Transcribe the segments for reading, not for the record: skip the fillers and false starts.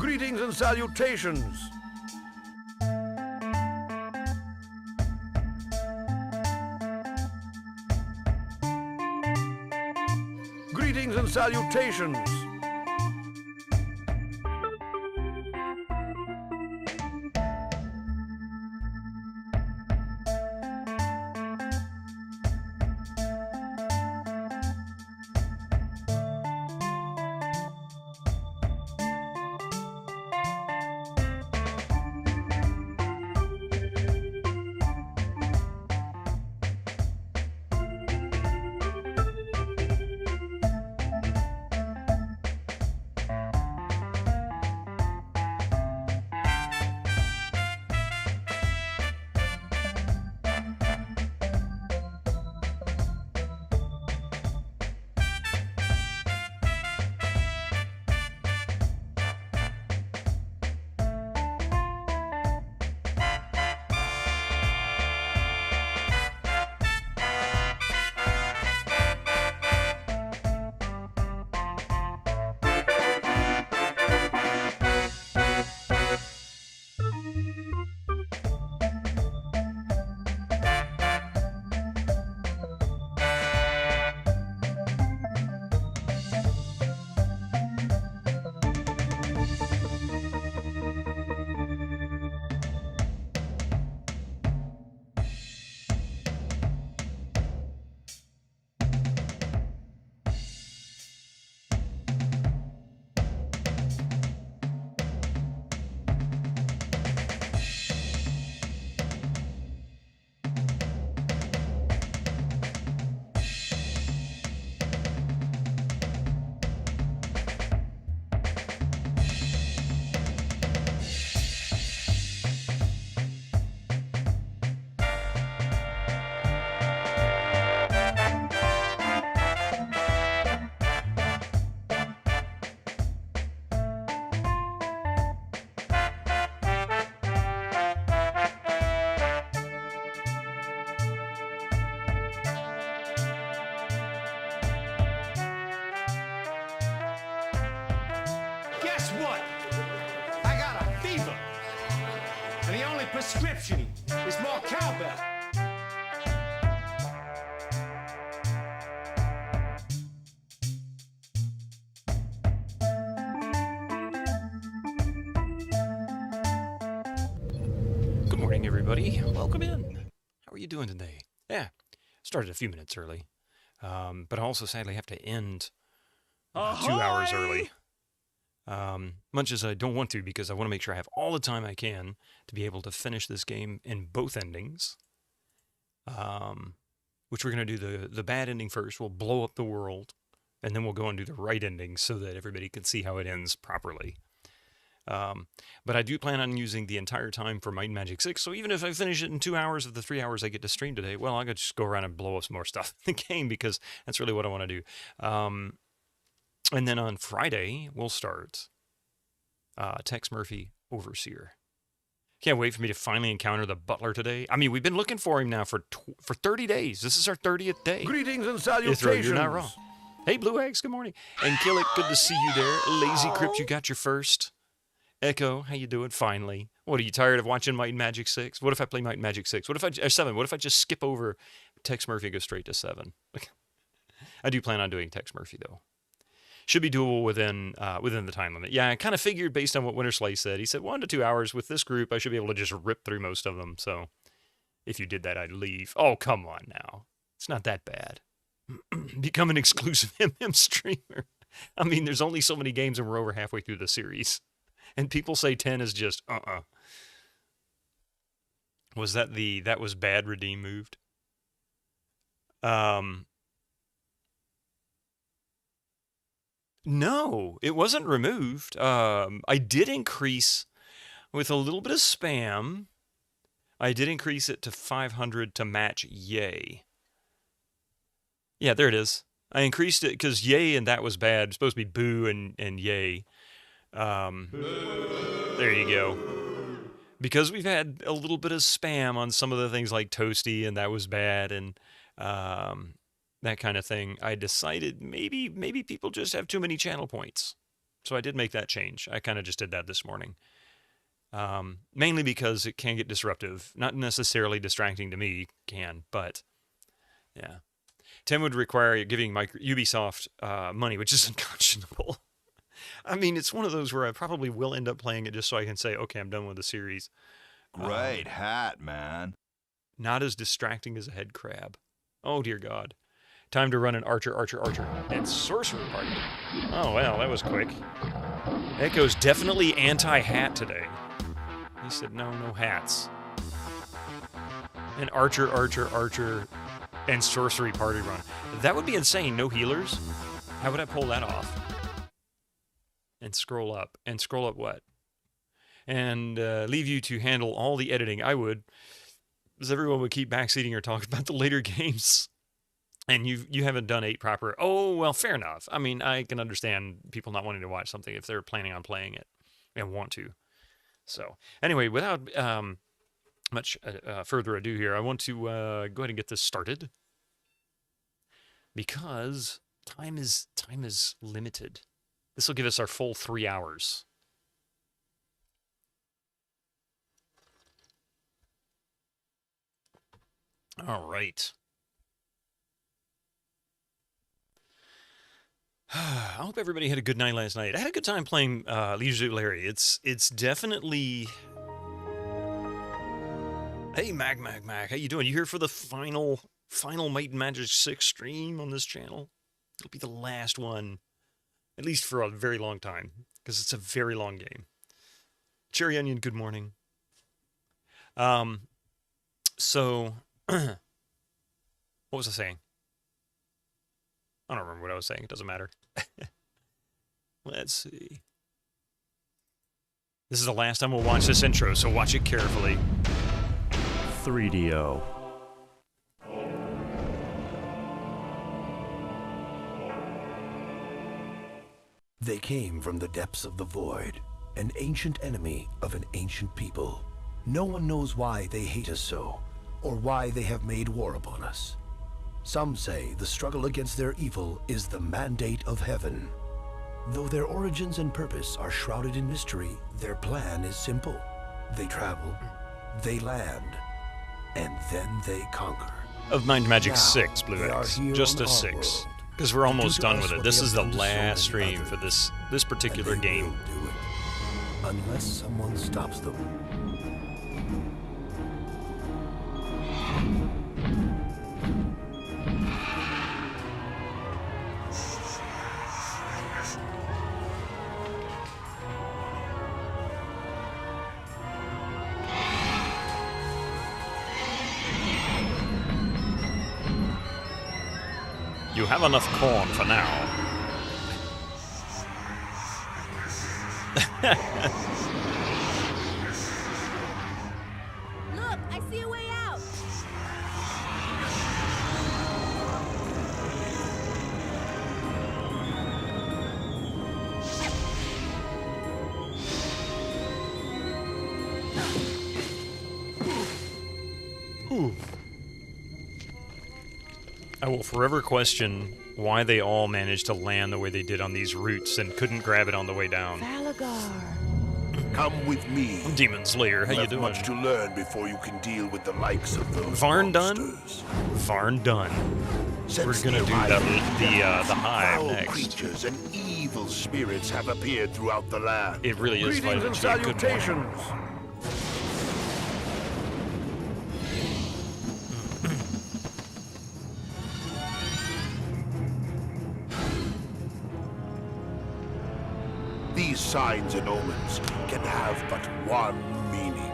Greetings and salutations. Greetings and salutations. Guess what? I got a fever. And the only prescription is more cowbell. Good morning, everybody. Welcome in. How are you doing today? Yeah, started a few minutes early. But I also sadly have to end 2 hours early. Much as I don't want to, because I want to make sure I have all the time I can to be able to finish this game in both endings. Which we're going to do the bad ending first. We'll blow up the world, and then we'll go and do the right ending so that everybody can see how it ends properly. But I do plan on using the entire time for Might and Magic 6, so even if I finish it in 2 hours of the 3 hours I get to stream today, well, I could just go around and blow up some more stuff in the game, because that's really what I want to do. And then on Friday, we'll start Tex Murphy Overseer. Can't wait for me to finally encounter the butler today. I mean, we've been looking for him now for 30 days. This is our 30th day. Greetings and salutations. You're not wrong. Hey, Blue Eggs, good morning. And Killick, good to see you there. Lazy Crypt, you got your first. Echo, how you doing? Finally. What, are you tired of watching Might and Magic 6? What if I play Might and Magic 6? What if I 7? What if I just skip over Tex Murphy and go straight to 7? I do plan on doing Tex Murphy, though. Should be doable within the time limit. Yeah, I kind of figured based on what Winter Slice said. He said 1 to 2 hours. With this group, I should be able to just rip through most of them. So if you did that, I'd leave. Oh, come on now. It's not that bad. Become an exclusive MM streamer. I mean, there's only so many games and we're over halfway through the series. And people say 10 is just, Was that was bad redeem moved? No, it wasn't removed. I did increase, with a little bit of spam, I did increase it to 500 to match Yay. Yeah, there it is. I increased it because Yay and that was bad. It's supposed to be Boo and Yay. There you go. Because we've had a little bit of spam on some of the things like Toasty, and that was bad, and that kind of thing, I decided maybe people just have too many channel points. So I did make that change. I kind of just did that this morning. Mainly because it can get disruptive. Not necessarily distracting to me, but yeah. 10 would require giving Ubisoft money, which is unconscionable. I mean, it's one of those where I probably will end up playing it just so I can say, okay, I'm done with the series. Great hat, man. Not as distracting as a head crab. Oh, dear God. Time to run an archer, and sorcerer party. Oh, well, that was quick. Echo's definitely anti-hat today. He said, no hats. An archer, and sorcery party run. That would be insane. No healers? How would I pull that off? And scroll up. And scroll up what? And leave you to handle all the editing. I would. Because everyone would keep backseating or talk about the later games. And you haven't done 8 proper. Oh, well, fair enough. I mean, I can understand people not wanting to watch something if they're planning on playing it and want to. So, anyway, without much further ado here, I want to go ahead and get this started. Because time is limited. This will give us our full 3 hours. All right. I hope everybody had a good night last night. I had a good time playing Leisure Larry. It's definitely... Hey, Mac. How you doing? You here for the final Might and Magic 6 stream on this channel? It'll be the last one, at least for a very long time, because it's a very long game. Cherry Onion, good morning. So, what was I saying? I don't remember what I was saying. It doesn't matter. Let's see. This is the last time we'll watch this intro, so watch it carefully. 3DO. They came from the depths of the void, an ancient enemy of an ancient people. No one knows why they hate us so, or why they have made war upon us. Some say the struggle against their evil is the mandate of heaven. Though their origins and purpose are shrouded in mystery, their plan is simple. They travel, they land, and then they conquer. Of Mind Magic Now, 6, Blue they are X. here Just on a our 6. world. Because we're almost Do to done us with it. what This they is have the done to so last many stream others. for this particular And they game. will do it, unless someone stops them. You have enough corn for now. Look, I see a way out. I will forever question why they all managed to land the way they did on these routes and couldn't grab it on the way down. Come with me. Demon Slayer, how you have doing? much to learn before you can deal with the likes of those Varn done? monsters. Varn done. Since We're gonna the do arrival of the hive foul next. creatures and evil spirits have appeared throughout the land. It really is Greetings Vitamin and G. Good morning. salutations. These signs and omens can have but one meaning: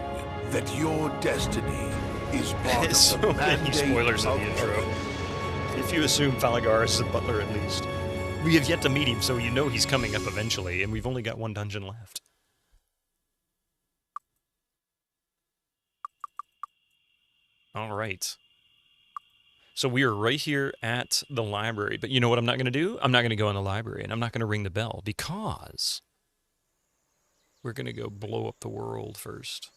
that your destiny is part So of the many mandate spoilers in of the intro. heaven. If you assume Falagaris is a butler at least. We have yet to meet him, so you know he's coming up eventually, and we've only got one dungeon left. All right. So we are right here at the library, but you know what I'm not going to do? I'm not going to go in the library, and I'm not going to ring the bell, because we're going to go blow up the world first.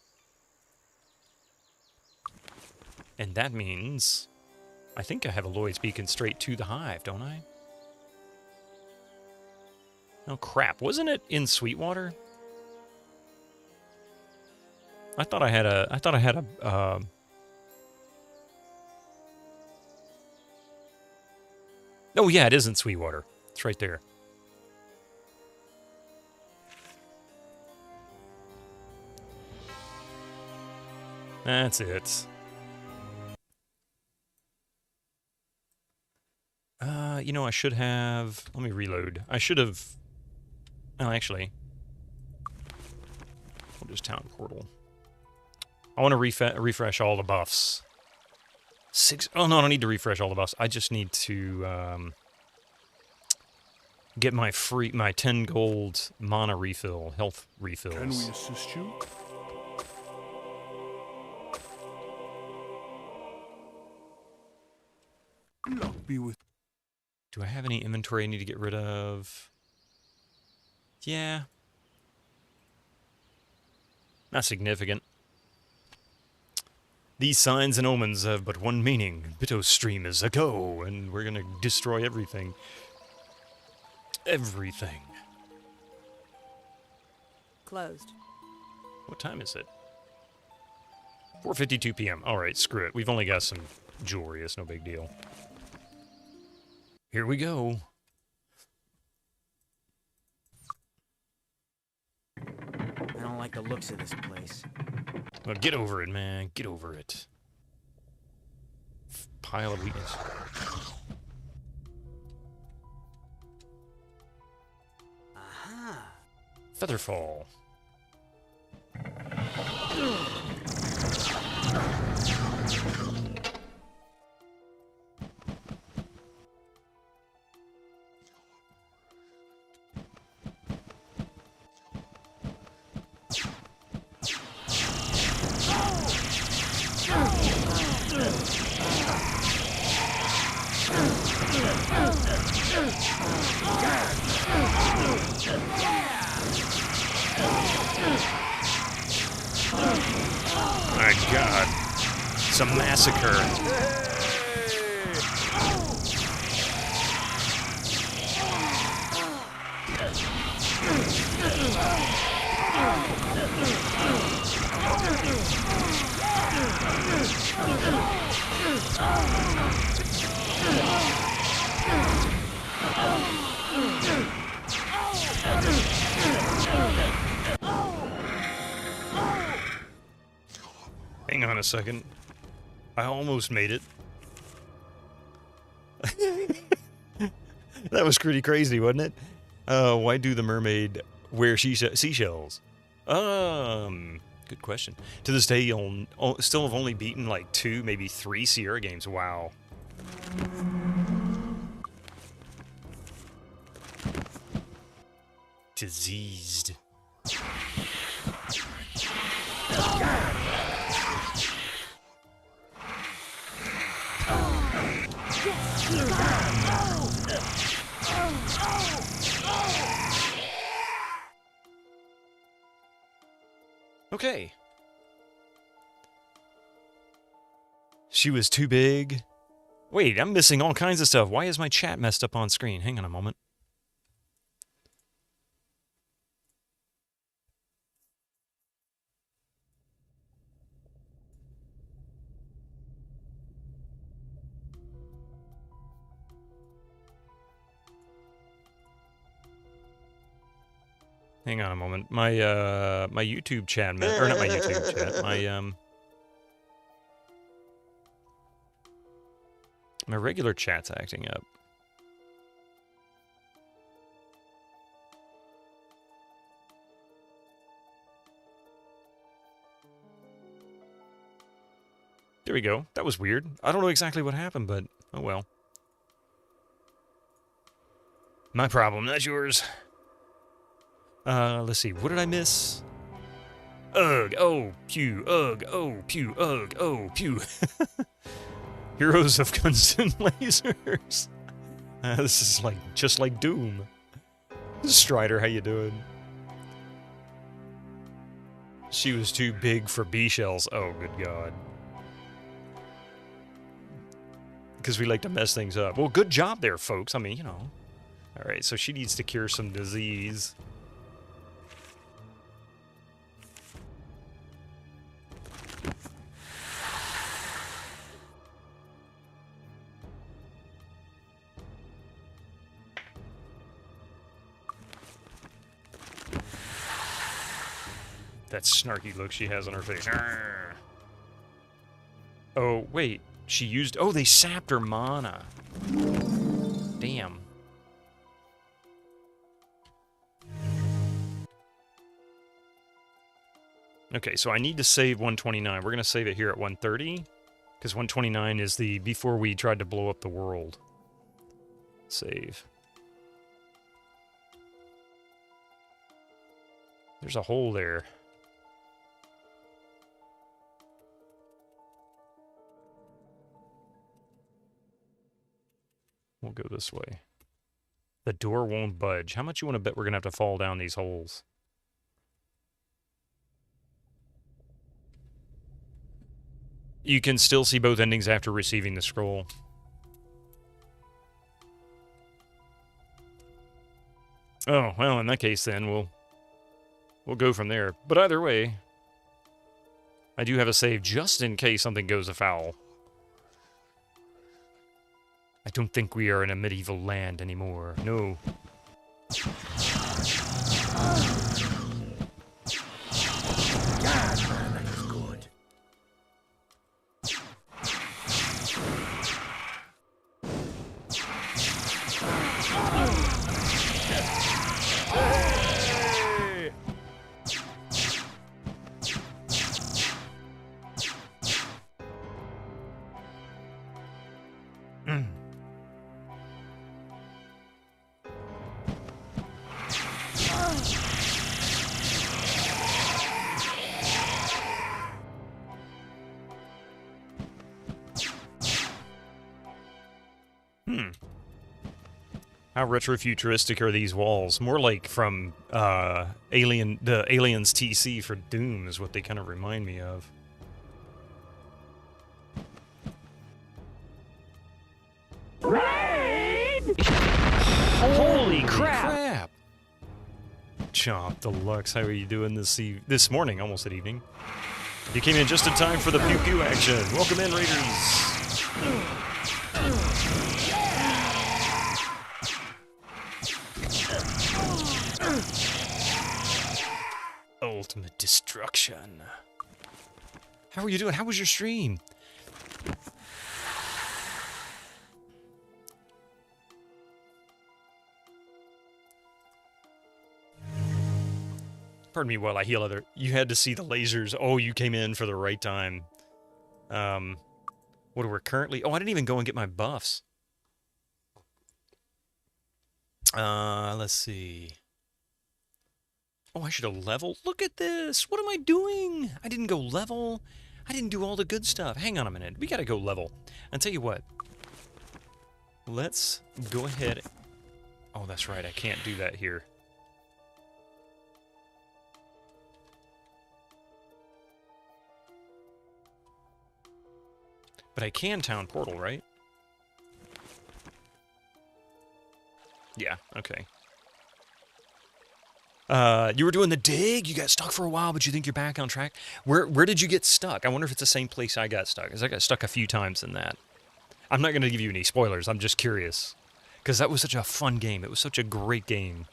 And that means... I think I have a Lloyd's beacon straight to the hive, don't I? Oh crap! Wasn't it in Sweetwater? I thought I had a. Oh yeah, it is in Sweetwater. It's right there. That's it. You know, I should have... Let me reload. I should have... Oh, actually. We'll just town portal. I want to refresh all the buffs. Oh, no, I don't need to refresh all the buffs. I just need to get my 10 gold mana refill, health refills. Can we assist you? Luck be with. Do I have any inventory I need to get rid of? Yeah. Not significant. These signs and omens have but one meaning. Bitto's stream is a go, and we're gonna destroy everything. Everything. Closed. What time is it? 4:52 p.m. Alright, screw it. We've only got some jewelry. It's no big deal. Here we go. I don't like the looks of this place. Well, get over it, man. Get over it. Pile of weakness. Aha! Featherfall. My God, it's a massacre. Hang on a second. I almost made it. That was pretty crazy, wasn't it? Why do the mermaid wear seashells? Good question. To this day, you'll still have only beaten like 2, maybe 3 Sierra games. Wow. Diseased. Okay. She was too big. Wait, I'm missing all kinds of stuff. Why is my chat messed up on screen? Hang on a moment. Hang on a moment. My my YouTube chat, or not my YouTube chat, my regular chat's acting up. There we go. That was weird. I don't know exactly what happened, but oh well. My problem, not yours. Let's see. What did I miss? Ugh. Oh, pew. Ugh. Oh, pew. Ugh. Oh, pew. Heroes of Guns and Lasers. This is like just like Doom. Strider, how you doing? She was too big for bee shells. Oh, good God. Because we like to mess things up. Well, good job there, folks. I mean, you know. Alright, so she needs to cure some disease. That snarky look she has on her face. Oh, wait. She used... Oh, they sapped her mana. Damn. Okay, so I need to save 129. We're going to save it here at 130. Because 129 is the... Before we tried to blow up the world. Save. There's a hole there. We'll go this way. The door won't budge. How much you want to bet we're going to have to fall down these holes? You can still see both endings after receiving the scroll. Oh, well, in that case then, we'll go from there. But either way, I do have a save just in case something goes afoul. I don't think we are in a medieval land anymore. No. God, man, that is good. How retro-futuristic are these walls? More like from the Aliens TC for Doom is what they kind of remind me of. Holy crap! Chomp Deluxe, how are you doing this morning? Almost at evening. You came in just in time for the pew pew action. Welcome in, Raiders. Ultimate destruction. How are you doing? How was your stream? Pardon me while I heal other... You had to see the lasers. Oh, you came in for the right time. What are we currently... Oh, I didn't even go and get my buffs. Let's see. Oh, I should have leveled. Look at this. What am I doing? I didn't go level. I didn't do all the good stuff. Hang on a minute. We gotta go level. I'll tell you what. Let's go ahead. Oh, that's right. I can't do that here. But I can town portal, right? Yeah, okay. You were doing the dig? You got stuck for a while, but you think you're back on track? Where did you get stuck? I wonder if it's the same place I got stuck, because I got stuck a few times in that. I'm not going to give you any spoilers. I'm just curious. Because that was such a fun game. It was such a great game.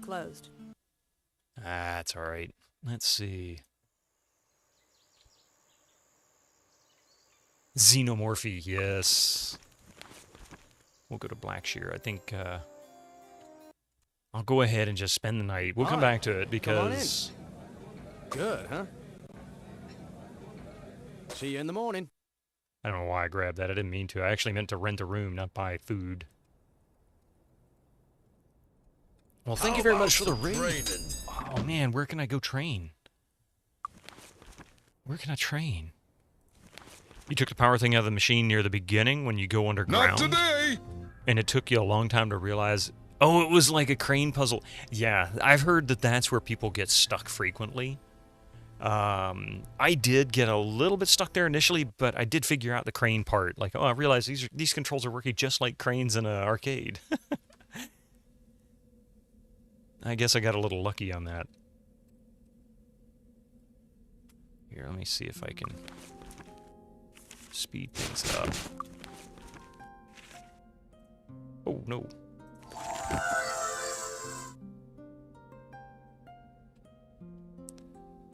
Closed. That's all right. Let's see. Xenomorphy, yes. We'll go to Blackshear. I think I'll go ahead and just spend the night. We'll come back to it because... Good, huh? See you in the morning. I don't know why I grabbed that. I didn't mean to. I actually meant to rent a room, not buy food. Well, thank you very much for the raid. Oh, man, where can I go train? Where can I train? You took the power thing out of the machine near the beginning when you go underground. Not today! And it took you a long time to realize, oh, it was like a crane puzzle. Yeah, I've heard that that's where people get stuck frequently. I did get a little bit stuck there initially, but I did figure out the crane part. Like, oh, I realized these controls are working just like cranes in an arcade. I guess I got a little lucky on that. Here, let me see if I can speed things up. Oh, no.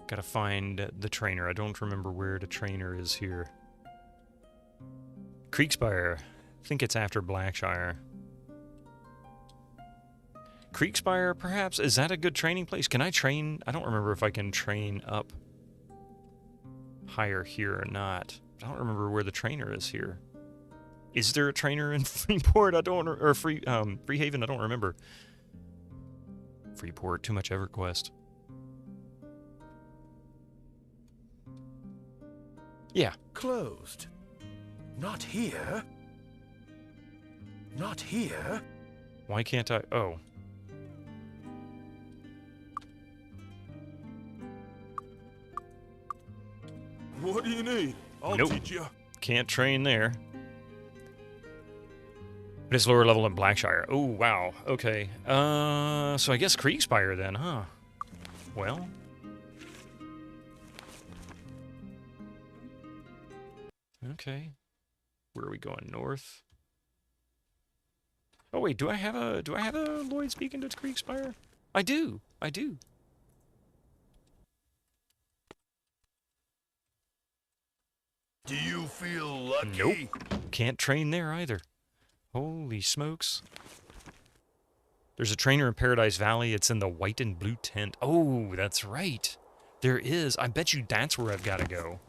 Gotta find the trainer. I don't remember where the trainer is here. Creekspire. I think it's after Blackshire. Creekspire, perhaps? Is that a good training place? Can I train? I don't remember if I can train up higher here or not. I don't remember where the trainer is here. Is there a trainer in Freeport? I don't, or Freehaven? I don't remember. Freeport, too much EverQuest. Yeah. Closed. Not here. Not here. Why can't I? Oh. What do you need? I'll Nope. teach you. Can't train there. But it's lower level than Blackshire. Oh, wow. Okay. So I guess Creekspire then, huh? Well. Okay. Where are we going? North? Oh wait, do I have a Lloyd's Beacon to Creekspire? I do. I do. Do you feel lucky? Nope. Can't train there either. Holy smokes. There's a trainer in Paradise Valley. It's in the white and blue tent. Oh, that's right. There is. I bet you that's where I've got to go.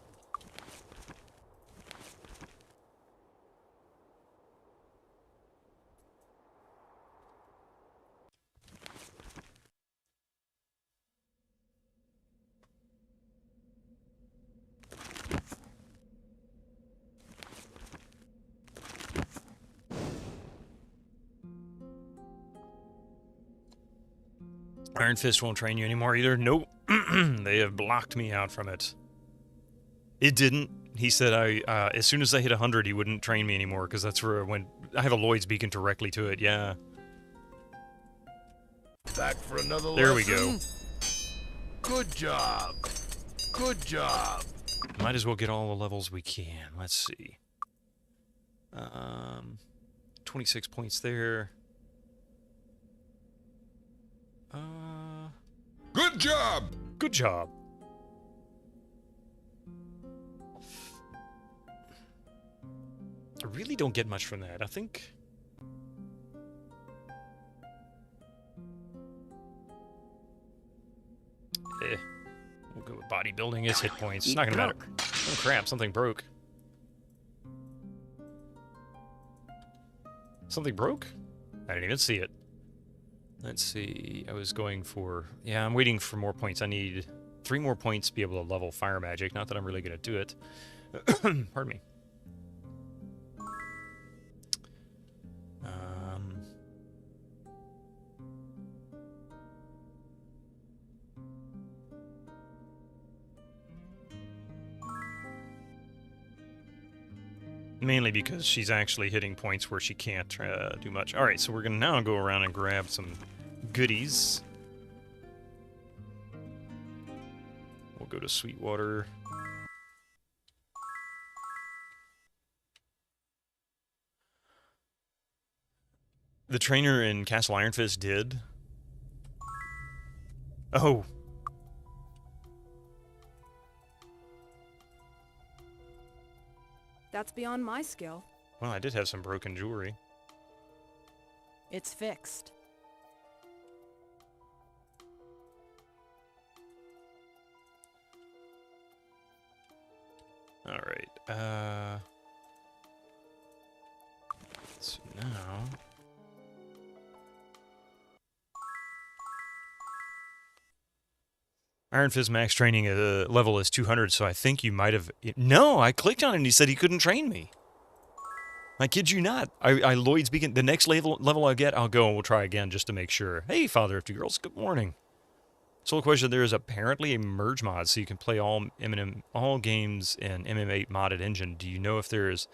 Iron Fist won't train you anymore either. Nope. They have blocked me out from it. It didn't. He said as soon as I hit 100, he wouldn't train me anymore, because that's where I went. I have a Lloyd's Beacon directly to it, yeah. Back for another There lesson? we go. Good job. Good job. Might as well get all the levels we can. Let's see. 26 points there. Good job. Good job. I really don't get much from that. I think... We'll go with bodybuilding. It's hit points. It's not gonna matter. Oh crap, something broke. Something broke? I didn't even see it. Let's see, I was going for... Yeah, I'm waiting for more points. I need 3 more points to be able to level Fire Magic. Not that I'm really going to do it. Pardon me. Mainly because she's actually hitting points where she can't do much. Alright, so we're going to now go around and grab some goodies. We'll go to Sweetwater. The trainer in Castle Iron Fist did. Oh. That's beyond my skill. Well, I did have some broken jewelry. It's fixed. Alright, so now... Iron Fist max training level is 200, so I think you might have... No, I clicked on it and he said he couldn't train me. I kid you not. I Lloyd's Beacon... The next level I get, I'll go and we'll try again just to make sure. Hey, Father of Two Girls, good morning. So the question, there is apparently a merge mod, so you can play all games in MM8 modded engine. Do you know if there is...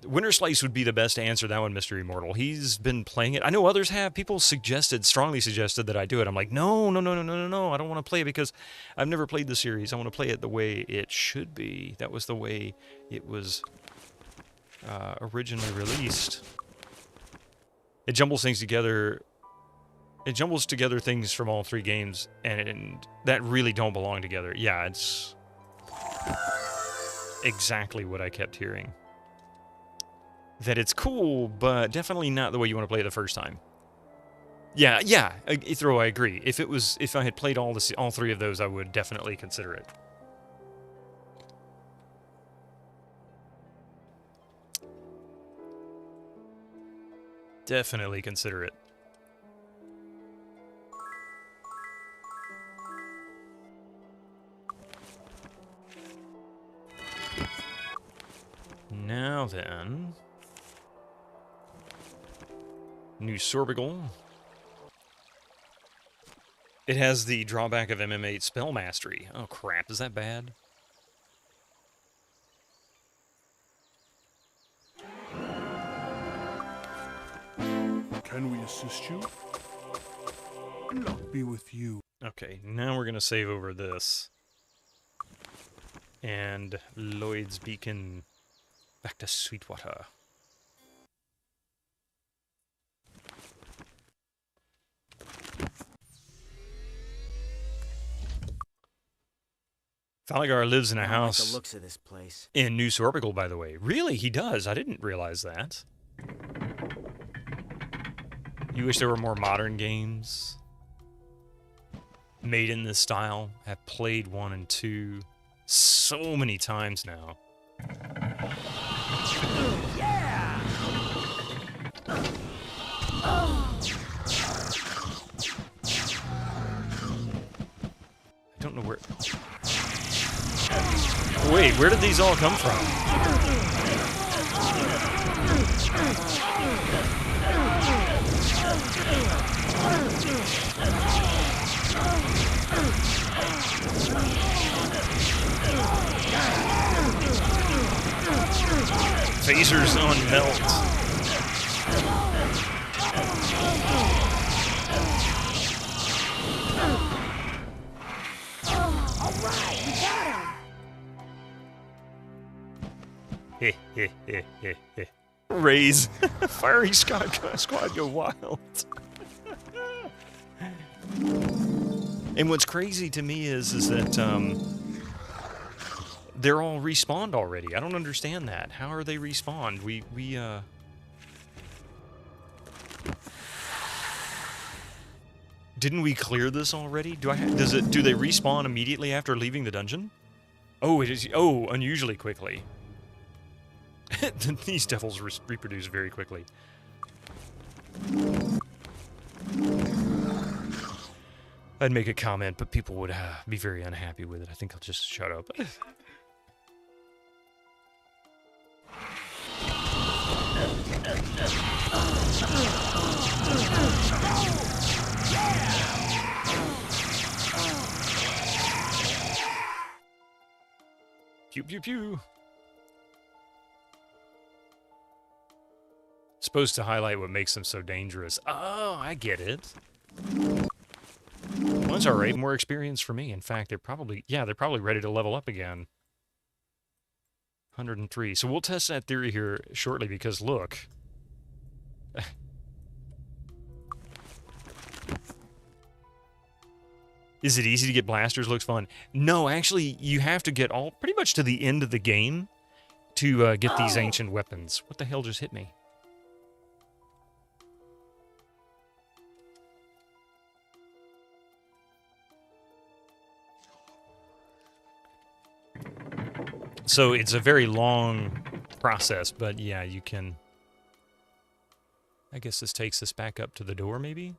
Winter Slice would be the best to answer that one, Mr. Immortal. He's been playing it. I know others have. People strongly suggested that I do it. I'm like, no. I don't want to play it because I've never played the series. I want to play it the way it should be. That was the way it was originally released. It jumbles things together. It jumbles together things from all three games, and that really don't belong together. Yeah, it's exactly what I kept hearing. That it's cool, but definitely not the way you want to play it the first time. Yeah, Ithro, I agree. If I had played all three of those, I would definitely consider it. Definitely consider it. Now then, new Sorbigal. It has the drawback of MM8 spell mastery. Oh crap, is that bad? Can we assist you? Luck be with you. Okay, now we're gonna save over this. And Lloyd's Beacon back to Sweetwater. Thaligar lives in a house I like the looks of this place. in New Sorbigal, by the way. Really? He does? I didn't realize that. You wish there were more modern games made in this style. I've played 1 and 2 so many times now. Yeah! I don't know where... Wait, where did these all come from? Phasers on melt. Alright, we got him! Raise. Fiery squad go wild. And what's crazy to me is that they're all respawned already. I don't understand that. How are they respawned? Didn't we clear this already? Do they respawn immediately after leaving the dungeon? Oh, it is. Oh, unusually quickly. These devils reproduce very quickly. I'd make a comment, but people would be very unhappy with it. I think I'll just shut up. Pew pew pew. Supposed to highlight what makes them so dangerous. Oh, I get it. Well, that's all right. More experience for me. In fact, they're probably ready to level up again. 103. So we'll test that theory here shortly because look. Is it easy to get blasters? Looks fun. No, actually, you have to get pretty much to the end of the game to get these ancient weapons. What the hell just hit me? So it's a very long process, but yeah, you can... I guess this takes us back up to the door, maybe?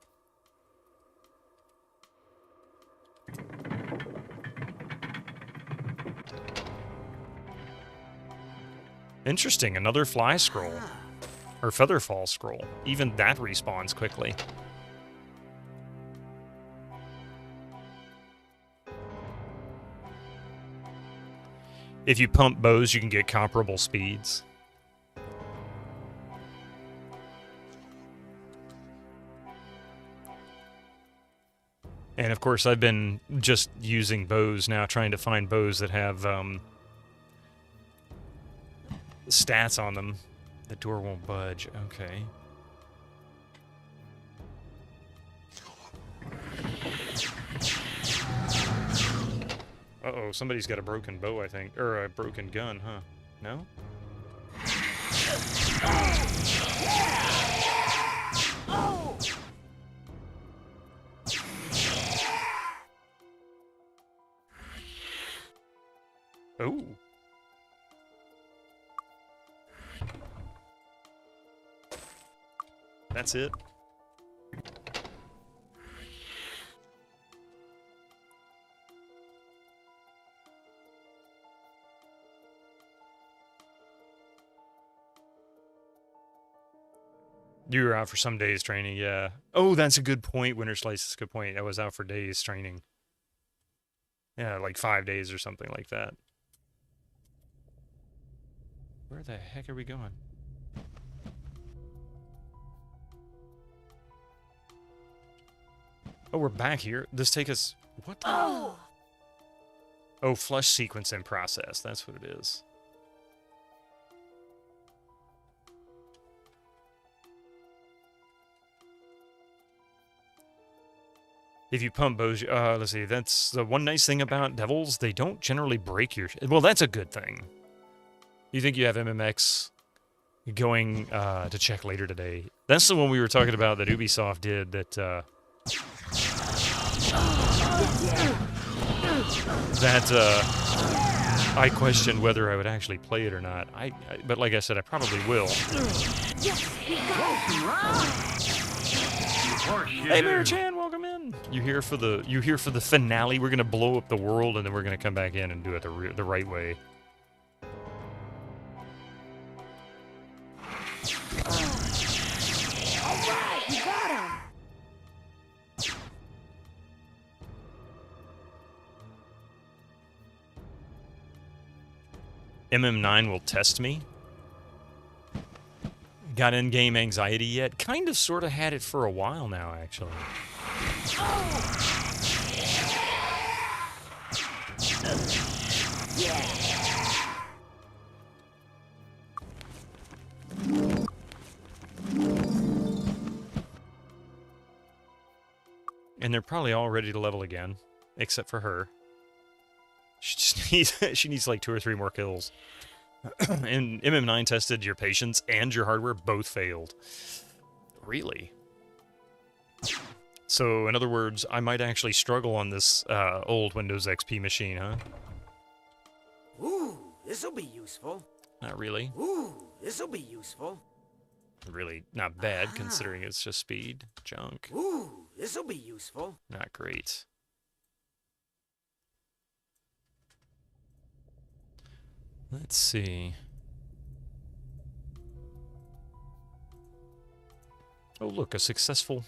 Interesting, another fly scroll. Or featherfall scroll. Even that respawns quickly. If you pump bows, you can get comparable speeds. And of course, I've been just using bows now, trying to find bows that have stats on them. The door won't budge. Okay. Uh-oh, somebody's got a broken bow, I think. Or a broken gun, huh? No? Oh. That's it. You were out for some days training, yeah. Oh, that's a good point, Winter Slice. That's a good point. I was out for days training. Yeah, like 5 days or something like that. Where the heck are we going? Oh, we're back here. This take us... What the... Oh, flush sequence in process. That's what it is. If you pump bows, let's see, that's the one nice thing about Devils. They don't generally break your... Well, that's a good thing. You think you have MMX going to check later today. That's the one we were talking about that Ubisoft did that... I questioned whether I would actually play it or not. But like I said, I probably will. Hey, Mary Chan, welcome in. You here for the finale? We're gonna blow up the world, and then we're gonna come back in and do it the right way. All right, we got him. MM9 will test me. Got in-game anxiety yet? Kind of, sort of had it for a while now, actually. And they're probably all ready to level again, except for her. She just needs like 2 or 3 more kills. And MM9 tested your patience and your hardware both failed. Really? So, in other words, I might actually struggle on this old Windows XP machine, huh? Ooh, this'll be useful. Not really. Ooh, this'll be useful. Really not bad, considering it's just speed. Junk. Ooh, this'll be useful. Not great. Let's see. Oh, look, a successful...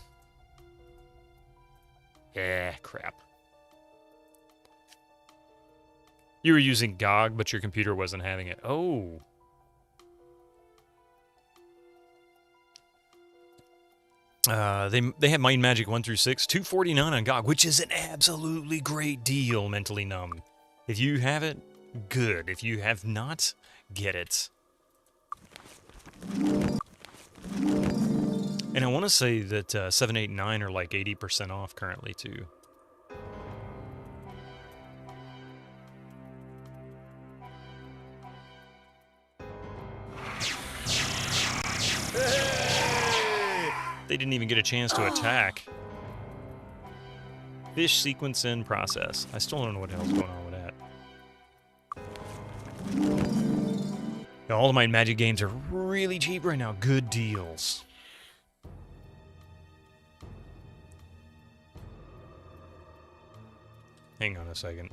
crap. You were using GOG, but your computer wasn't having it. Oh. They have Might and Magic 1 through 6, $249 on GOG, which is an absolutely great deal, Mentally Numb. If you have it, good. If you have not, get it. And I want to say that 7, 8, and 9 are like 80% off currently, too. They didn't even get a chance to attack. Fish sequence in process. I still don't know what the hell's going on with that. Now, all of my Magic games are really cheap right now. Good deals. Hang on a second.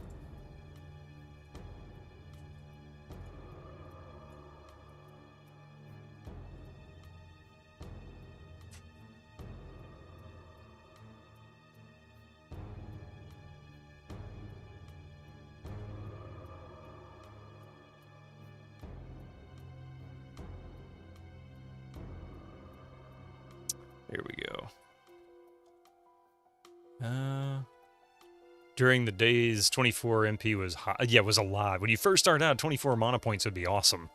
Here we go. During the days 24 MP was hot. Yeah, it was a lot. When you first started out, 24 mana points would be awesome.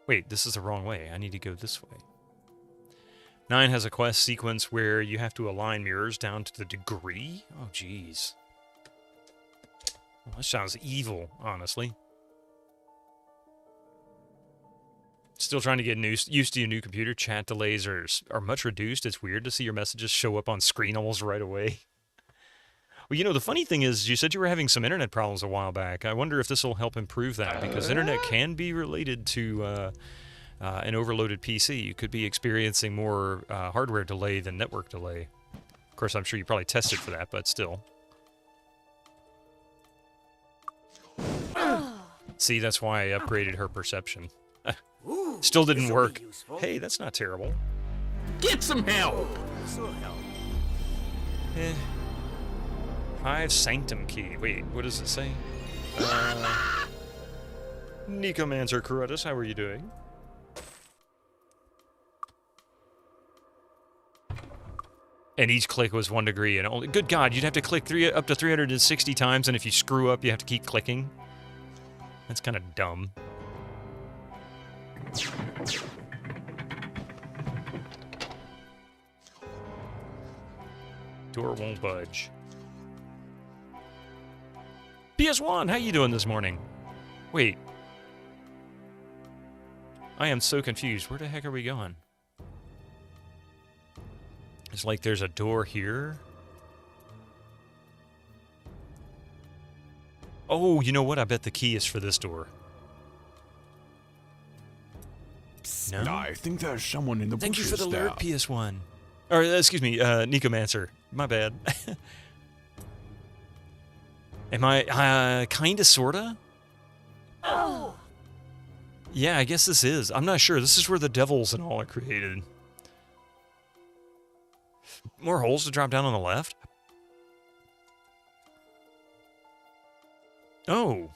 Wait, this is the wrong way. I need to go this way. 9 has a quest sequence where you have to align mirrors down to the degree. Oh, jeez. Well, that sounds evil, honestly. Still trying to get used to your new computer. Chat delays are much reduced. It's weird to see your messages show up on screen almost right away. Well, you know, the funny thing is, you said you were having some internet problems a while back. I wonder if this will help improve that, because internet can be related to an overloaded PC. You could be experiencing more hardware delay than network delay. Of course, I'm sure you probably tested for that, but still. See, that's why I upgraded her perception. Ooh, Still didn't this'll work. be useful. Hey, that's not terrible. Get some help! This'll help. Eh. 5 Sanctum Key. Wait, what does it say? Nicomancer Corotus, how are you doing? And each click was 1 degree, and only— good God, you'd have to click up to 360 times, and if you screw up, you have to keep clicking. That's kind of dumb. Door won't budge. PS1, how you doing this morning? Wait. I am so confused. Where the heck are we going? It's like there's a door here. Oh, you know what? I bet the key is for this door. No? I think there's someone in the Thank you bushes for the there. alert, PS1. Or, excuse me, Nicomancer. My bad. Am I, kinda, sorta? Oh. Yeah, I guess this is. I'm not sure. This is where the devils and all are created. More holes to drop down on the left? Oh.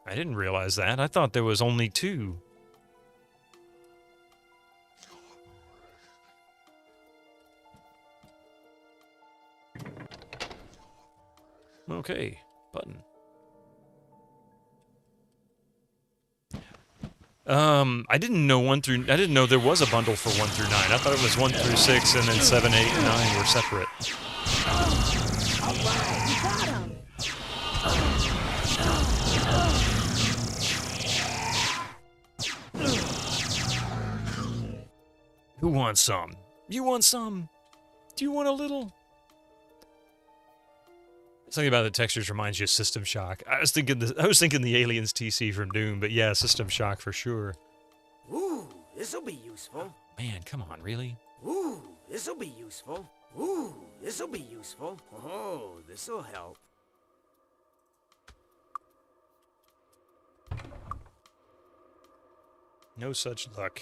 I didn't realize that. I thought there was only 2. Okay, button. I didn't know I didn't know there was a bundle for 1 through 9. I thought it was 1 through 6 and then 7, 8, and 9 were separate. All right, we got him. Who wants some? You want some? Do you want a little? Something about the textures reminds you of System Shock. I was thinking the Aliens TC from Doom, but yeah, System Shock for sure. Ooh, this'll be useful. Man, come on, really? Ooh, this'll be useful. Ooh, this'll be useful. Oh, this'll help. No such luck.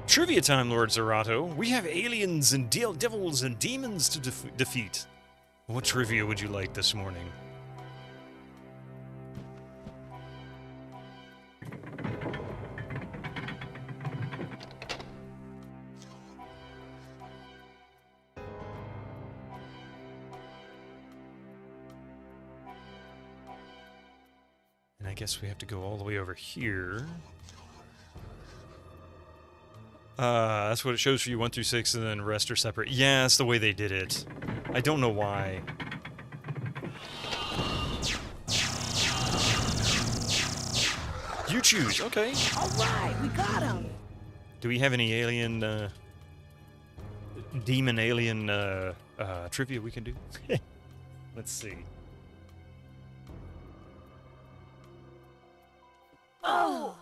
Trivia time, Lord Zerato. We have aliens and devils and demons to defeat. What trivia would you like this morning? And I guess we have to go all the way over here. That's what it shows for you, 1 through 6, and then the rest are separate. Yeah, that's the way they did it. I don't know why. You choose, okay. All right, we got him. Do we have any alien, demon alien, trivia we can do? Let's see. Oh.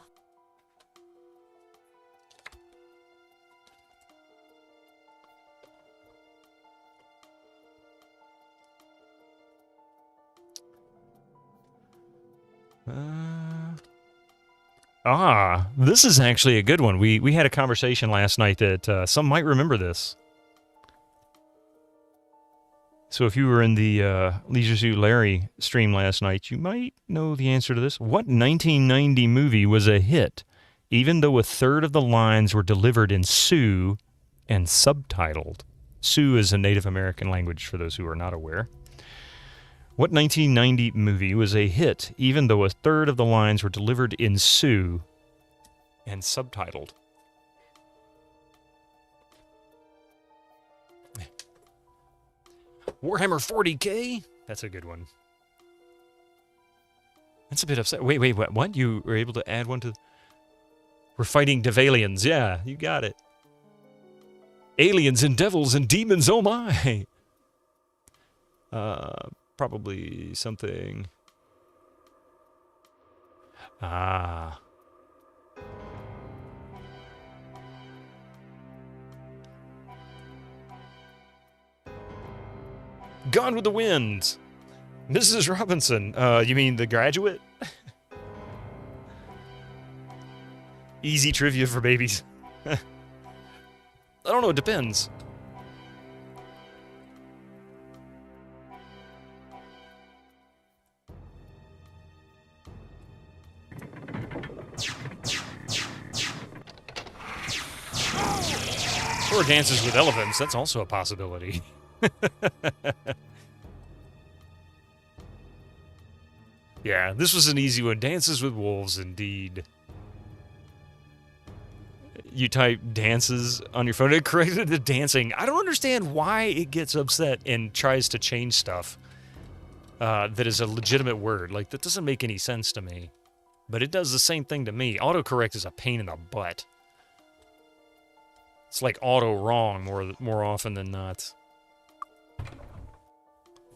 This is actually a good one. We had a conversation last night that some might remember this. So if you were in the Leisure Suit Larry stream last night, you might know the answer to this. What 1990 movie was a hit even though a third of the lines were delivered in Sioux and subtitled. Sioux is a Native American language, for those who are not aware. What 1990 movie was a hit, even though a third of the lines were delivered in Sioux and subtitled? Warhammer 40K? That's a good one. That's a bit upset. Wait, what? You were able to add one to... We're fighting Devalians. Yeah, you got it. Aliens and devils and demons, oh my! Probably something... Ah... Gone with the Wind. Mrs. Robinson. You mean The Graduate? Easy trivia for babies. I don't know, it depends. Or Dances with Elephants, that's also a possibility. Yeah, this was an easy one. Dances with Wolves, indeed. You type dances on your phone, it corrected the dancing. I don't understand why it gets upset and tries to change stuff that is a legitimate word. Like, that doesn't make any sense to me. But it does the same thing to me. Autocorrect is a pain in the butt. It's like auto-wrong more often than not.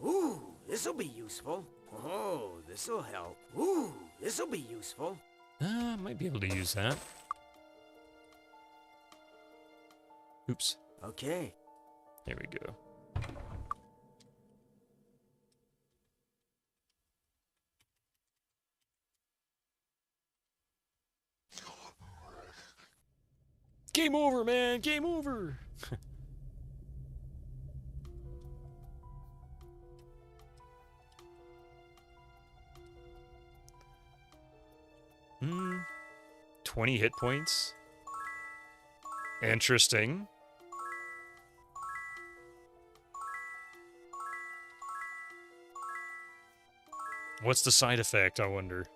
Ooh, this'll be useful. Oh, this'll help. Ooh, this'll be useful. Might be able to use that. Oops. Okay. There we go. Game over, man! Game over! Hmm. 20 hit points. Interesting. What's the side effect, I wonder?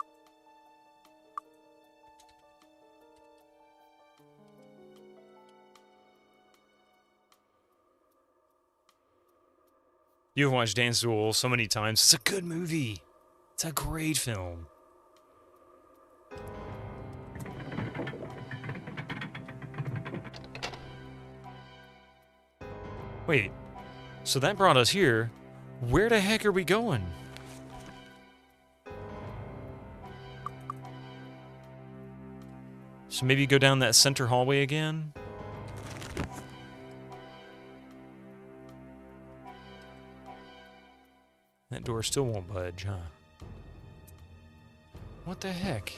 You've watched Dance Duel so many times. It's a good movie. It's a great film. Wait, so that brought us here. Where the heck are we going? So maybe go down that center hallway again? That door still won't budge, huh? What the heck?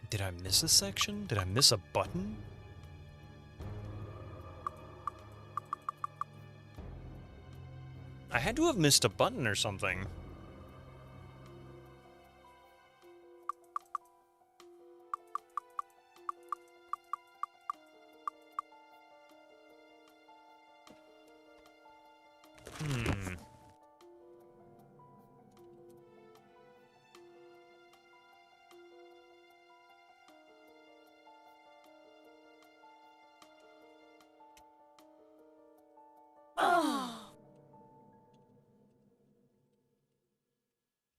Did I miss a section? Did I miss a button? I had to have missed a button or something.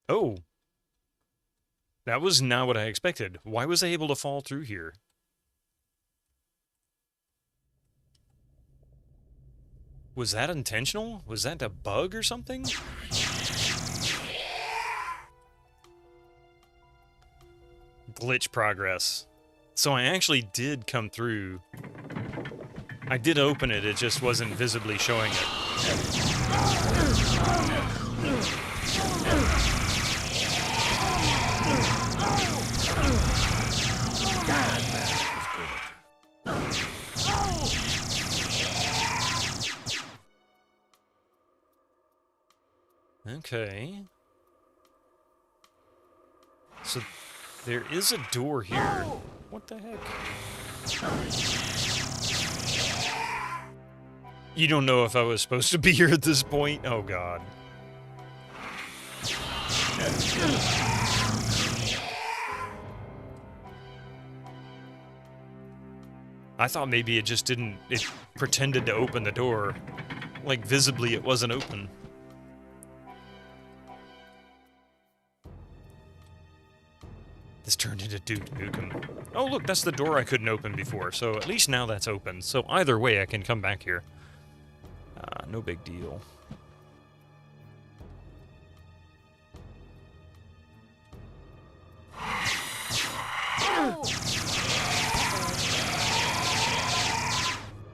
Oh. That was not what I expected. Why was I able to fall through here? Was that intentional? Was that a bug or something? Glitch progress. So I actually did come through. I did open it, it just wasn't visibly showing it. Okay. So there is a door here. What the heck? You don't know if I was supposed to be here at this point? Oh, God. I thought maybe it just didn't... It pretended to open the door. Like, visibly it wasn't open. This turned into Duke Nukem. Oh, look, that's the door I couldn't open before, so at least now that's open. So either way, I can come back here. No big deal.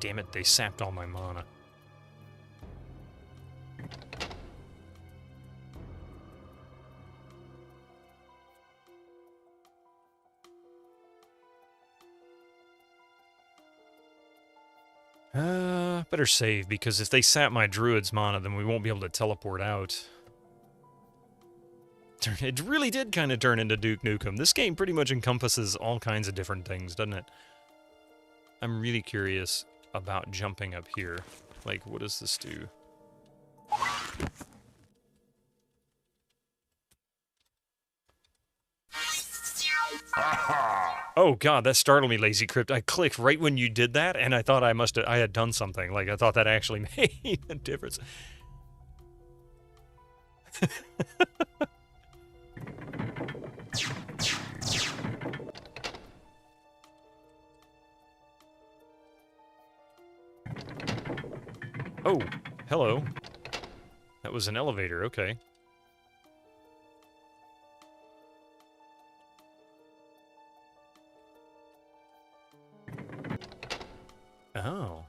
Damn it, they sapped all my mana. Better save, because if they sap my druid's mana, then we won't be able to teleport out. It really did kind of turn into Duke Nukem. This game pretty much encompasses all kinds of different things, doesn't it? I'm really curious about jumping up here. Like, what does this do? Oh god, that startled me, Lazy Crypt. I clicked right when you did that, and I thought I had done something. Like, I thought that actually made a difference. Oh, hello. That was an elevator, okay. Oh.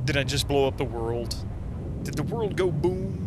Did I just blow up the world? Did the world go boom?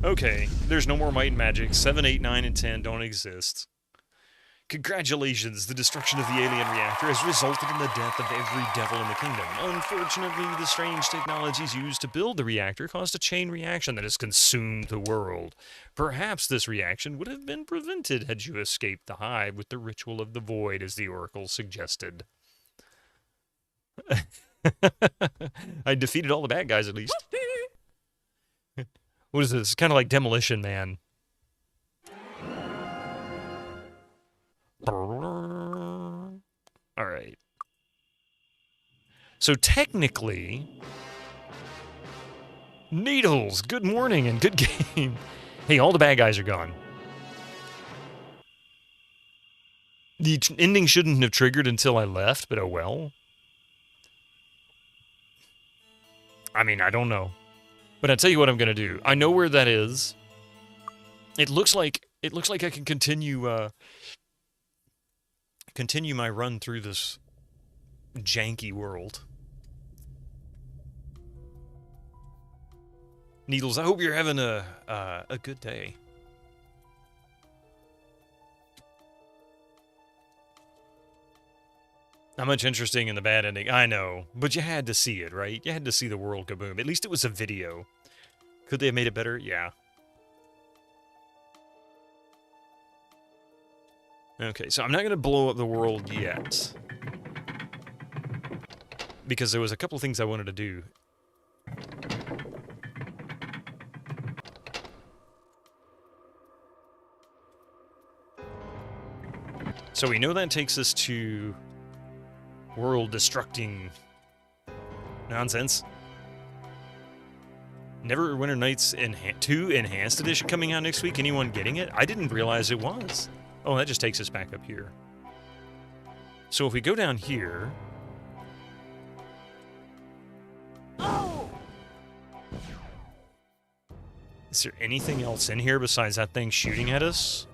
Okay, there's no more Might and Magic. 7, 8, 9, and 10 don't exist. Congratulations, the destruction of the alien reactor has resulted in the death of every devil in the kingdom. Unfortunately, the strange technologies used to build the reactor caused a chain reaction that has consumed the world. Perhaps this reaction would have been prevented had you escaped the hive with the ritual of the void, as the oracle suggested. I defeated all the bad guys, at least. What is this? Kind of like Demolition Man. Alright. So technically... Needles! Good morning and good game! Hey, all the bad guys are gone. The ending shouldn't have triggered until I left, but oh well. I mean, I don't know. But I'll tell you what I'm gonna do. I know where that is. It looks like I can continue continue my run through this janky world. Needles, I hope you're having a good day. Not much interesting in the bad ending, I know, but you had to see it, right? You had to see the world kaboom. At least it was a video. Could they have made it better? Yeah. Okay, so I'm not going to blow up the world yet. Because there was a couple things I wanted to do. So we know that takes us to world-destructing nonsense. Neverwinter Nights 2 Enhanced Edition coming out next week. Anyone getting it? I didn't realize it was. Oh, that just takes us back up here. So if we go down here... Is there anything else in here besides that thing shooting at us?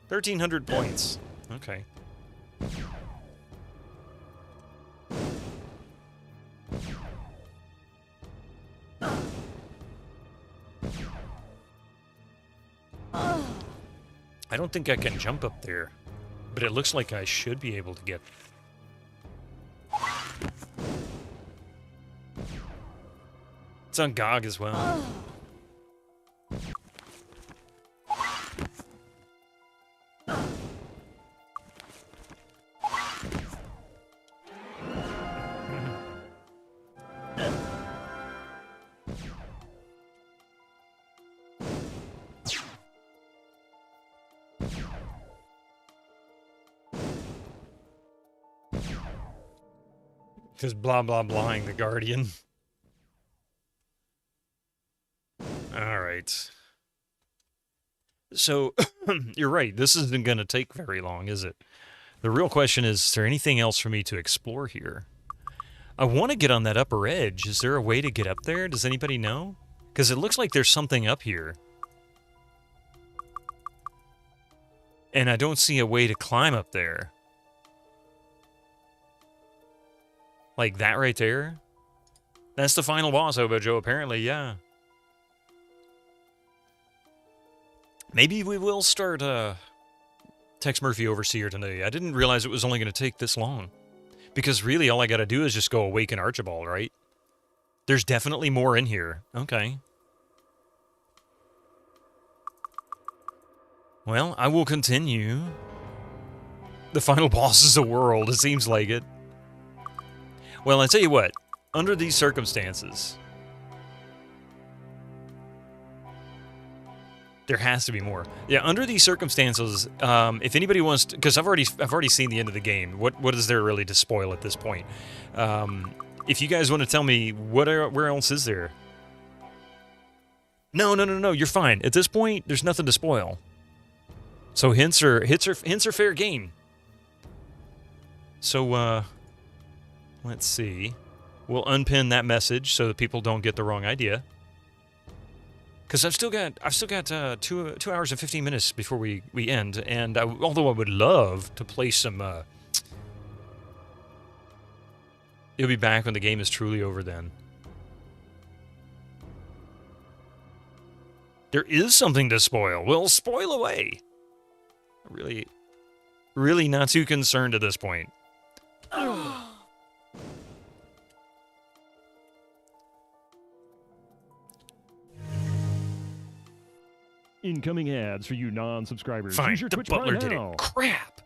1,300 points. Okay. I don't think I can jump up there, but it looks like I should be able to get... It's on GOG as well. Just blah blah blahing the Guardian. Alright. So, you're right, this isn't going to take very long, is it? The real question is there anything else for me to explore here? I want to get on that upper edge. Is there a way to get up there? Does anybody know? Because it looks like there's something up here. And I don't see a way to climb up there. Like that right there? That's the final boss, Obojo, apparently, yeah. Maybe we will start Tex Murphy Overseer today. I didn't realize it was only going to take this long. Because really all I got to do is just go awaken Archibald, right? There's definitely more in here. Okay. Well, I will continue. The final boss is a world, it seems like it. Well, I tell you what, under these circumstances, there has to be more. Yeah, under these circumstances, if anybody wants to, because I've already seen the end of the game. What is there really to spoil at this point? If you guys want to tell me where else is there? No, you're fine. At this point, there's nothing to spoil. So hints are fair game. So let's see. We'll unpin that message so that people don't get the wrong idea. Because I've still got 2 hours and 15 minutes before we end, and although I would love to play some, you'll be back when the game is truly over. Then there is something to spoil. Well, spoil away. Really not too concerned at this point. Incoming ads for you non-subscribers. Fine, Use your the Twitch butler Prime did now. it. Crap!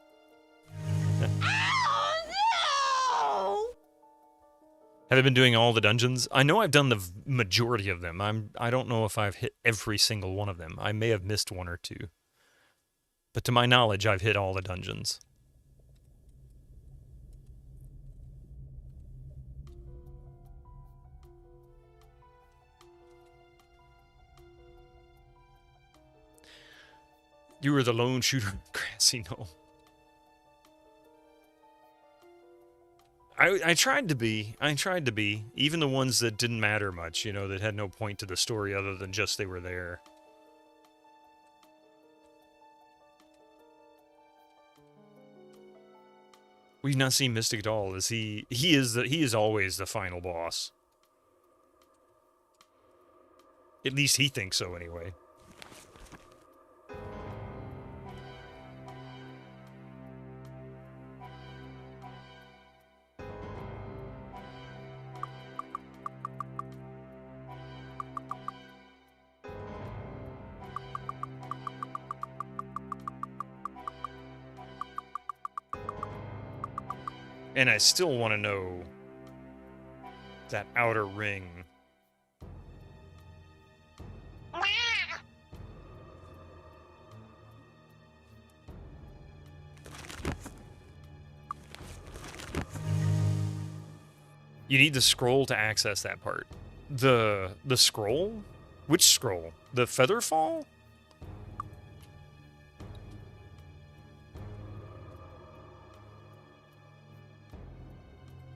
Have I been doing all the dungeons? I know I've done the majority of them. I don't know if I've hit every single one of them. I may have missed one or two. But to my knowledge, I've hit all the dungeons. You were the lone shooter, Grassy Knoll. I tried to be. Even the ones that didn't matter much, you know, that had no point to the story other than just they were there. We've not seen Mystic at all. Is he is always the final boss. At least he thinks so anyway. And I still want to know that outer ring. You need the scroll to access that part. The scroll? Which scroll? The Featherfall?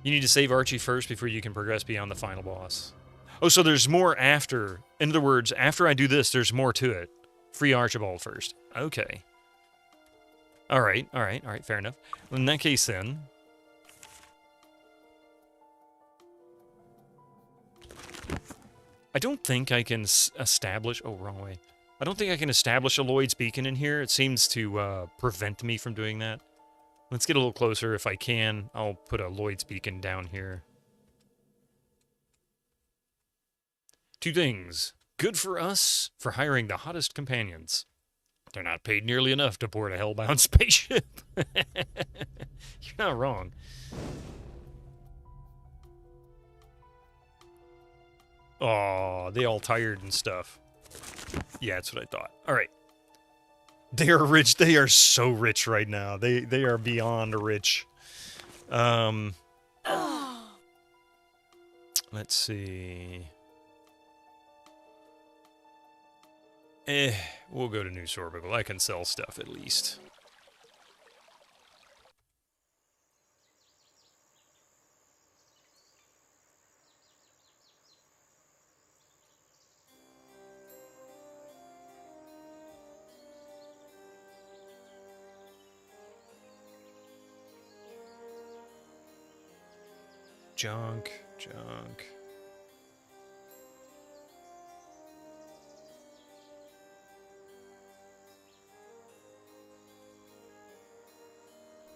You need to save Archie first before you can progress beyond the final boss. Oh, so there's more after. In other words, after I do this, there's more to it. Free Archibald first. Okay. All right. Fair enough. In that case, then. I don't think I can establish... Oh, wrong way. I don't think I can establish a Lloyd's beacon in here. It seems to prevent me from doing that. Let's get a little closer. If I can, I'll put a Lloyd's beacon down here. 2 things. Good for us for hiring the hottest companions. They're not paid nearly enough to board a hellbound spaceship. You're not wrong. Oh, they all tired and stuff. Yeah, that's what I thought. All right. They are rich. They are so rich right now. They are beyond rich. Let's see. We'll go to New Sorbigal. I can sell stuff at least. Junk.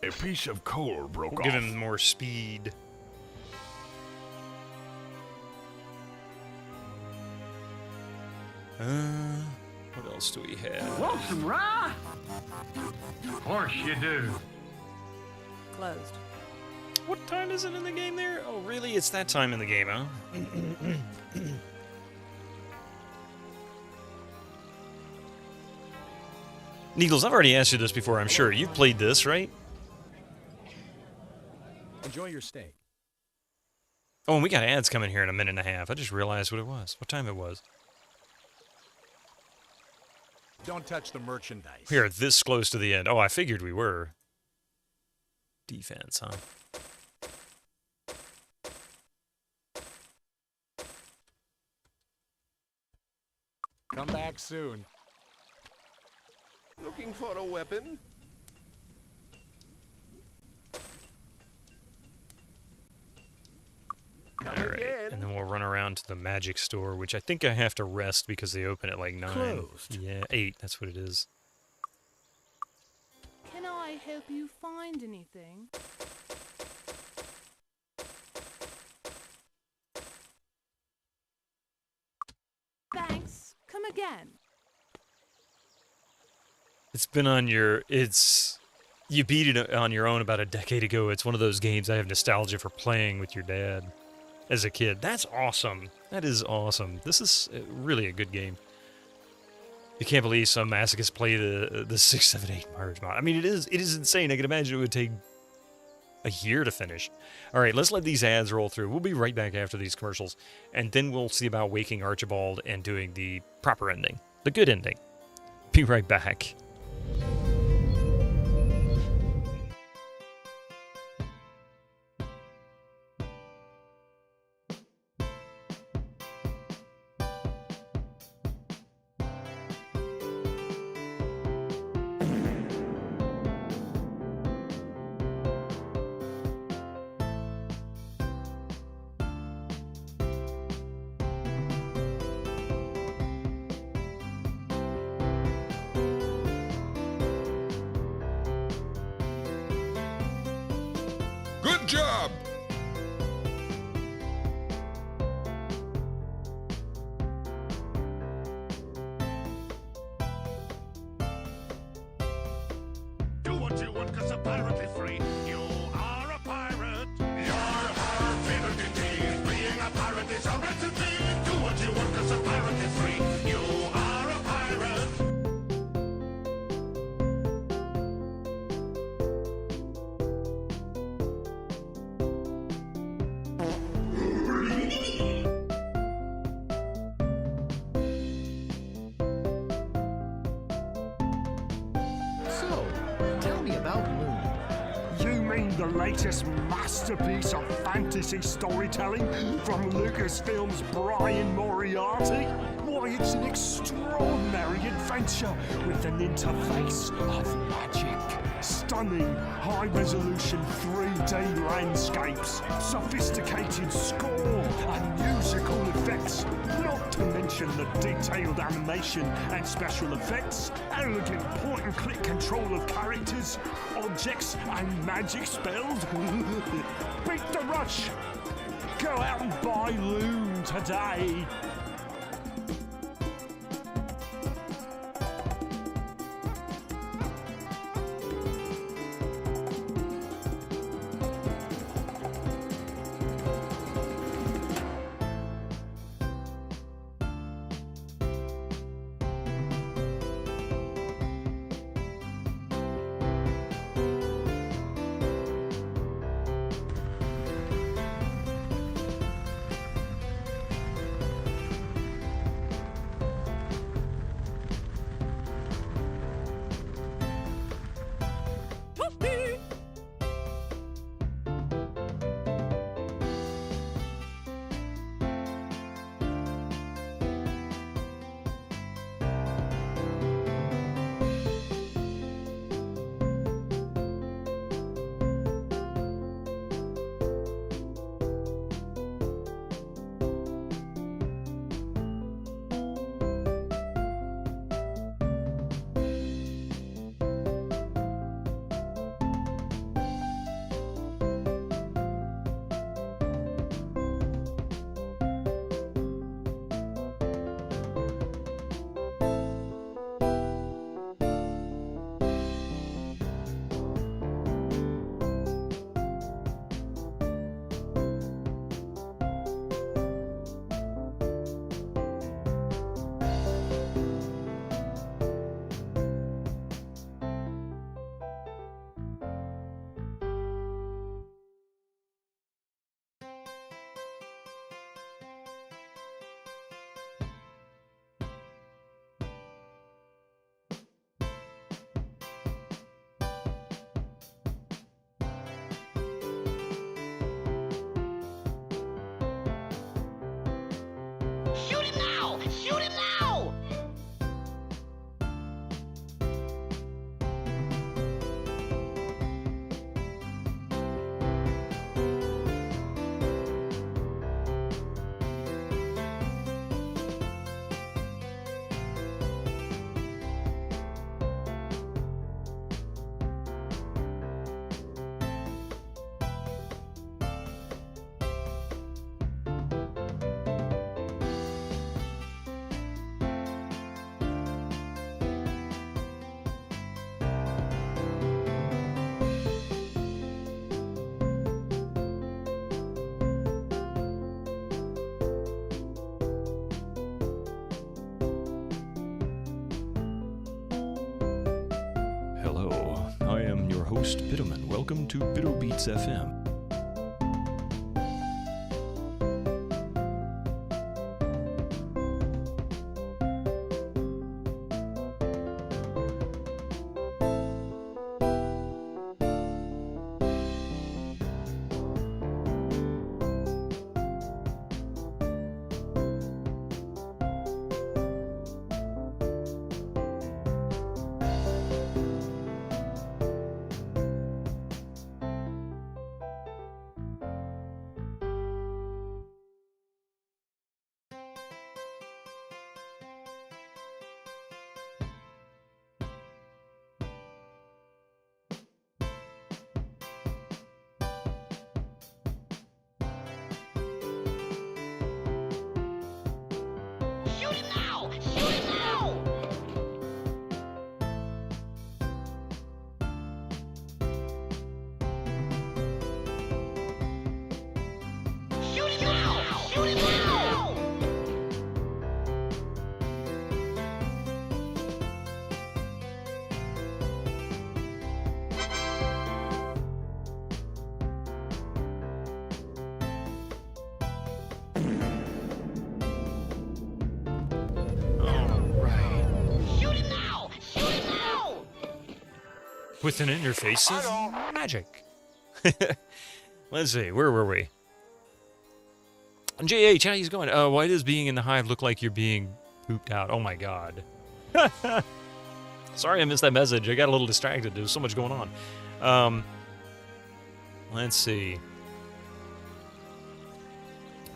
A piece of coal broke We'll off. give him more speed. What else do we have? Want some rye? Of course you do. Closed. What time is it in the game there? Oh, really? It's that time in the game, huh? Needles, I've already asked you this before, I'm sure. You've played this, right? Enjoy your stay. Oh, and we got ads coming here in a minute and a half. I just realized what it was. What time it was. Don't touch the merchandise. We are this close to the end. Oh, I figured we were. Defense, huh? Come back soon. Looking for a weapon? Alright, and then we'll run around to the magic store, which I think I have to rest because they open at like 9. Closed. Yeah, 8, that's what it is. Can I help you find anything? Thanks. Come again. It's been on your... You beat it on your own about a decade ago. It's one of those games I have nostalgia for playing with your dad as a kid. That's awesome. That is awesome. This is really a good game. You can't believe some masochists play the 6, 7, 8 merge mod. I mean, it is insane. I can imagine it would take a year to finish. All right, let's let these ads roll through. We'll be right back after these commercials, and then we'll see about waking Archibald and doing the proper ending, the good ending. Be right back. Good job! Do what you want, 'cause a pirate is free. You are a pirate. You're our favorite indeed. Being a pirate is a recipe. Do what you want, 'cause a pirate is free. You are a pirate. the latest masterpiece of fantasy storytelling from Lucasfilm's Brian Moriarty? Why, it's an extraordinary adventure with an interface of magic. Stunning, high-resolution 3D landscapes, sophisticated score and musical effects, not to mention the detailed animation and special effects, elegant point-and-click control of characters, objects and magic spells. Beat the rush! Go out and buy Loon today! Shoot him now! Shoot him now! Hello, I am your host, Bitterman. Welcome to Bitter Beats FM. Shoot him now! Shoot him now! Shoot him now! Shoot him now! Shoot him now! Shoot him now! With an interface of magic. Let's see, where were we? JH, how you going? Why does being in the hive look like you're being pooped out? Oh my god. Sorry I missed that message. I got a little distracted. There was so much going on. Let's see.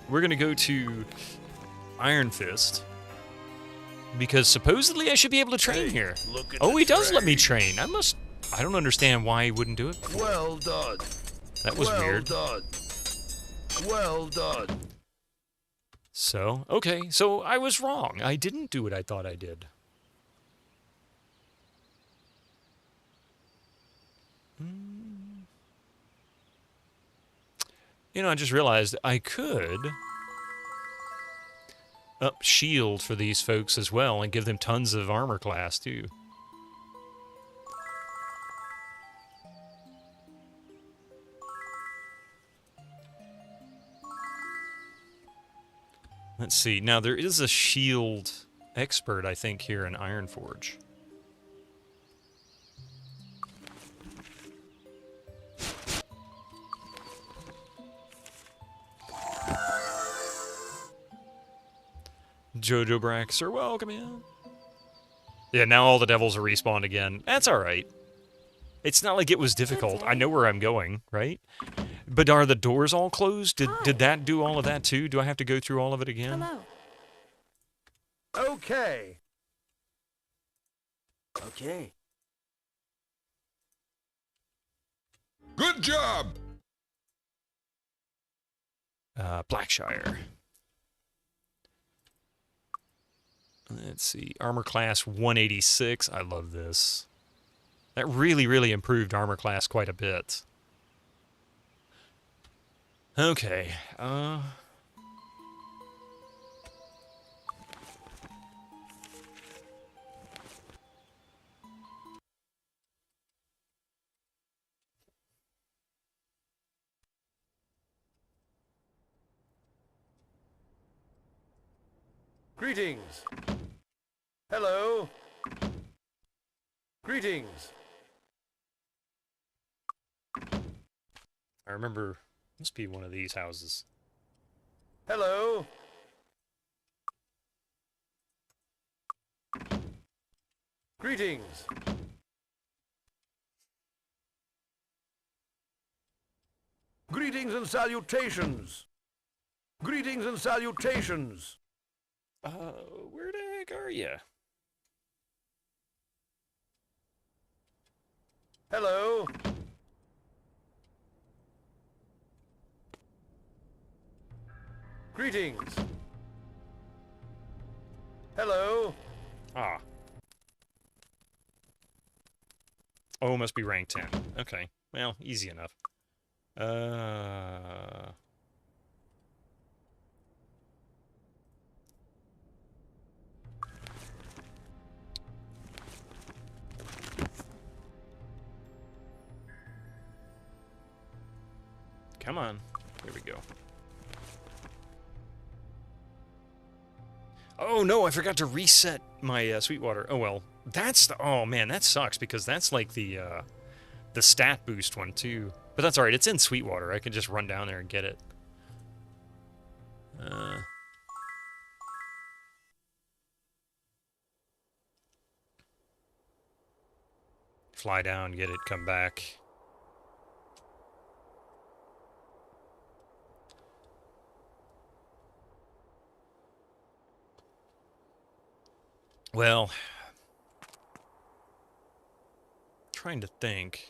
We're going to go to Iron Fist. Because supposedly I should be able to train here. Oh, he does let me train. I don't understand why he wouldn't do it. Well done. That was weird. Well done. Well done. So, okay. So I was wrong. I didn't do what I thought I did. You know, I just realized I could up shield for these folks as well and give them tons of armor class too. Let's see. Now there is a shield expert, I think, here in Ironforge. Jojo Brax are welcome in. Yeah, now all the devils are respawned again. That's alright. It's not like it was difficult. I know where I'm going, right? But are the doors all closed? Did that do all of that too? Do I have to go through all of it again? Hello. Okay. Okay. Good job! Blackshire. Let's see. Armor class 186. I love this. That really, really improved armor class quite a bit. Okay. Greetings. Hello. Greetings. I remember, must be one of these houses. Hello. Greetings. Greetings and salutations. Greetings and salutations. Where the heck are you? Hello. Greetings. Hello. Ah. Oh, must be rank 10. Okay. Well, easy enough. Come on. There we go. Oh, no, I forgot to reset my Sweetwater. Oh, well. That's the... Oh, man, that sucks, because that's like the stat boost one, too. But that's alright. It's in Sweetwater. I can just run down there and get it. Fly down, get it, come back. Well, trying to think.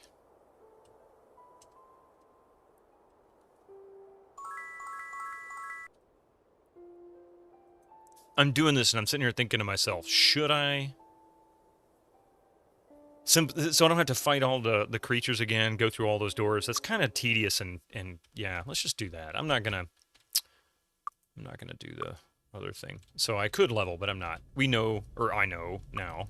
I'm doing this and I'm sitting here thinking to myself, should I? So I don't have to fight all the creatures again, go through all those doors. That's kind of tedious and yeah, let's just do that. I'm not gonna do the other thing. So I could level, but I'm not. We know, or I know now.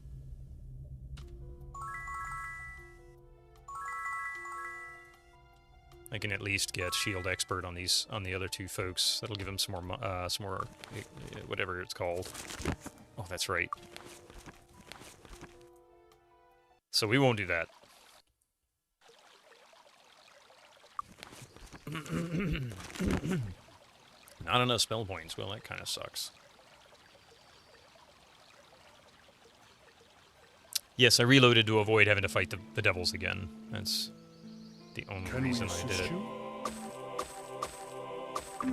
I can at least get Shield Expert on the other two folks. That'll give them some more, whatever it's called. Oh, that's right. So we won't do that. Not enough spell points. Well, that kind of sucks. Yes, I reloaded to avoid having to fight the devils again. That's the only reason I did it.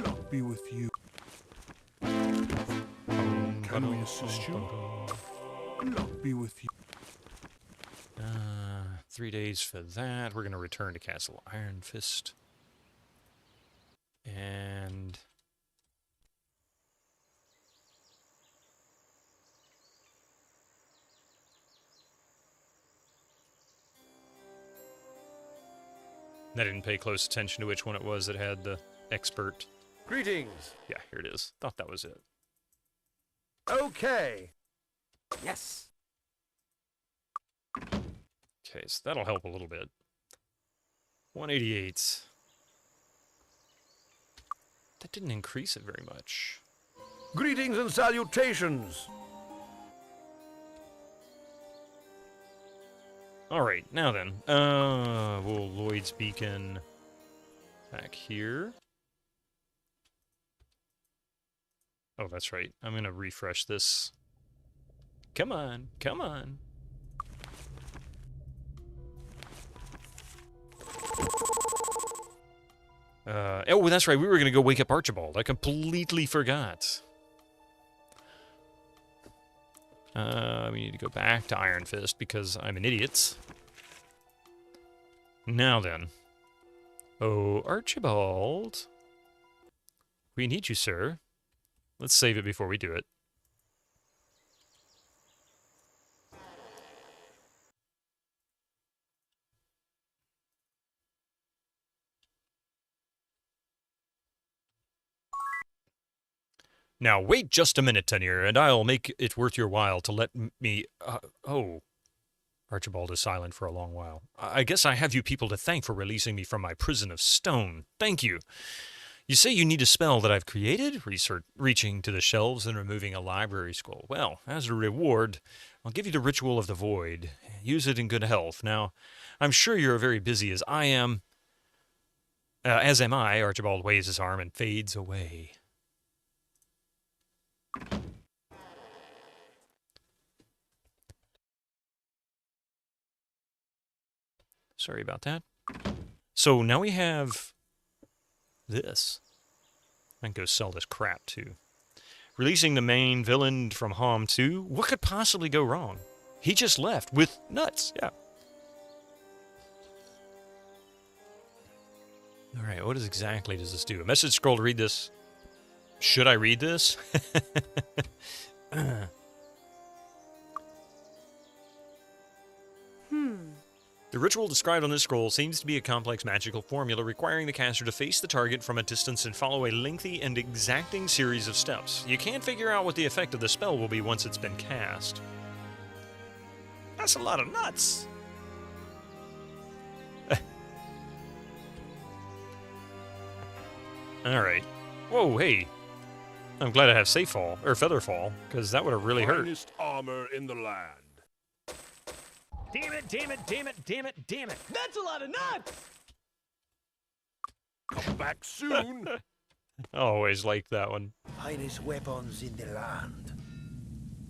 Luck be with you. Can we assist you? Luck be with you. 3 days for that. We're going to return to Castle Iron Fist. And... I didn't pay close attention to which one it was that had the expert. Greetings. Yeah, here it is. Thought that was it. Okay. Yes. Okay, so that'll help a little bit. 188. That didn't increase it very much. Greetings and salutations. Alright, now then. We'll Lloyd's Beacon back here. Oh, that's right. I'm going to refresh this. Come on, come on. Oh, that's right. We were going to go wake up Archibald. I completely forgot. We need to go back to Iron Fist because I'm an idiot. Now then. Oh, Archibald. We need you, sir. Let's save it before we do it. Now, wait just a minute, Tenir, and I'll make it worth your while to let me... oh. Archibald is silent for a long while. I guess I have you people to thank for releasing me from my prison of stone. Thank you. You say you need a spell that I've created? Reaching to the shelves and removing a library scroll. Well, as a reward, I'll give you the Ritual of the Void. Use it in good health. Now, I'm sure you're very busy as I am. As am I. Archibald waves his arm and fades away. Sorry about that. So now we have this. I can go sell this crap too. Releasing the main villain from Hom 2. What could possibly go wrong? He just left with nuts. Yeah. All right. What exactly does this do? A message scroll to read this. Should I read this? The ritual described on this scroll seems to be a complex magical formula requiring the caster to face the target from a distance and follow a lengthy and exacting series of steps. You can't figure out what the effect of the spell will be once it's been cast. That's a lot of nuts! Alright. Whoa, hey. I'm glad I have Safe Fall, or Feather Fall, because that would have really hurt. Finest armor in the land. Damn it, damn it, damn it, damn it, damn it. That's a lot of nuts! Come back soon. Always liked that one. Finest weapons in the land.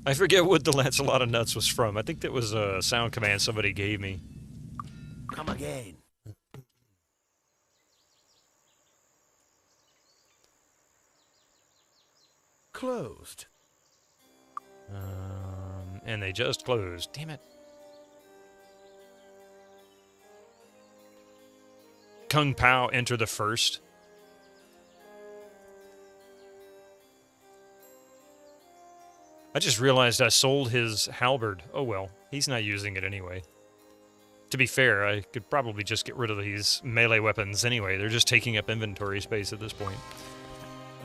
I forget what the That's a Lot of Nuts was from. I think that was a sound command somebody gave me. Come again. Closed. And they just closed. Damn it. Kung Pao enter the first. I just realized I sold his halberd. Oh well, he's not using it anyway. To be fair, I could probably just get rid of these melee weapons anyway. They're just taking up inventory space at this point.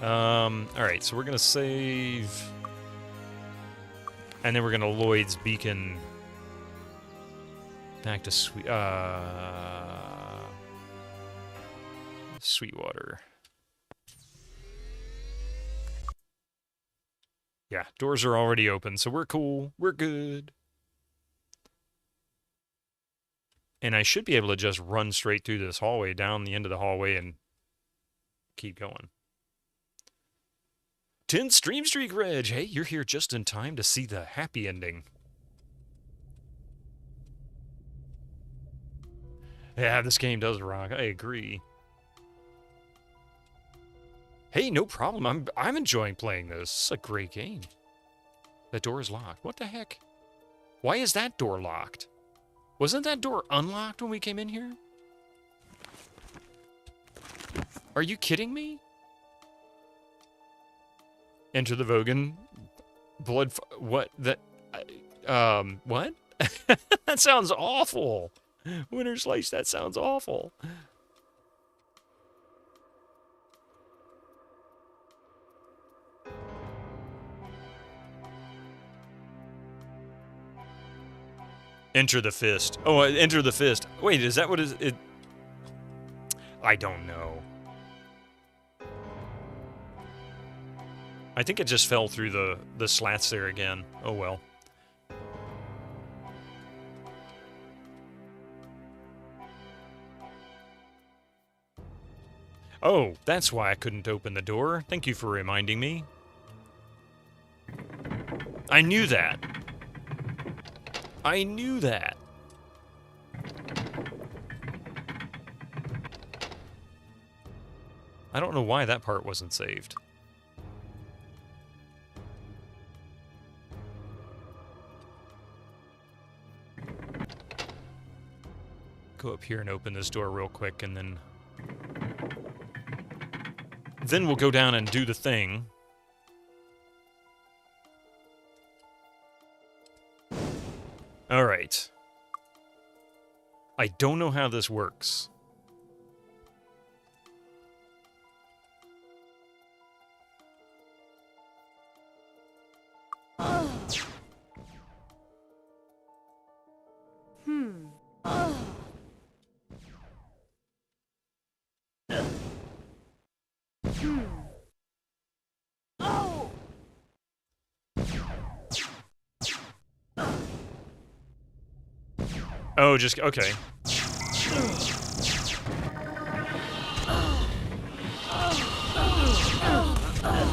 Alright, so we're gonna save. And then we're gonna Lloyd's Beacon back to Sweetwater. Yeah, doors are already open, so we're cool. We're good. And I should be able to just run straight through this hallway, down the end of the hallway, and keep going. 10th stream streak, Reg. Hey, you're here just in time to see the happy ending. Yeah, this game does rock. I agree. Hey, no problem. I'm enjoying playing this. It's a great game. That door is locked. What the heck? Why is that door locked? Wasn't that door unlocked when we came in here? Are you kidding me? Enter the Vogan. Blood... What? That... what? That sounds awful. Winter Slice, that sounds awful. Enter the fist. Oh, enter the fist. Wait, is that what it... I don't know. I think it just fell through the slats there again. Oh, well. Oh, that's why I couldn't open the door. Thank you for reminding me. I knew that. I knew that. I don't know why that part wasn't saved. Go up here and open this door real quick, and then we'll go down and do the thing. All right. I don't know how this works. Oh, just... okay.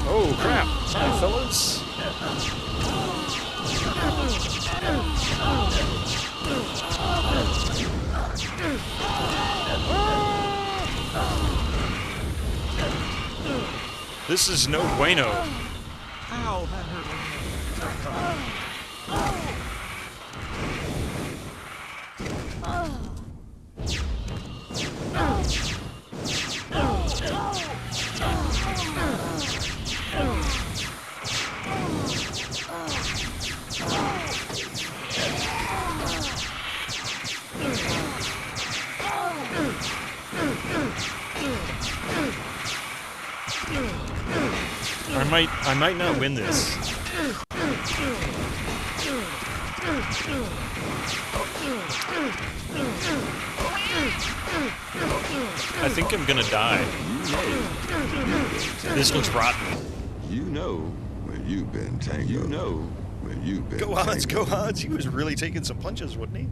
Oh, crap. Hi, fellas. This is no bueno. Ow, that hurt. I might not win this. I think I'm gonna die. This looks rotten. You know when you've been tangled. You know when you've been Go odds, go odds. He was really taking some punches, wasn't he?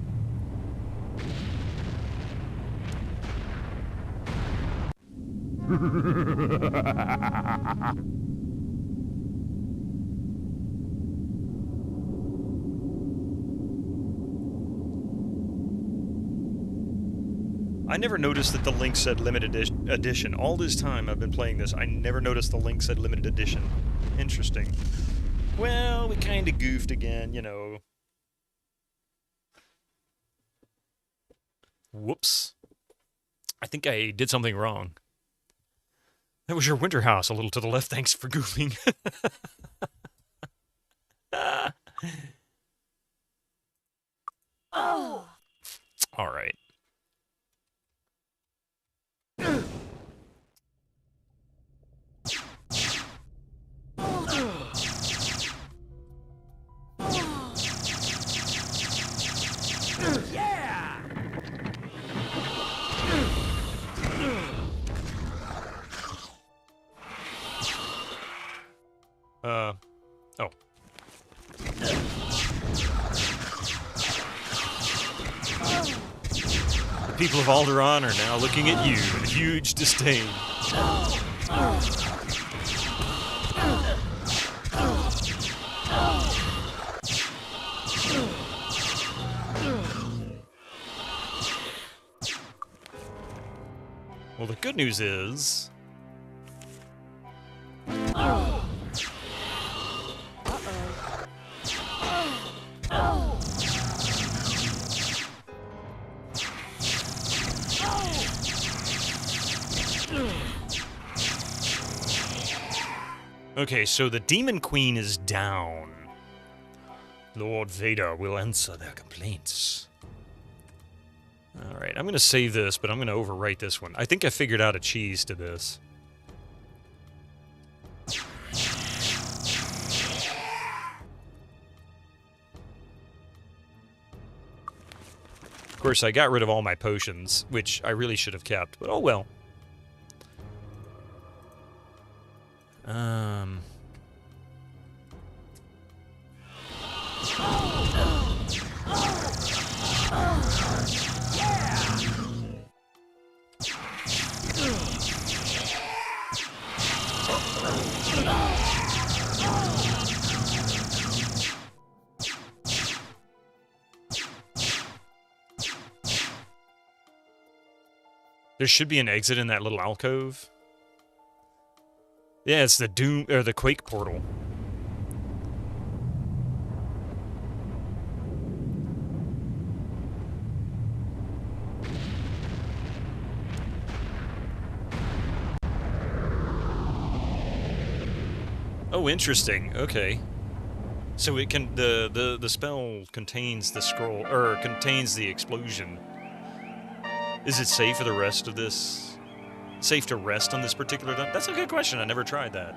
I never noticed that the link said limited edition. All this time I've been playing this, I never noticed the link said limited edition. Interesting. Well, we kind of goofed again, you know. Whoops. I think I did something wrong. That was your winter house a little to the left. Thanks for goofing. Oh. All right. Yeah! Oh. The people of Alderaan are now looking at you in huge disdain. good news is... Okay, so the Demon Queen is down. Lord Vader will answer their complaints. Alright, I'm going to save this, but I'm going to overwrite this one. I think I figured out a cheese to this. Of course, I got rid of all my potions, which I really should have kept, but oh well. There should be an exit in that little alcove. Yeah, it's the Doom or the Quake portal. Oh, interesting. Okay. So it can the spell contains the scroll or contains the explosion. Is it safe for the rest of this? Safe to rest on this particular dungeon? That's a good question. I never tried that.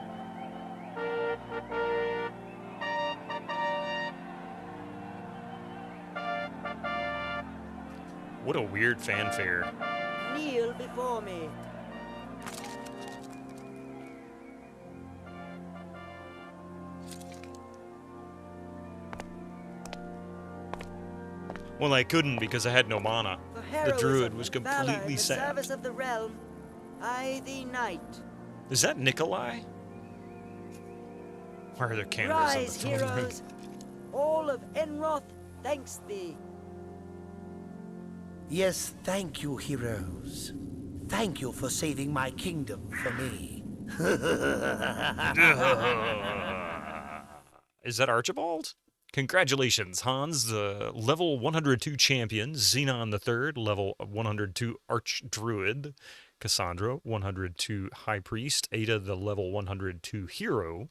What a weird fanfare. Kneel before me. Well, I couldn't because I had no mana. The druid was completely sad. Service of the realm, I the knight. Is that Nikolai? Why are there cameras Rise, on the throne room? heroes! All of Enroth thanks thee. Yes, thank you, heroes. Thank you for saving my kingdom for me. Is that Archibald? Congratulations, Hans, the level 102 champion, Xenon III, level 102 archdruid, Cassandra, 102 high priest, Ada, the level 102 hero.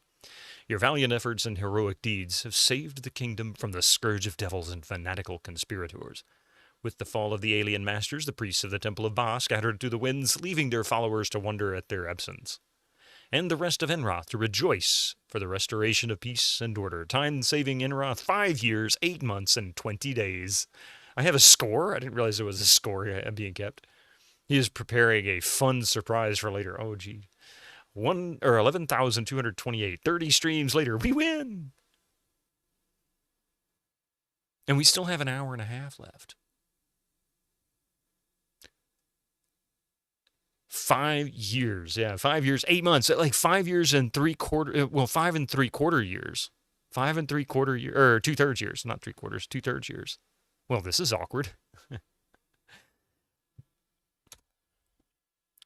Your valiant efforts and heroic deeds have saved the kingdom from the scourge of devils and fanatical conspirators. With the fall of the alien masters, the priests of the Temple of Ba scattered through the winds, leaving their followers to wonder at their absence. And the rest of Enroth to rejoice for the restoration of peace and order. Time saving Enroth 5 years, 8 months, and 20 days. I have a score. I didn't realize there was a score being kept. He is preparing a fun surprise for later. Oh, gee. 11,228. 30 streams later, we win! And we still have an hour and a half left. 5 years, yeah, 5 years, 8 months, like 5 years and 3/4, well, 5 3/4 years. 5 3/4 years, or 2/3 years, not 3/4, 2/3 years. Well, this is awkward.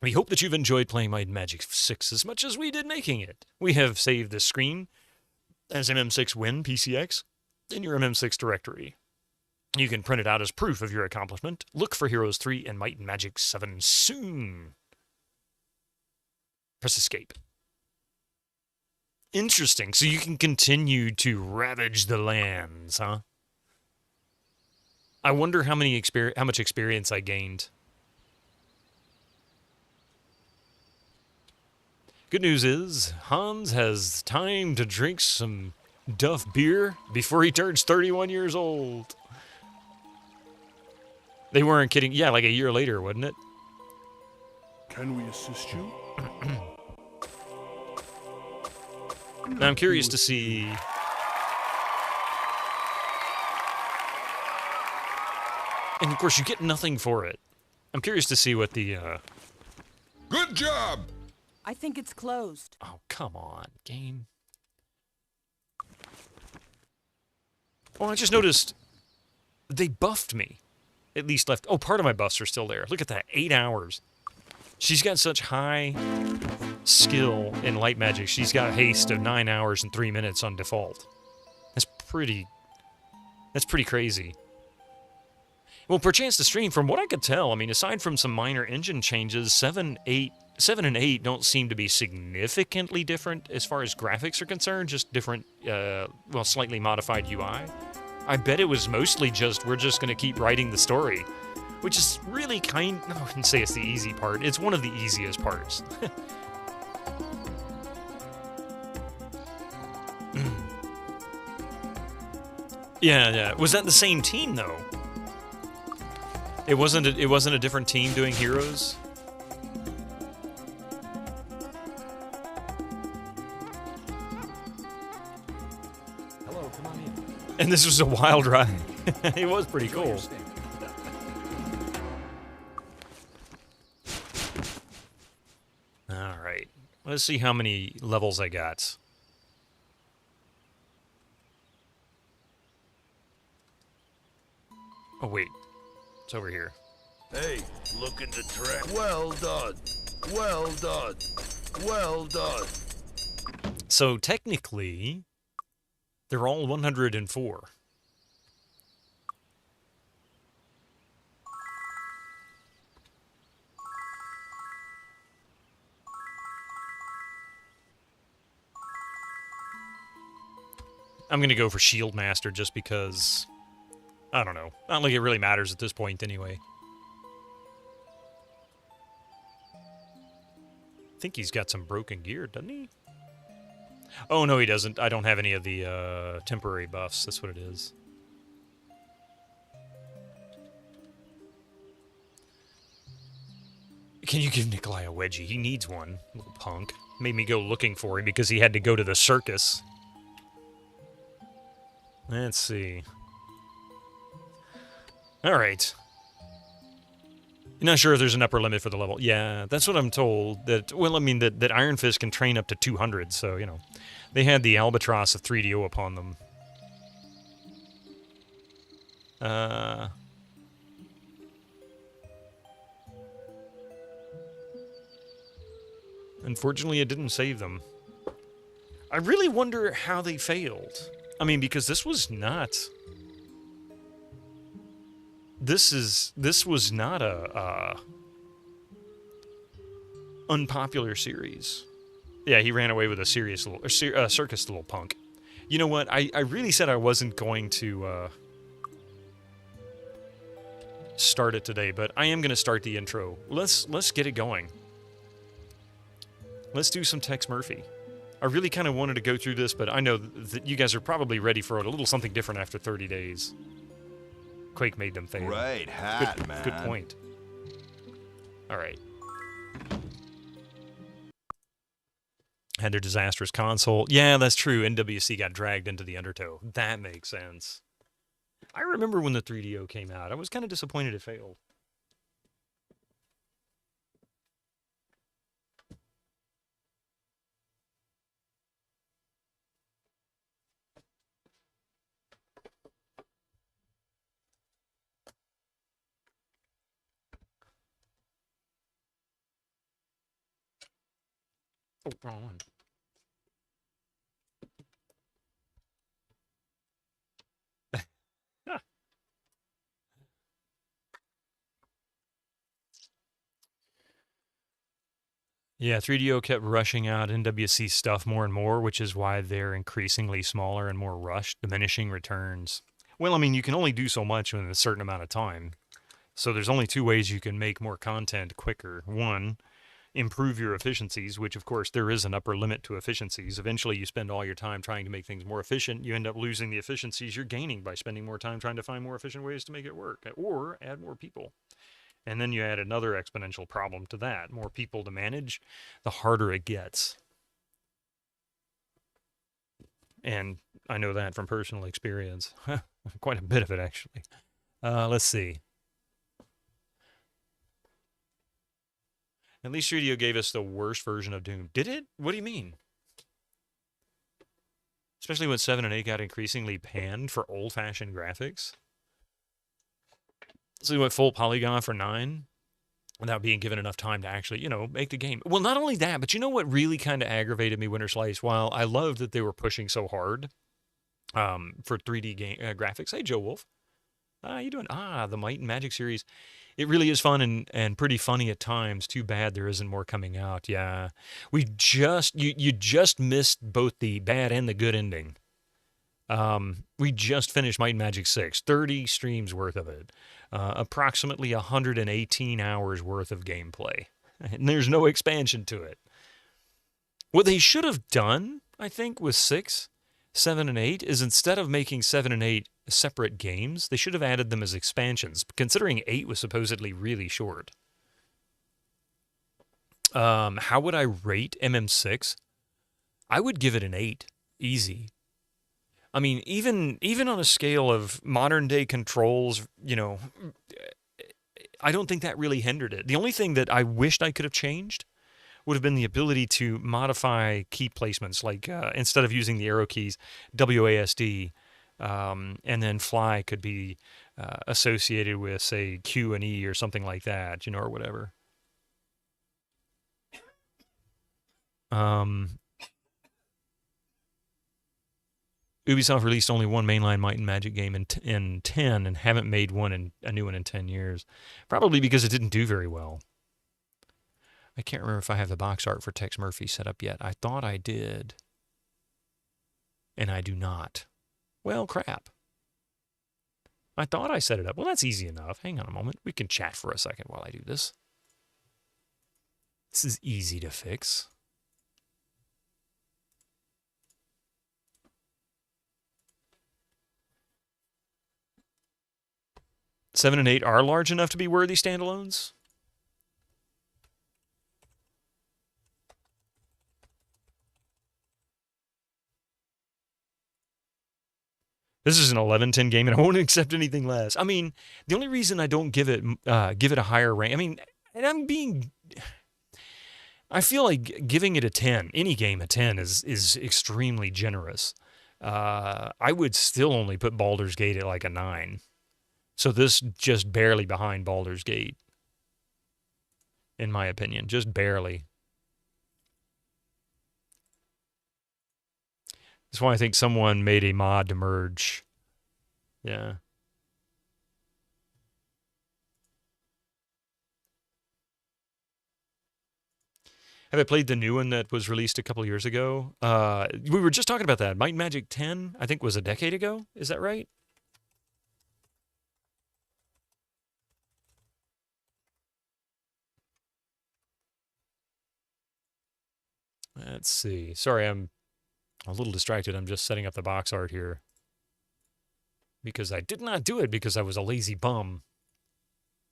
We hope that you've enjoyed playing Might and Magic 6 as much as we did making it. We have saved this screen as MM6 Win PCX in your MM6 directory. You can print it out as proof of your accomplishment. Look for Heroes 3 and Might and Magic 7 soon. Press escape. Interesting. So you can continue to ravage the lands, huh? I wonder how much experience I gained. Good news is, Hans has time to drink some Duff beer before he turns 31 years old. They weren't kidding. Yeah, like a year later, wasn't it? Can we assist you? Now, I'm curious to see... And, of course, you get nothing for it. I'm curious to see what the, Good job! I think it's closed. Oh, come on, game. Oh, I just noticed they buffed me. At least left... Oh, part of my buffs are still there. Look at that. 8 hours. She's got such high skill in light magic. She's got a haste of 9 hours and 3 minutes on default. That's pretty crazy. Well, perchance to stream, from what I could tell, I mean, aside from some minor engine changes, 7 and 8 don't seem to be significantly different as far as graphics are concerned, just different, well, slightly modified UI. I bet it was mostly just, we're just going to keep writing the story, which is really I wouldn't say it's the easy part. It's one of the easiest parts. Yeah. Was that the same team, though? It wasn't a different team doing Heroes? Hello, come on in. And this was a wild ride. It was pretty cool. All right. Let's see how many levels I got. Oh, wait. It's over here. Hey, look at the track. Well done. Well done. Well done. So technically, they're all 104. I'm going to go for Shield Master just because, I don't know. I don't think it really matters at this point anyway. I think he's got some broken gear, doesn't he? Oh, no, he doesn't. I don't have any of the temporary buffs. That's what it is. Can you give Nikolai a wedgie? He needs one, little punk. Made me go looking for him because he had to go to the circus. Let's see. All right. You're not sure if there's an upper limit for the level. Yeah, that's what I'm told. That, well, I mean, that Iron Fist can train up to 200, so, you know. They had the albatross of 3DO upon them. Unfortunately, it didn't save them. I really wonder how they failed. I mean, because this was not... This was not a unpopular series. Yeah, he ran away with a serious little circus little punk. You know what? I really said I wasn't going to start it today, but I am going to start the intro. Let's get it going. Let's do some Tex Murphy. I really kind of wanted to go through this, but I know that you guys are probably ready for a little something different after 30 days. Quake made them fail. Great hat, man. Good point. All right. Had their disastrous console. Yeah, that's true. NWC got dragged into the undertow. That makes sense. I remember when the 3DO came out. I was kind of disappointed it failed. Oh, wrong one. Yeah, 3DO kept rushing out NWC stuff more and more, which is why they're increasingly smaller and more rushed, diminishing returns. Well, I mean, you can only do so much in a certain amount of time. So there's only two ways you can make more content quicker. One, improve your efficiencies, which, of course, there is an upper limit to efficiencies. Eventually, you spend all your time trying to make things more efficient. You end up losing the efficiencies you're gaining by spending more time trying to find more efficient ways to make it work, or add more people. And then you add another exponential problem to that. More people to manage, the harder it gets. And I know that from personal experience. Quite a bit of it, actually. Let's see. At least 3DO gave us the worst version of Doom. Did it? What do you mean? Especially when 7 and 8 got increasingly panned for old-fashioned graphics. So we went full polygon for 9. without being given enough time to actually, you know, make the game. Well, not only that, but you know what really kind of aggravated me, Winter Slice? While I loved that they were pushing so hard for 3D game graphics. Hey, Joe Wolf. How you doing? The Might and Magic series. It really is fun and pretty funny at times. Too bad there isn't more coming out. Yeah. We just, you just missed both the bad and the good ending. We just finished Might and Magic 6, 30 streams worth of it, approximately 118 hours worth of gameplay, and there's no expansion to it. What they should have done, I think, with 6, 7, and 8 is instead of making 7 and 8 separate games, they should have added them as expansions, considering 8 was supposedly really short. How would I rate MM6? I would give it an 8, easy. I mean, even on a scale of modern day controls, you know, I don't think that really hindered it. The only thing that I wished I could have changed would have been the ability to modify key placements, like instead of using the arrow keys, WASD, and then fly could be associated with, say, Q and E or something like that, you know, or whatever. Ubisoft released only one mainline Might and Magic game in 10 and haven't made a new one in 10 years. Probably because it didn't do very well. I can't remember if I have the box art for Tex Murphy set up yet. I thought I did. And I do not. Well, crap. I thought I set it up. Well, that's easy enough. Hang on a moment. We can chat for a second while I do this. This is easy to fix. Seven and 8 are large enough to be worthy standalones? This is an 11-10 game, and I won't accept anything less. I mean, the only reason I don't give it a higher rank, I mean, and I feel like giving it a 10, any game a 10 is extremely generous. I would still only put Baldur's Gate at like a 9. So this just barely behind Baldur's Gate, in my opinion, just barely. That's why I think someone made a mod to merge. Yeah. Have I played the new one that was released a couple years ago? We were just talking about that. Might and Magic 10, I think, was a decade ago. Is that right? Let's see. Sorry, I'm a little distracted. I'm just setting up the box art here. Because I did not do it because I was a lazy bum,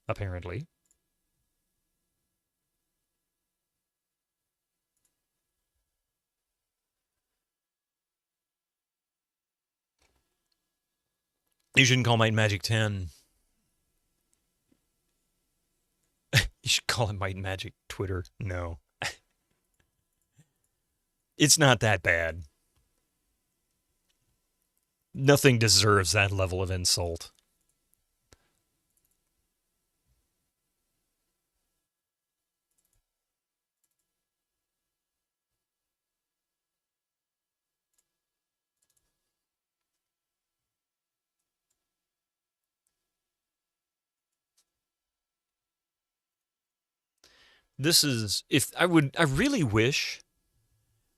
apparently. You shouldn't call Might and Magic 10. You should call it Might and Magic Twitter. No. It's not that bad. Nothing deserves that level of insult. This is, I really wish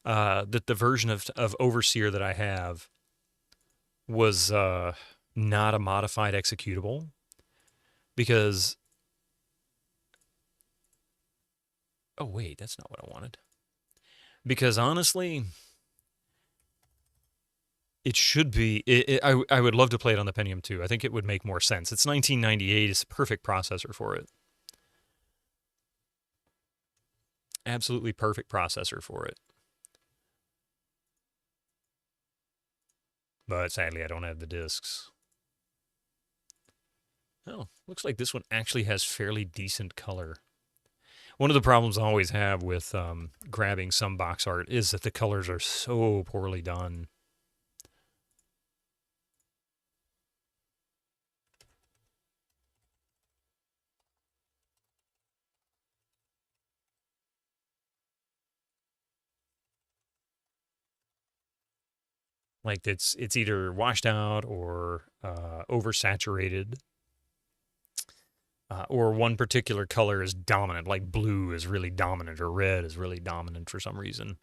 that the version of Overseer that I have was not a modified executable, because, oh wait, that's not what I wanted. Because honestly, it should be, I would love to play it on the Pentium 2. I think it would make more sense. It's 1998, it's a perfect processor for it. Absolutely perfect processor for it. But sadly, I don't have the discs. Oh, looks like this one actually has fairly decent color. One of the problems I always have with grabbing some box art is that the colors are so poorly done. Like it's either washed out or oversaturated, or one particular color is dominant, like blue is really dominant or red is really dominant for some reason.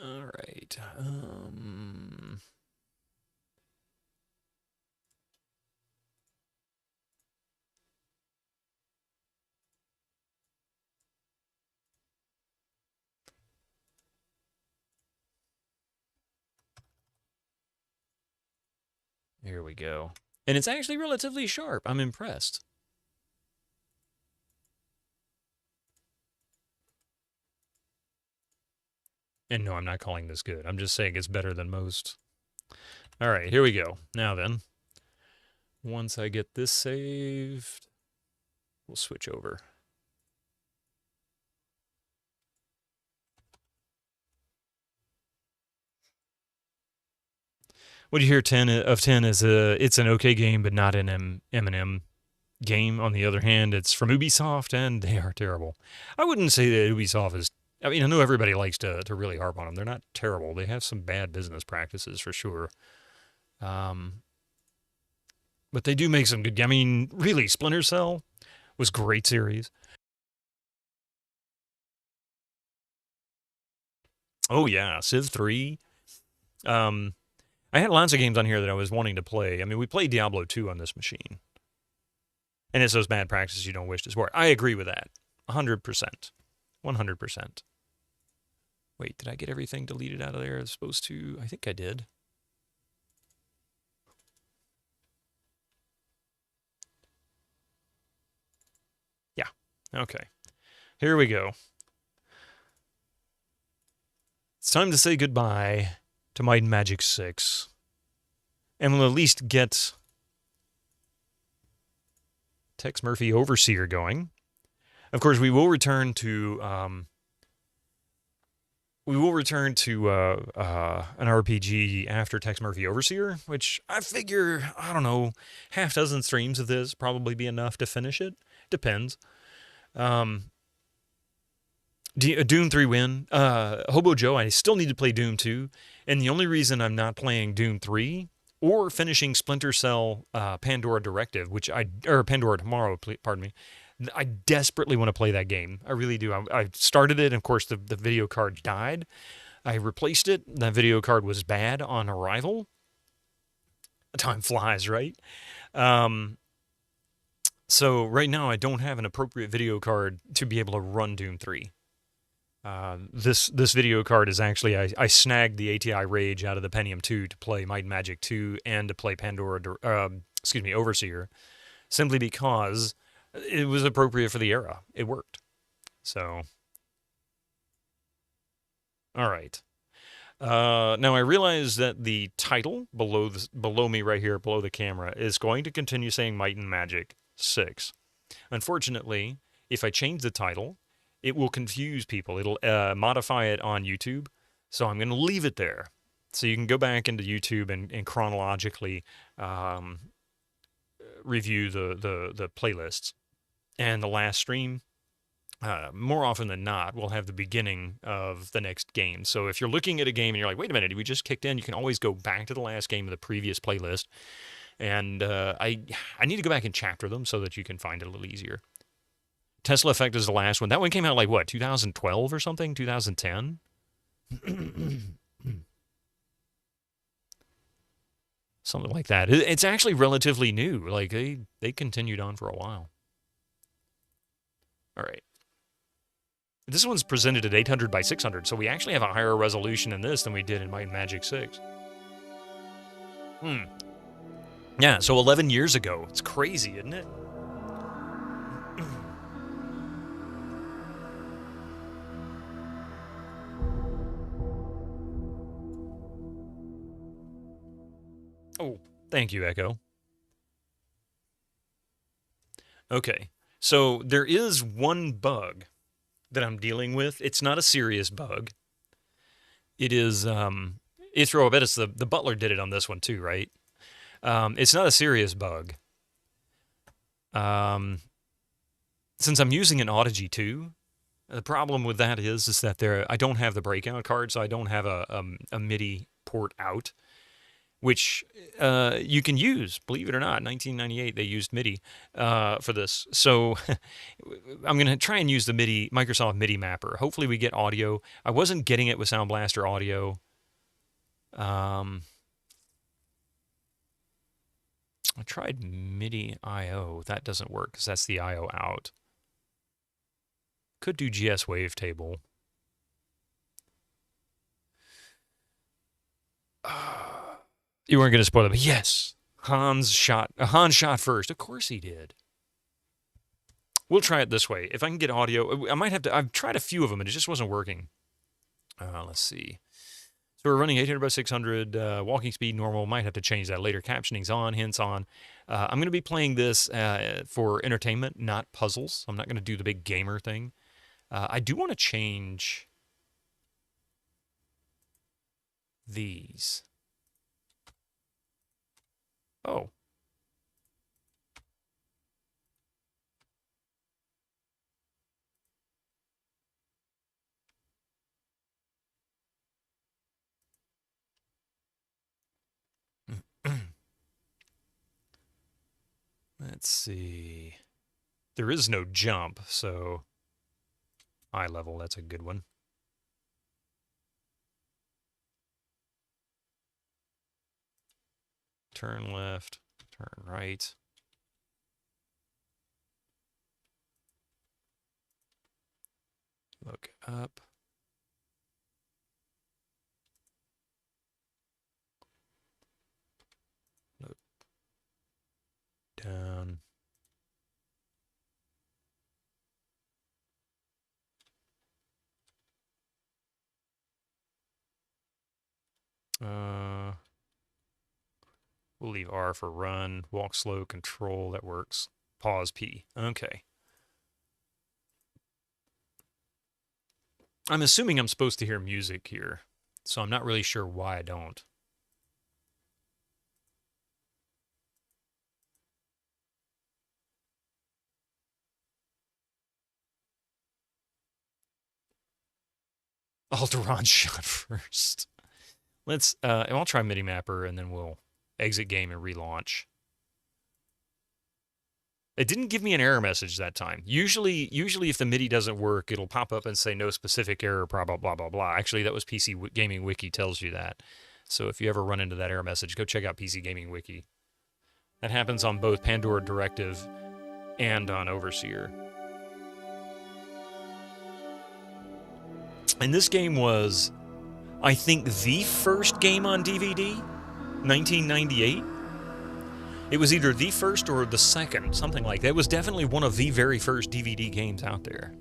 All right. Here we go. And it's actually relatively sharp. I'm impressed. And no, I'm not calling this good. I'm just saying it's better than most. All right, here we go. Now then, once I get this saved, we'll switch over. What do you hear? 10 of 10 is it's an okay game, but not an M&M game. On the other hand, it's from Ubisoft, and they are terrible. I wouldn't say that Ubisoft is. I mean, I know everybody likes to really harp on them. They're not terrible. They have some bad business practices for sure. But they do make some good. I mean, really, Splinter Cell was a great series. Oh yeah, Civ 3. I had lots of games on here that I was wanting to play. I mean, we played Diablo 2 on this machine. And it's those bad practices you don't wish to support. I agree with that. 100%. 100%. Wait, did I get everything deleted out of there? I was supposed to. I think I did. Yeah. Okay. Here we go. It's time to say goodbye to Might and Magic 6. And we'll at least get Tex Murphy Overseer going. Of course, we will return to an RPG after Tex Murphy Overseer, which I figure, I don't know, half dozen streams of this probably be enough to finish it. Depends. Doom 3 win. Hobo Joe, I still need to play Doom 2, and the only reason I'm not playing Doom 3 or finishing Splinter Cell Pandora Directive, or Pandora Tomorrow, pardon me, I desperately want to play that game. I really do. I started it, and of course the video card died. I replaced it. That video card was bad on arrival. Time flies, right? So right now I don't have an appropriate video card to be able to run Doom 3. This video card is actually, I snagged the ATI Rage out of the Pentium 2 to play Might and Magic 2 and to play Overseer, simply because it was appropriate for the era. It worked. So, all right. Now I realize that the title below me right here, below the camera, is going to continue saying Might and Magic 6. Unfortunately, if I change the title, it will confuse people. It'll modify it on YouTube. So I'm going to leave it there. So you can go back into YouTube and chronologically review the playlists. And the last stream, more often than not, will have the beginning of the next game. So if you're looking at a game and you're like, wait a minute, we just kicked in, you can always go back to the last game of the previous playlist. And I need to go back and chapter them so that you can find it a little easier. Tesla Effect is the last one. That one came out like, what, 2012 or something? 2010? Something like that. It's actually relatively new. Like, they continued on for a while. All right. This one's presented at 800 by 600, so we actually have a higher resolution in this than we did in Might and Magic 6. Yeah, so 11 years ago. It's crazy, isn't it? Oh, thank you, Echo. Okay, so there is one bug that I'm dealing with. It's not a serious bug. It is, Ithro, I bet it's the Butler did it on this one too, right? It's not a serious bug. Since I'm using an Audigy 2, The problem with that is that I don't have the breakout card, so I don't have a MIDI port out, which you can use. Believe it or not, 1998 they used MIDI for this. So I'm going to try and use the Microsoft MIDI mapper. Hopefully we get audio. I wasn't getting it with Sound Blaster audio. I tried MIDI I/O. That doesn't work because that's the I/O out. Could do GS Wavetable. You weren't going to spoil it, but yes, Hans shot first. Of course he did. We'll try it this way. If I can get audio, I might have to. I've tried a few of them and it just wasn't working. Let's see. So we're running 800 by 600, walking speed normal. Might have to change that later. Captioning's on, hints on. I'm going to be playing this for entertainment, not puzzles. I'm not going to do the big gamer thing. I do want to change these. Oh. Let's see. There is no jump, so eye level, that's a good one. Turn left, turn right. Look up. Look down. We'll leave R for run, walk slow, control, that works. Pause P. Okay. I'm assuming I'm supposed to hear music here, so I'm not really sure why I don't. Alderon shot first. Let's, I'll try MIDI Mapper, and then we'll exit game and relaunch. It didn't give me an error message that time. Usually if the MIDI doesn't work, it'll pop up and say no specific error, blah, blah, blah, blah, blah. Actually, that was PC Gaming Wiki tells you that. So if you ever run into that error message, go check out PC Gaming Wiki. That happens on both Pandora Directive and on Overseer. And this game was, I think, the first game on DVD, 1998. It was either the first or the second, something like that. It was definitely one of the very first DVD games out there.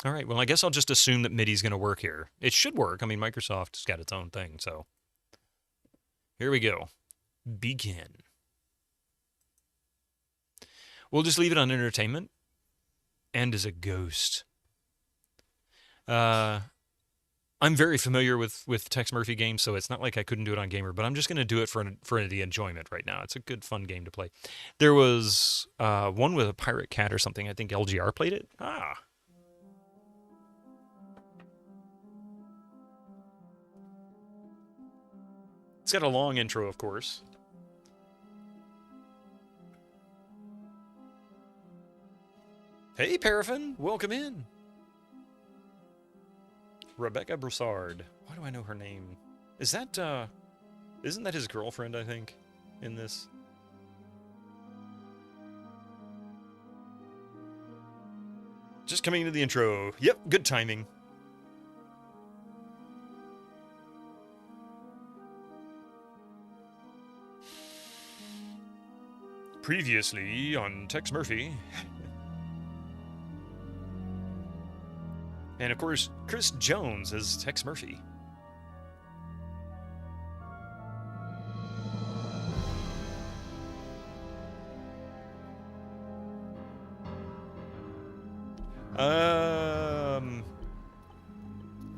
All right, well, I guess I'll just assume that MIDI's going to work here. It should work. I mean, Microsoft's got its own thing, so. Here we go. Begin. We'll just leave it on entertainment. End as a ghost. I'm very familiar with Tex Murphy games, so it's not like I couldn't do it on Gamer, but I'm just going to do it for the enjoyment right now. It's a good, fun game to play. There was one with a pirate cat or something. I think LGR played it. Ah. It's got a long intro, of course. Hey, Paraffin, welcome in. Rebecca Broussard. Why do I know her name? Is that, isn't that his girlfriend, I think, in this? Just coming into the intro. Yep, good timing. Previously on Tex Murphy. And of course, Chris Jones as Tex Murphy.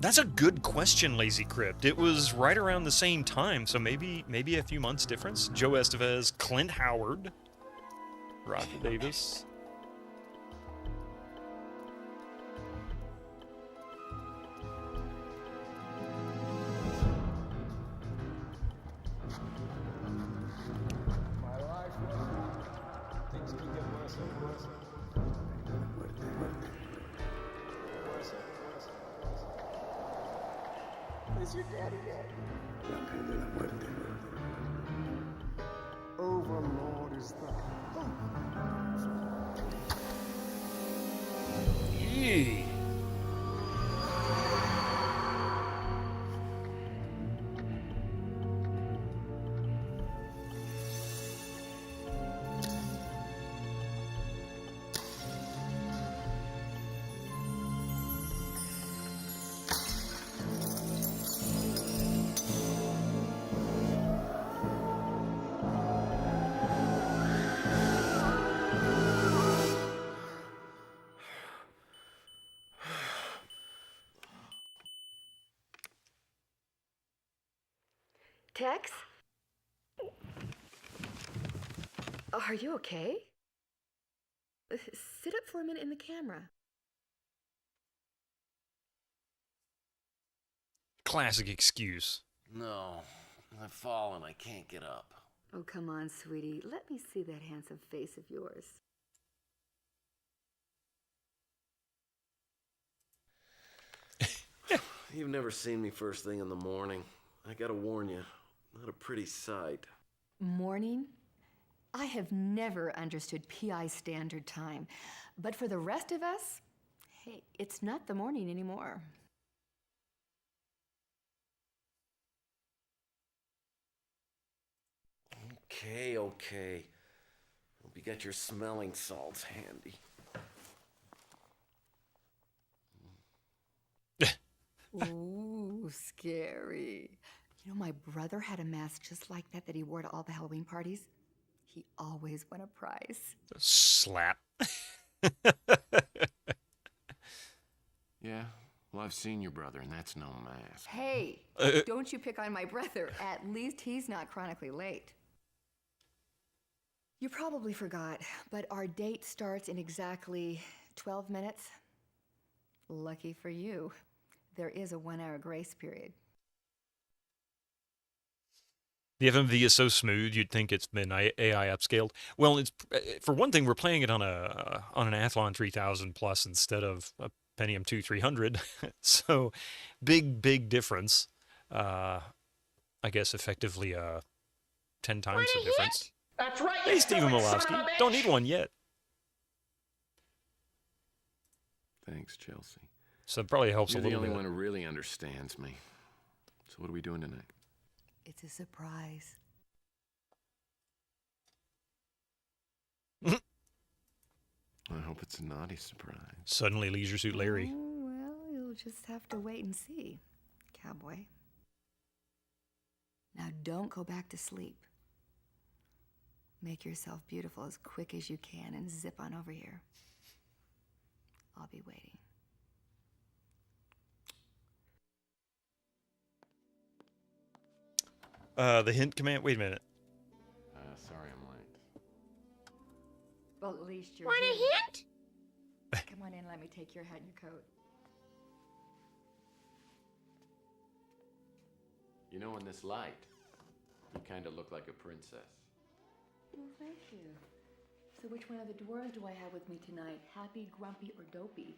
That's a good question, Lazy Crypt. It was right around the same time, so maybe a few months difference. Joe Estevez, Clint Howard, Roger Davis. Is your daddy dead? Overlord is the... Yee. Tex? Are you okay? Sit up for a minute in the camera. Classic excuse. No, I've fallen. I can't get up. Oh, come on, sweetie. Let me see that handsome face of yours. You've never seen me first thing in the morning. I gotta warn you, not a pretty sight. Morning? I have never understood PI standard time. But for the rest of us, hey, it's not the morning anymore. Okay. Hope you got your smelling salts handy. Ooh, scary. You know, my brother had a mask just like that he wore to all the Halloween parties. He always won a prize. Slap. Yeah, well, I've seen your brother, and that's no mask. Hey, don't you pick on my brother. At least he's not chronically late. You probably forgot, but our date starts in exactly 12 minutes. Lucky for you, there is a 1-hour grace period. The FMV is so smooth, you'd think it's been AI upscaled. Well, it's for one thing, we're playing it on an Athlon 3000 Plus instead of a Pentium 2 300, so big difference. I guess effectively 10 times the difference. That's right. Hey, Stephen Malowski, don't need one yet. Thanks, Chelsea. So it probably helps You're a little the only bit. one who really understands me. So what are we doing tonight? It's a surprise. I hope it's a naughty surprise. Suddenly Leisure Suit Larry. Oh, well, you'll just have to wait and see, cowboy. Now don't go back to sleep. Make yourself beautiful as quick as you can and zip on over here. I'll be waiting. The hint command. Wait a minute. Sorry I'm late. Well, at least you're Want a here. hint? Come on in, let me take your hat and your coat. You know, in this light, you kind of look like a princess. Well, thank you. So which one of the dwarves do I have with me tonight? Happy, grumpy, or dopey?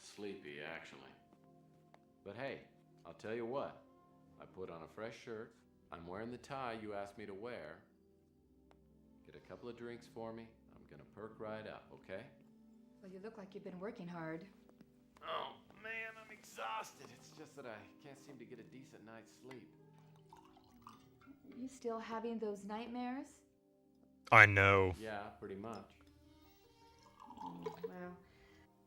Sleepy, actually. But hey, I'll tell you what. I put on a fresh shirt. I'm wearing the tie you asked me to wear. Get a couple of drinks for me. I'm gonna perk right up, okay? Well, you look like you've been working hard. Oh, man, I'm exhausted. It's just that I can't seem to get a decent night's sleep. You still having those nightmares? I know. Yeah, pretty much. Well,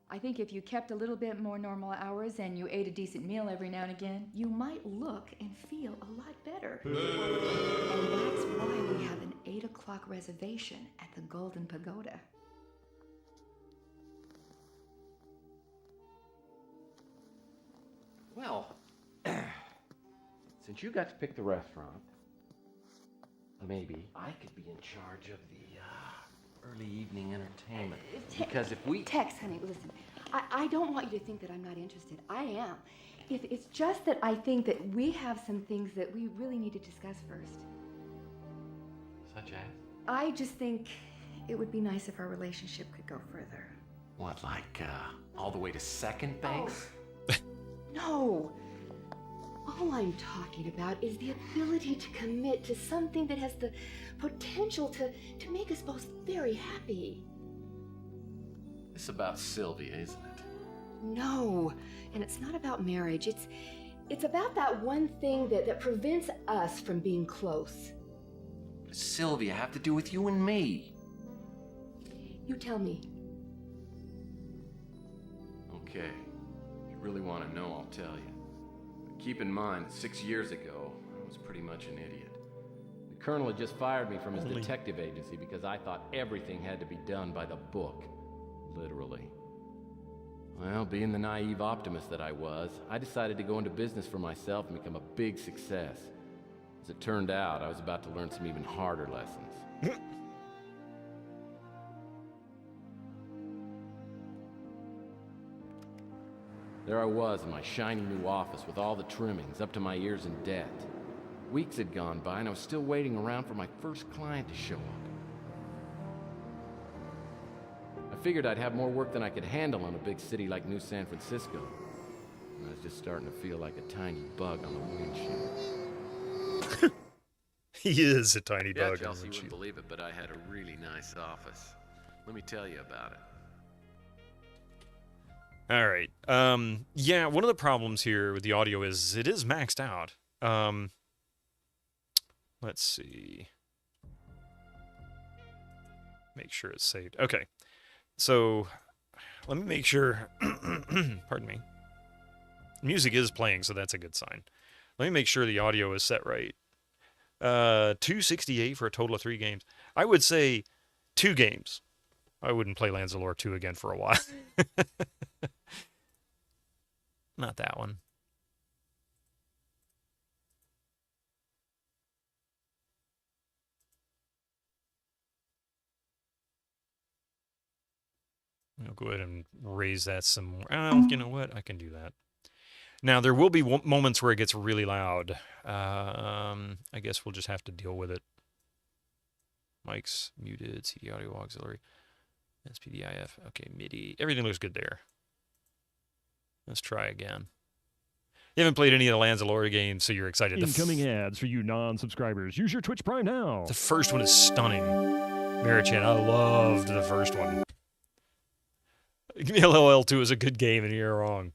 I think if you kept a little bit more normal hours and you ate a decent meal every now and again, you might look and feel a lot better. And that's why we have an 8 o'clock reservation at the Golden Pagoda. Well, since you got to pick the restaurant, maybe I could be in charge of the early evening entertainment. Because if we... Tex, honey, listen. I don't want you to think that I'm not interested. I am. It's just that I think that we have some things that we really need to discuss first. Such as? I just think it would be nice if our relationship could go further. What, like, all the way to second base? Oh. No. All I'm talking about is the ability to commit to something that has the potential to make us both very happy. It's about Sylvia, isn't it? No, and it's not about marriage. It's about that one thing that prevents us from being close. What does Sylvia have to do with you and me? You tell me. Okay. If you really want to know, I'll tell you. But keep in mind that 6 years ago, I was pretty much an idiot. The colonel had just fired me from his detective agency because I thought everything had to be done by the book. Literally. Well, being the naive optimist that I was, I decided to go into business for myself and become a big success. As it turned out, I was about to learn some even harder lessons. There I was in my shiny new office with all the trimmings up to my ears in debt. Weeks had gone by and I was still waiting around for my first client to show up. I figured I'd have more work than I could handle in a big city like New San Francisco. And I was just starting to feel like a tiny bug on the windshield. He is a tiny bug on the Chelsea windshield. wouldn't believe it, but I had a really nice office. Let me tell you about it. All right. Yeah, one of the problems here with the audio is it is maxed out. Let's see. Make sure it's saved. Okay. So, let me make sure... Pardon me. Music is playing, so that's a good sign. Let me make sure the audio is set right. 268 for a total of 3 games. I would say 2 games. I wouldn't play Lands of Lore 2 again for a while. Not that one. I'll go ahead and raise that some more. Oh, you know what? I can do that. Now, there will be moments where it gets really loud. I guess we'll just have to deal with it. Mic's muted, CD audio auxiliary, SPDIF. Okay, MIDI. Everything looks good there. Let's try again. You haven't played any of the Lands of Lore games, so you're excited. Incoming ads for you non-subscribers. Use your Twitch Prime now. The first one is stunning. Marichan, I loved the first one. LOL2 is a good game, and you're wrong.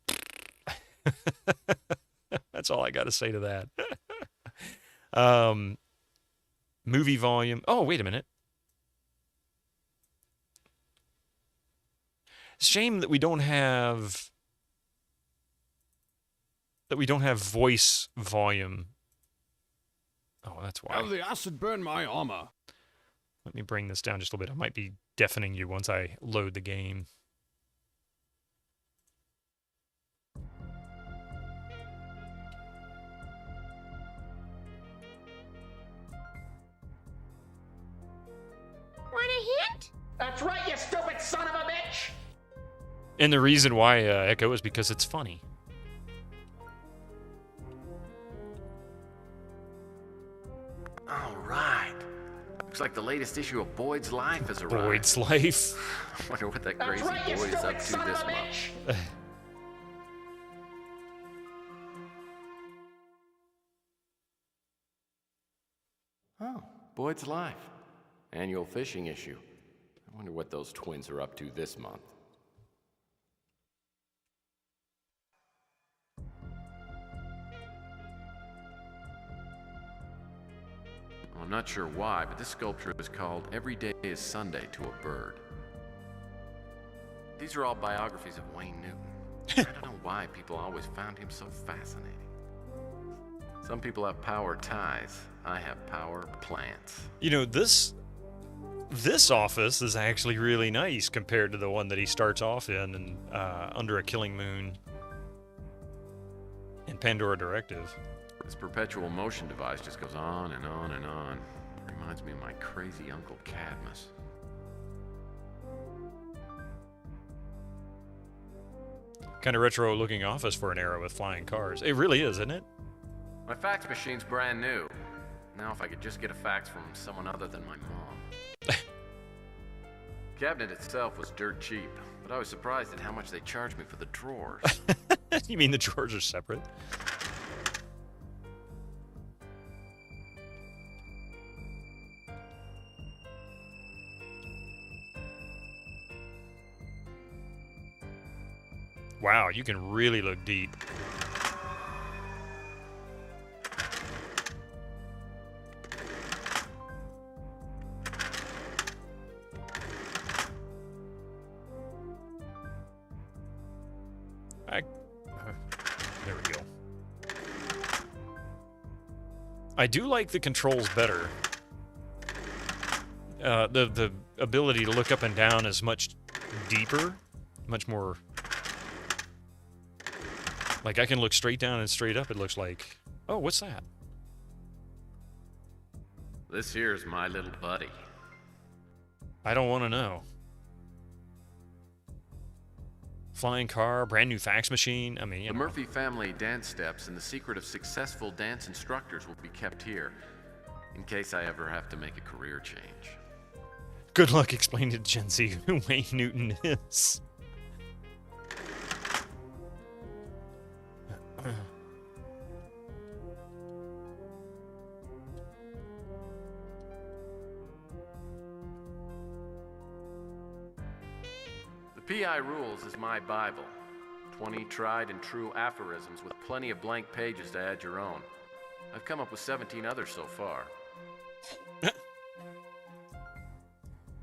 That's all I got to say to that. Movie volume. Oh, wait a minute. Shame that we don't have voice volume. Oh, that's why. How the acid burn my armor. Let me bring this down just a little bit. I might be deafening you once I load the game. Want a hint? That's right, you stupid son of a bitch! And the reason why Echo is because it's funny. All right. Looks like the latest issue of Boyd's Life has arrived. Boyd's Life. I wonder what that crazy boy is up to this month. Oh, Boyd's Life. Annual fishing issue. I wonder what those twins are up to this month. I'm not sure why, but this sculpture is called Every Day is Sunday to a Bird. These are all biographies of Wayne Newton. I don't know why people always found him so fascinating. Some people have power ties. I have power plants. You know, this office is actually really nice compared to the one that he starts off in and Under a Killing Moon. And Pandora Directive. This perpetual motion device just goes on and on and on. Reminds me of my crazy Uncle Cadmus. Kind of retro-looking office for an era with flying cars. It really is, isn't it? My fax machine's brand new. Now if I could just get a fax from someone other than my mom. The cabinet itself was dirt cheap, but I was surprised at how much they charged me for the drawers. You mean the drawers are separate? Wow, you can really look deep. There we go. I do like the controls better. The ability to look up and down is much deeper, much more. Like I can look straight down and straight up. It looks like. Oh, what's that? This here's my little buddy. I don't want to know. Flying car, brand new fax machine. I mean, the Murphy family dance steps and the secret of successful dance instructors will be kept here, in case I ever have to make a career change. Good luck explaining to Gen Z who Wayne Newton is. The PI Rules is my Bible. 20 tried and true aphorisms with plenty of blank pages to add your own. I've come up with 17 others so far.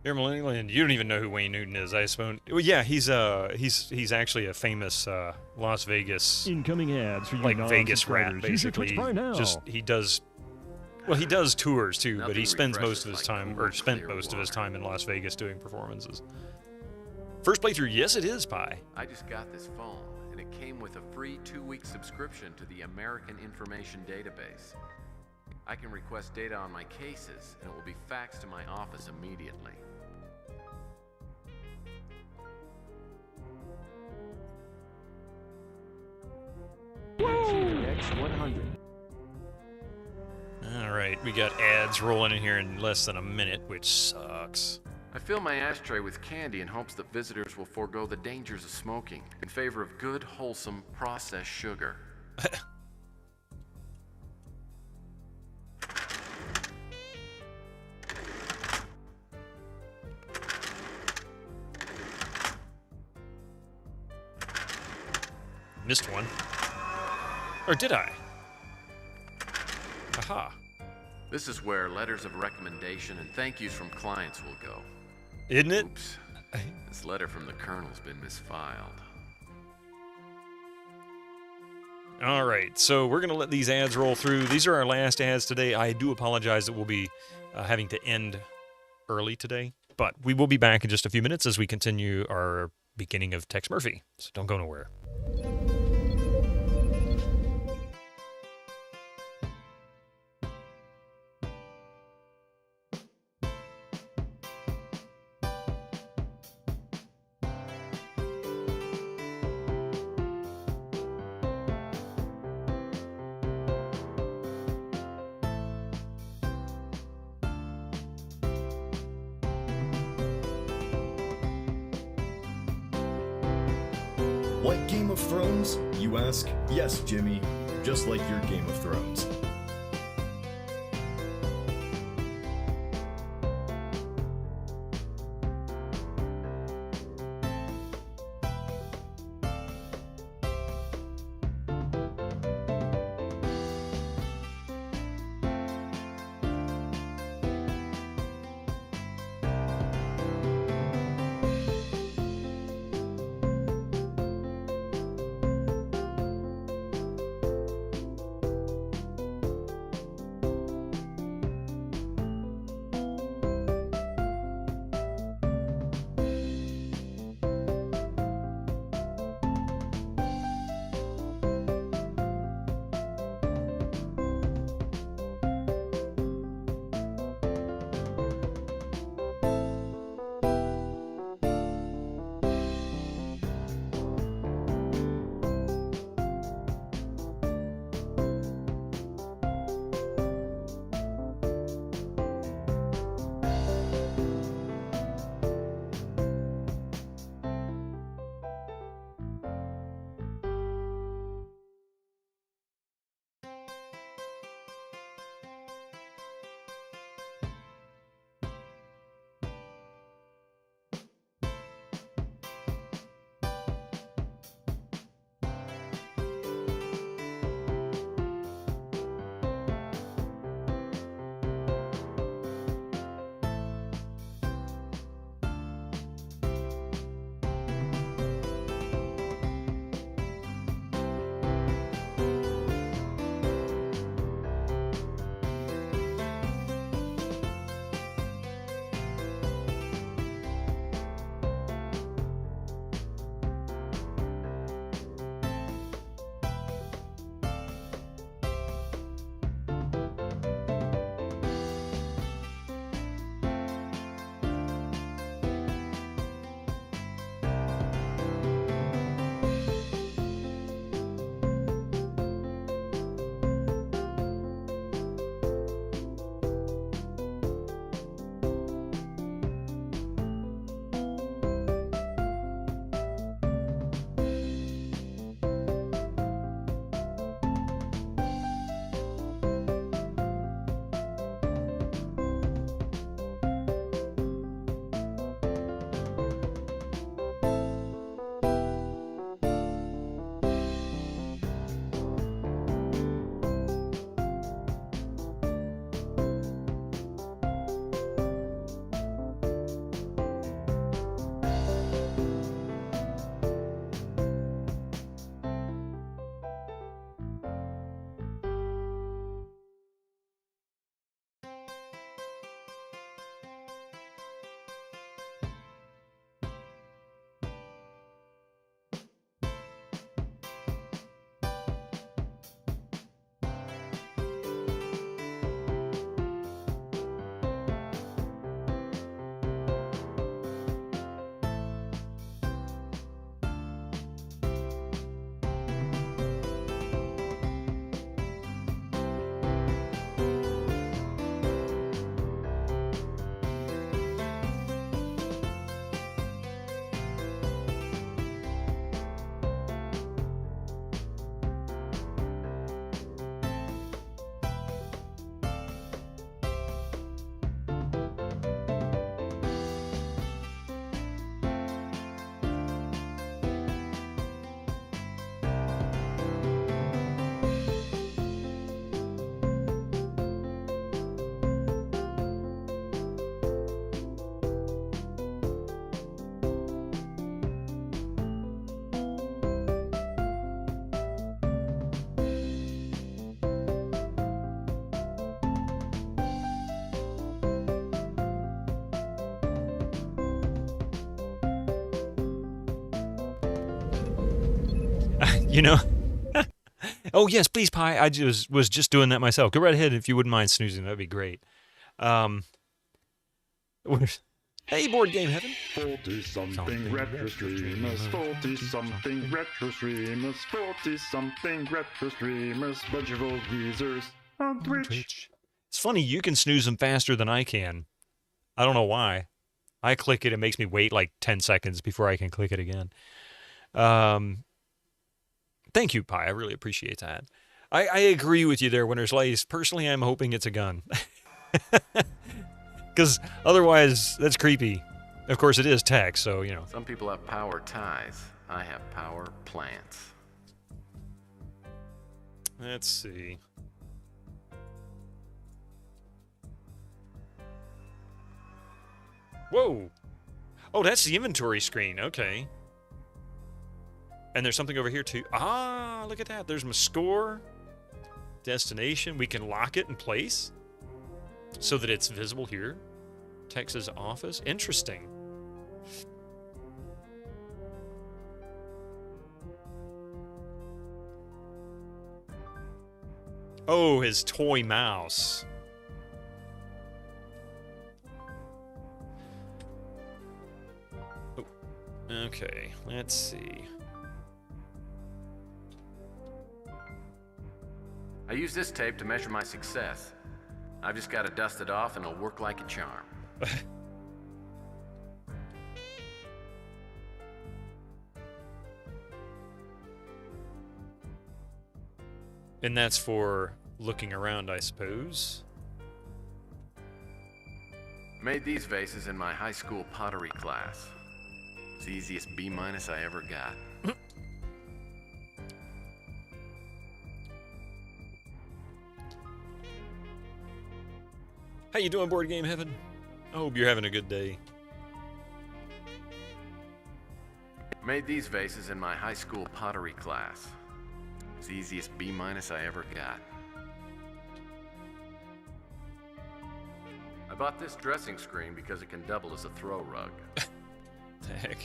You're millennial and you don't even know who Wayne Newton is, I suppose. Well, yeah, he's actually a famous Las Vegas incoming ads for you like Vegas rat, basically. Just he does tours too, but he spends most of his time spent most of his time in Las Vegas doing performances. First playthrough, yes, it is, Pi. I just got this phone, and it came with a free 2-week subscription to the American Information Database. I can request data on my cases, and it will be faxed to my office immediately. X100. All right, we got ads rolling in here in less than a minute, which sucks. I fill my ashtray with candy in hopes that visitors will forego the dangers of smoking in favor of good, wholesome, processed sugar. Missed one. Or did I? Aha. This is where letters of recommendation and thank yous from clients will go. Isn't it? Oops. This letter from the Colonel's been misfiled. All right, so we're going to let these ads roll through. These are our last ads today. I do apologize that we'll be having to end early today, but we will be back in just a few minutes as we continue our beginning of Tex Murphy. So don't go nowhere. Like Game of Thrones, you ask? Yes, Jimmy, just like your Game of Thrones. You know? Oh, yes, please, Pi. I was just doing that myself. Go right ahead if you wouldn't mind snoozing. That'd be great. Hey, Board Game Heaven. 40-something retro streamers, 40-something retro streamers, 40-something retro streamers, bunch of old geezers on Twitch. It's funny, you can snooze them faster than I can. I don't know why. I click it, it makes me wait like 10 seconds before I can click it again. Thank you, Pi. I really appreciate that. I agree with you there, Winter's Lace. Personally, I'm hoping it's a gun. Because otherwise, that's creepy. Of course, it is tech, so, you know. Some people have power ties. I have power plants. Let's see. Whoa! Oh, that's the inventory screen. Okay. And there's something over here, too. Ah, look at that. There's my score. Destination. We can lock it in place so that it's visible here. Texas office. Interesting. Oh, his toy mouse. Oh, okay, let's see. I use this tape to measure my success. I've just got to dust it off and it'll work like a charm. And that's for looking around, I suppose. Made these vases in my high school pottery class. It's the easiest B- I ever got. How you doing, Board Game Heaven? I hope you're having a good day. Made these vases in my high school pottery class. It's the easiest B- I ever got. I bought this dressing screen because it can double as a throw rug. The heck?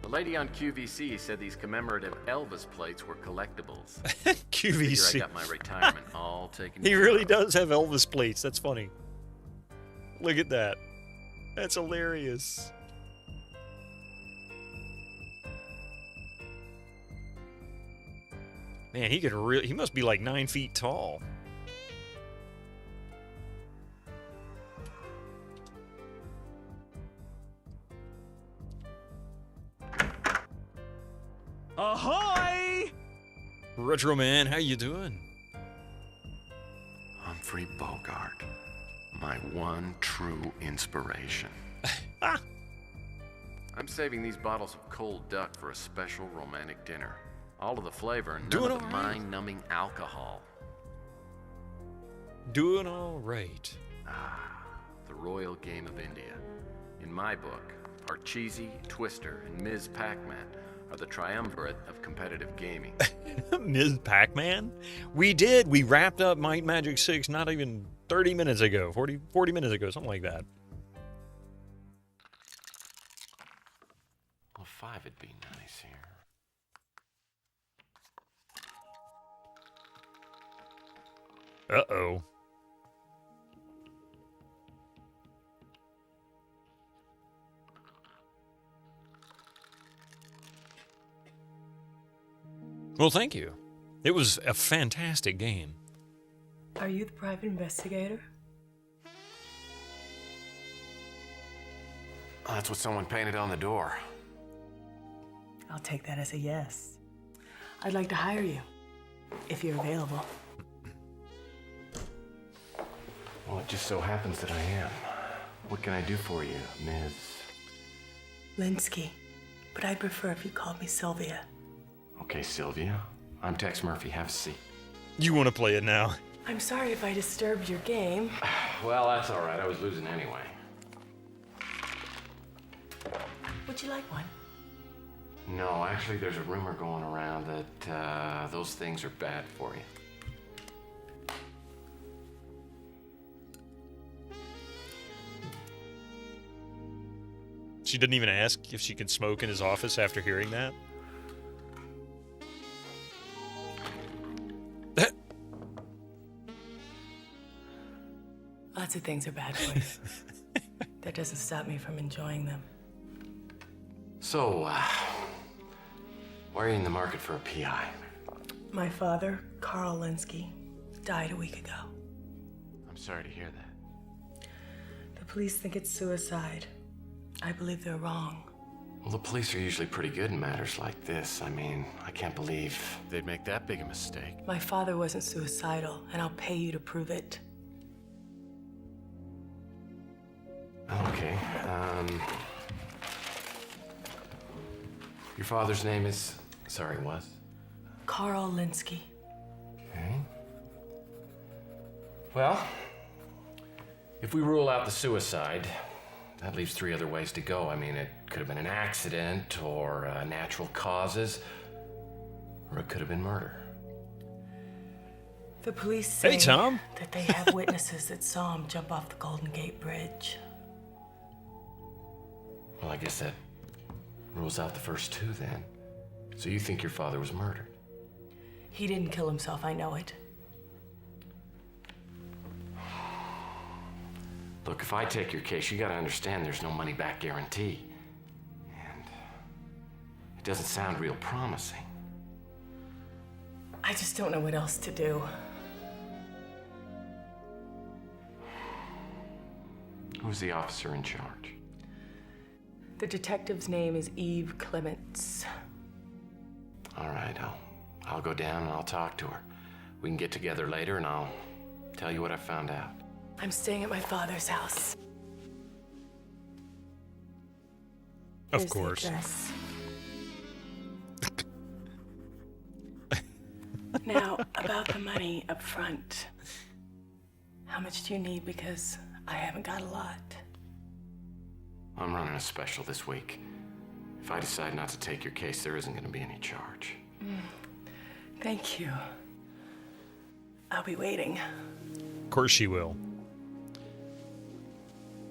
The lady on QVC said these commemorative Elvis plates were collectibles. QVC. I got my retirement all taken He care really of. does have Elvis plates. That's funny. Look at that. That's hilarious. Man, he must be like 9 feet tall. Ahoy! Retro Man, how you doing? Humphrey Bogart, my one true inspiration. I'm saving these bottles of cold duck for a special romantic dinner. All of the flavor and none of the mind-numbing alcohol. Doing all right. The Royal Game of India. In my book, Parcheesi, Twister, and Ms. Pac-Man are the triumvirate of competitive gaming. Ms. Pac-Man? We did. We wrapped up Might Magic 6 not even 30 minutes ago. 40 minutes ago, something like that. Well, 5 would be nice here. Uh-oh. Well, thank you. It was a fantastic game. Are you the private investigator? Oh, that's what someone painted on the door. I'll take that as a yes. I'd like to hire you, if you're available. Well, it just so happens that I am. What can I do for you, Ms. Linsky, but I'd prefer if you called me Sylvia. Okay, Sylvia. I'm Tex Murphy. Have a seat. You want to play it now? I'm sorry if I disturbed your game. Well, that's all right. I was losing anyway. Would you like one? No, actually, there's a rumor going around that those things are bad for you. She didn't even ask if she can smoke in his office after hearing that? Lots of things are bad for you. That doesn't stop me from enjoying them. So, why are you in the market for a PI? My father, Carl Linsky, died a week ago. I'm sorry to hear that. The police think it's suicide. I believe they're wrong. Well, the police are usually pretty good in matters like this. I mean, I can't believe they'd make that big a mistake. My father wasn't suicidal, and I'll pay you to prove it. Okay, your father's name is... Sorry, was? Carl Linsky. Okay. Well, if we rule out the suicide, that leaves 3 other ways to go. I mean, it could have been an accident, or natural causes, or it could have been murder. The police say Hey, Tom. that they have witnesses that saw him jump off the Golden Gate Bridge. Well, I guess that rules out the first 2 then. So you think your father was murdered? He didn't kill himself, I know it. Look, if I take your case, you gotta understand there's no money-back guarantee. And it doesn't sound real promising. I just don't know what else to do. Who's the officer in charge? The detective's name is Eve Clements. All right, I'll go down and I'll talk to her. We can get together later and I'll tell you what I found out. I'm staying at my father's house. Of Here's the course. address. Now, about the money up front. How much do you need? Because I haven't got a lot. I'm running a special this week. If I decide not to take your case, there isn't going to be any charge. Thank you. I'll be waiting. Of course she will.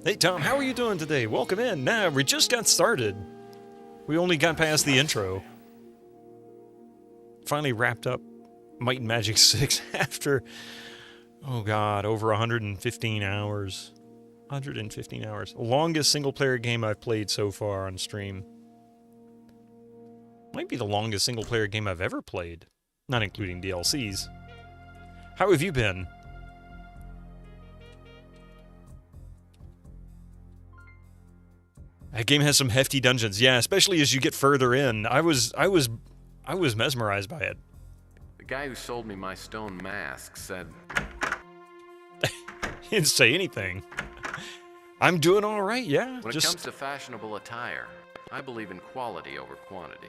Hey, Tom, how are you doing today? Welcome in. Nah, we just got started. We only got past the intro. Finally wrapped up Might and Magic 6 after, oh god, over 115 hours. 115 hours. Longest single-player game I've played so far on stream. Might be the longest single-player game I've ever played. Not including DLCs. How have you been? That game has some hefty dungeons. Yeah, especially as you get further in. I was mesmerized by it. The guy who sold me my stone mask said... He didn't say anything. I'm doing all right, yeah. When it comes to fashionable attire, I believe in quality over quantity.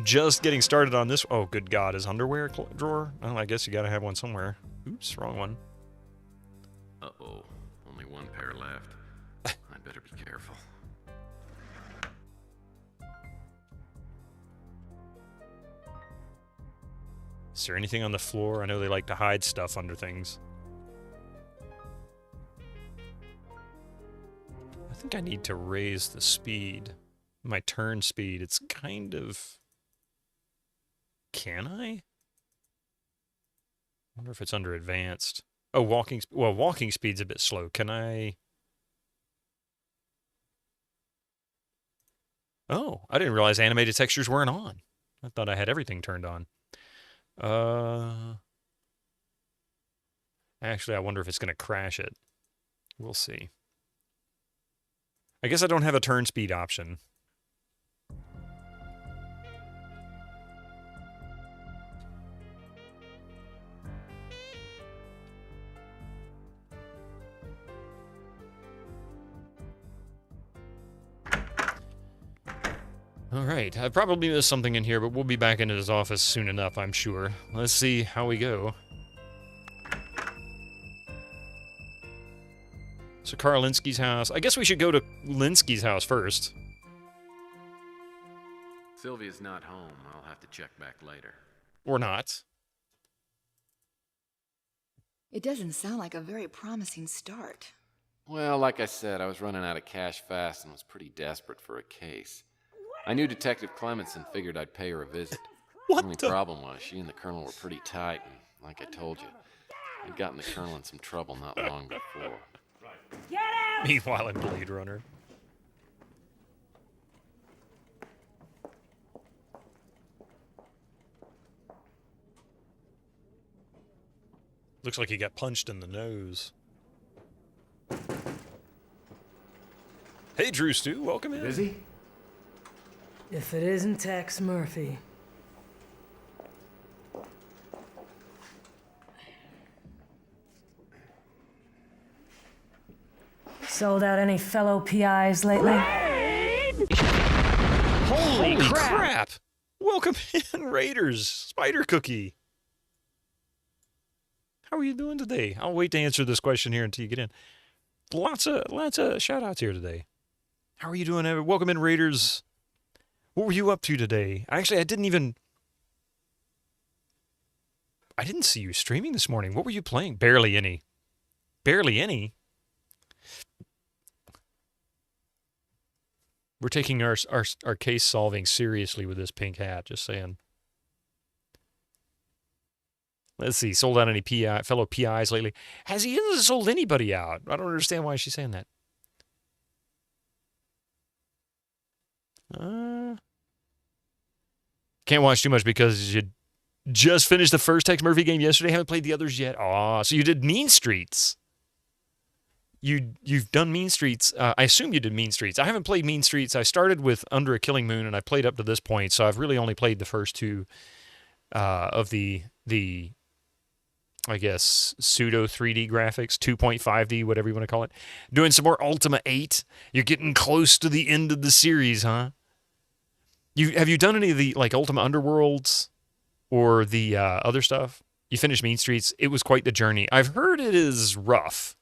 Just getting started on this. Oh, good God, his underwear drawer? Well, I guess you gotta have one somewhere. Oops, wrong one. Uh-oh, only 1 pair left. I'd better be careful. Is there anything on the floor? I know they like to hide stuff under things. I think I need to raise the speed. My turn speed. It's kind of... Can I? Wonder if it's under advanced. Oh, walking... Well, walking speed's a bit slow. Can I... Oh, I didn't realize animated textures weren't on. I thought I had everything turned on. Actually, I wonder if it's going to crash it. We'll see. I guess I don't have a turn speed option. All right, I probably missed something in here, but we'll be back into his office soon enough, I'm sure. Let's see how we go. So Carl Linsky's house. I guess we should go to Linsky's house first. Sylvia's not home. I'll have to check back later. Or not. It doesn't sound like a very promising start. Well, like I said, I was running out of cash fast and was pretty desperate for a case. I knew Detective Clements and figured I'd pay her a visit. What the only problem was she and the Colonel were pretty tight, and like I told you, I'd gotten the Colonel in some trouble not long before. Get out! Meanwhile, in Blade Runner. Looks like he got punched in the nose. Hey, Drew Stu, welcome in. Busy? If it isn't Tex Murphy. Sold out any fellow PIs lately? Holy crap! Welcome in, Raiders. Spider Cookie. How are you doing today? I'll wait to answer this question here until you get in. Lots of shout outs here today. How are you doing? Welcome in, Raiders. What were you up to today? Actually, I didn't see you streaming this morning. What were you playing? Barely any. Barely any? We're taking our case solving seriously with this pink hat, just saying. Let's see, sold out any fellow PIs lately? He hasn't sold anybody out. I don't understand why she's saying that. Can't watch too much because you just finished the first Tex Murphy game yesterday. Haven't played the others yet. Aw, so you did Mean Streets. You've done Mean Streets. I assume you did Mean Streets. I haven't played Mean Streets. I started with Under a Killing Moon, and I played up to this point, so I've really only played the first two of the I guess, pseudo 3D graphics, 2.5D, whatever you want to call it. Doing some more Ultima 8. You're getting close to the end of the series, huh? Have you done any of the, like, Ultima Underworlds or the other stuff? You finished Mean Streets. It was quite the journey. I've heard it is rough.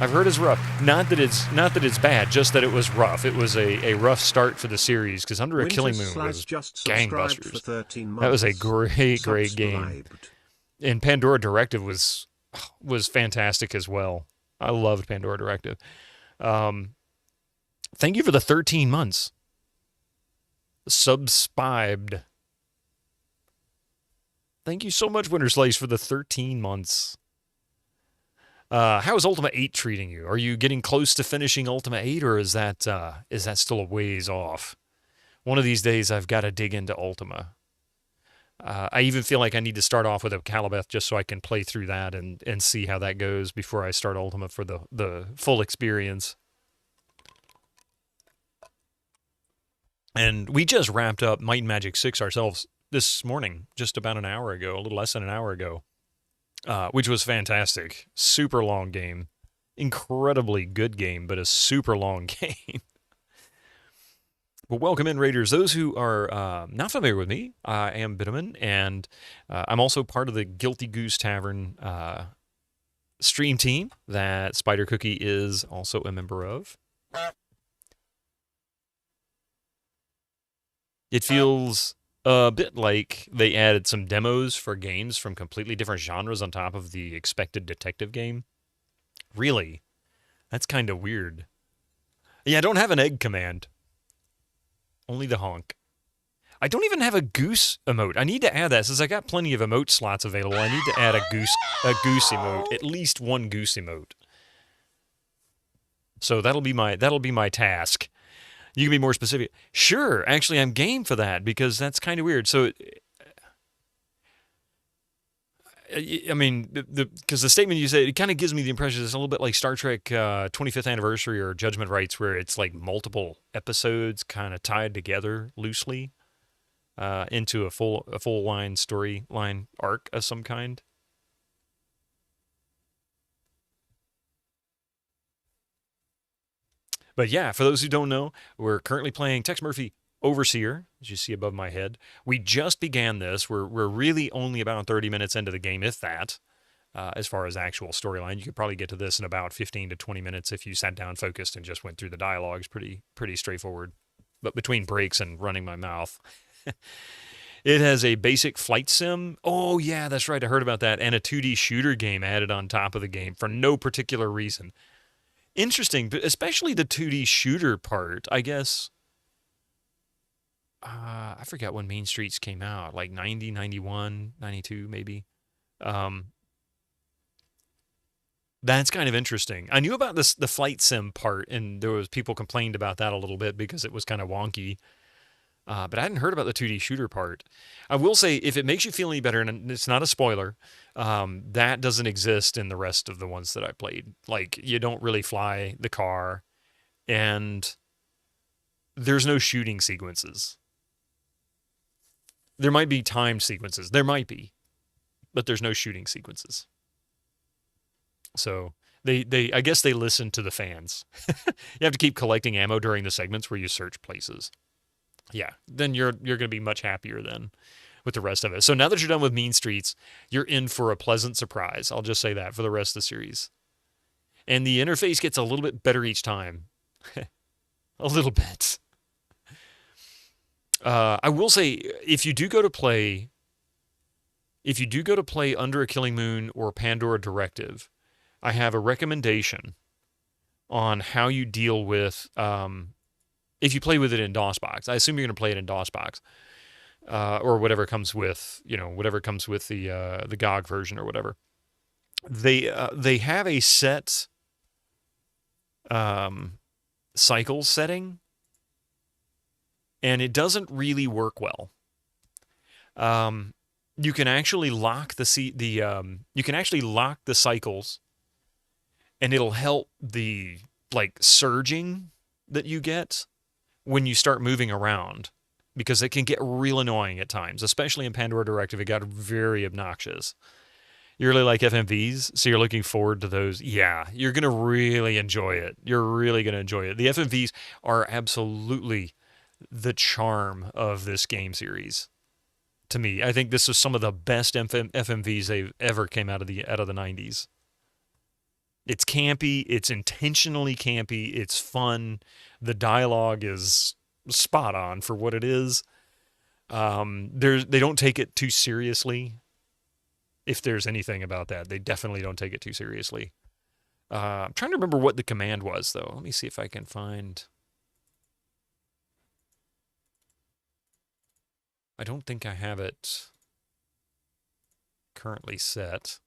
I've heard it's rough. Not that it's bad, just that it was rough. It was a rough start for the series, because Under a Killing Moon was gangbusters. That was a great game. And Pandora Directive was fantastic as well. I loved Pandora Directive. Thank you for the 13 months. Subscribed. Thank you so much, Winter Slice, for the 13 months. How is Ultima 8 treating you? Are you getting close to finishing Ultima 8, or is that still a ways off? One of these days, I've got to dig into Ultima. I even feel like I need to start off with a Calibeth just so I can play through that and see how that goes before I start Ultima for the full experience. And we just wrapped up Might and Magic 6 ourselves this morning, just about an hour ago, a little less than an hour ago. Which was fantastic. Super long game. Incredibly good game, but a super long game. Well, welcome in, Raiders. Those who are not familiar with me, I am Bitterman, and I'm also part of the Guilty Goose Tavern stream team that Spider Cookie is also a member of. It feels a bit like they added some demos for games from completely different genres on top of the expected detective game. Really? That's kind of weird. Yeah, I don't have an egg command. Only the honk. I don't even have a goose emote. I need to add that. Since I got plenty of emote slots available, I need to add a goose emote. At least one goose emote. So that'll be my task. You can be more specific. Sure, actually, I'm game for that because that's kind of weird. So, I mean, because the statement you said, it kind of gives me the impression it's a little bit like Star Trek 25th Anniversary or Judgment Rights, where it's like multiple episodes kind of tied together loosely into a full line storyline arc of some kind. But yeah, for those who don't know, we're currently playing Tex Murphy Overseer, as you see above my head. We just began this. We're really only about 30 minutes into the game, if that, as far as actual storyline. You could probably get to this in about 15 to 20 minutes if you sat down focused and just went through the dialogues. Pretty straightforward. But between breaks and running my mouth. It has a basic flight sim. Oh, yeah, that's right. I heard about that. And a 2D shooter game added on top of the game for no particular reason. Interesting, but especially the 2D shooter part, I guess. I forgot when Mean Streets came out, like 90, 91, 92 maybe. That's kind of interesting. I knew about the flight sim part, and there was people complained about that a little bit because it was kind of wonky. But I hadn't heard about the 2D shooter part. I will say, if it makes you feel any better, and it's not a spoiler, that doesn't exist in the rest of the ones that I played. Like, you don't really fly the car, and there's no shooting sequences. There might be timed sequences. There might be, but there's no shooting sequences. So I guess they listen to the fans. You have to keep collecting ammo during the segments where you search places. Yeah, then you're going to be much happier then with the rest of it. So now that you're done with Mean Streets, you're in for a pleasant surprise. I'll just say that for the rest of the series. And the interface gets a little bit better each time. A little bit. I will say, if you do go to play Under a Killing Moon or Pandora Directive, I have a recommendation on how you deal with, if you play with it in DOSBox. I assume you're going to play it in DOSBox, or whatever comes with, whatever comes with the GOG version or whatever. They have a set cycle setting, and it doesn't really work well. You can actually lock the cycles, and it'll help the surging that you get when you start moving around, because it can get real annoying at times, especially in Pandora Directive. It got very obnoxious. You really like FMVs, so you're looking forward to those. Yeah, you're going to really enjoy it. You're really going to enjoy it. The FMVs are absolutely the charm of this game series. To me, I think this is some of the best FMVs they've ever came out of the 90s. It's campy. It's intentionally campy. It's fun. The dialogue is spot on for what it is. They don't take it too seriously. If there's anything about that, they definitely don't take it too seriously. I'm trying to remember what the command was, though. Let me see if I can find. I don't think I have it currently set.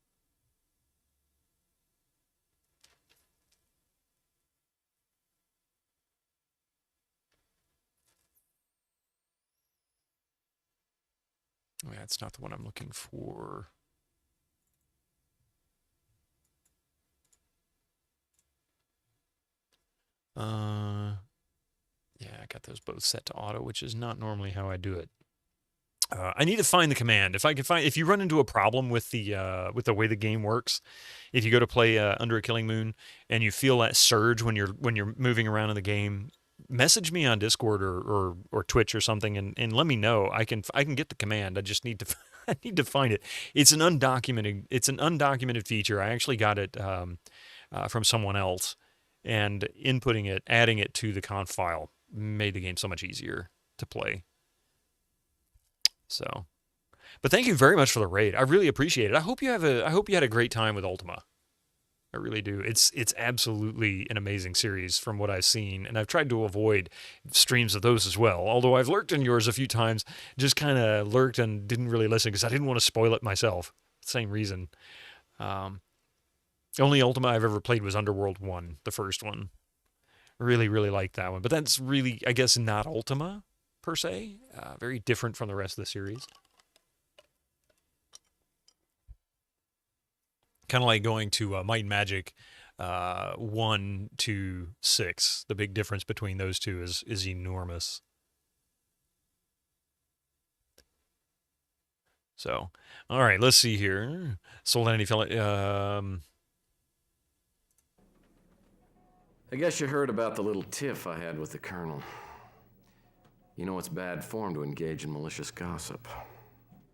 Oh, yeah, it's not the one I'm looking for. Yeah, I got those both set to auto, which is not normally how I do it. I need to find the command. If you run into a problem with the way the game works, if you go to play Under a Killing Moon and you feel that surge when you're moving around in the game, message me on Discord or Twitch or something and let me know. I can get the command. I just need to I need to find it. It's an undocumented feature. I actually got it from someone else, and inputting it, adding it to the conf file made the game so much easier to play. So, but thank you very much for the raid. I really appreciate it. I hope you had a great time with Ultima. I really do. It's absolutely an amazing series from what I've seen, and I've tried to avoid streams of those as well. Although I've lurked in yours a few times, just kind of lurked and didn't really listen because I didn't want to spoil it myself. Same reason. Only Ultima I've ever played was Underworld 1, the first one. Really, really liked that one. But that's really, I guess, not Ultima, per se. Very different from the rest of the series. Kind of like going to Might and Magic 1 to 6. The big difference between those two is enormous. So, all right, let's see here. Sold any fella... I guess you heard about the little tiff I had with the Colonel. You know it's bad form to engage in malicious gossip.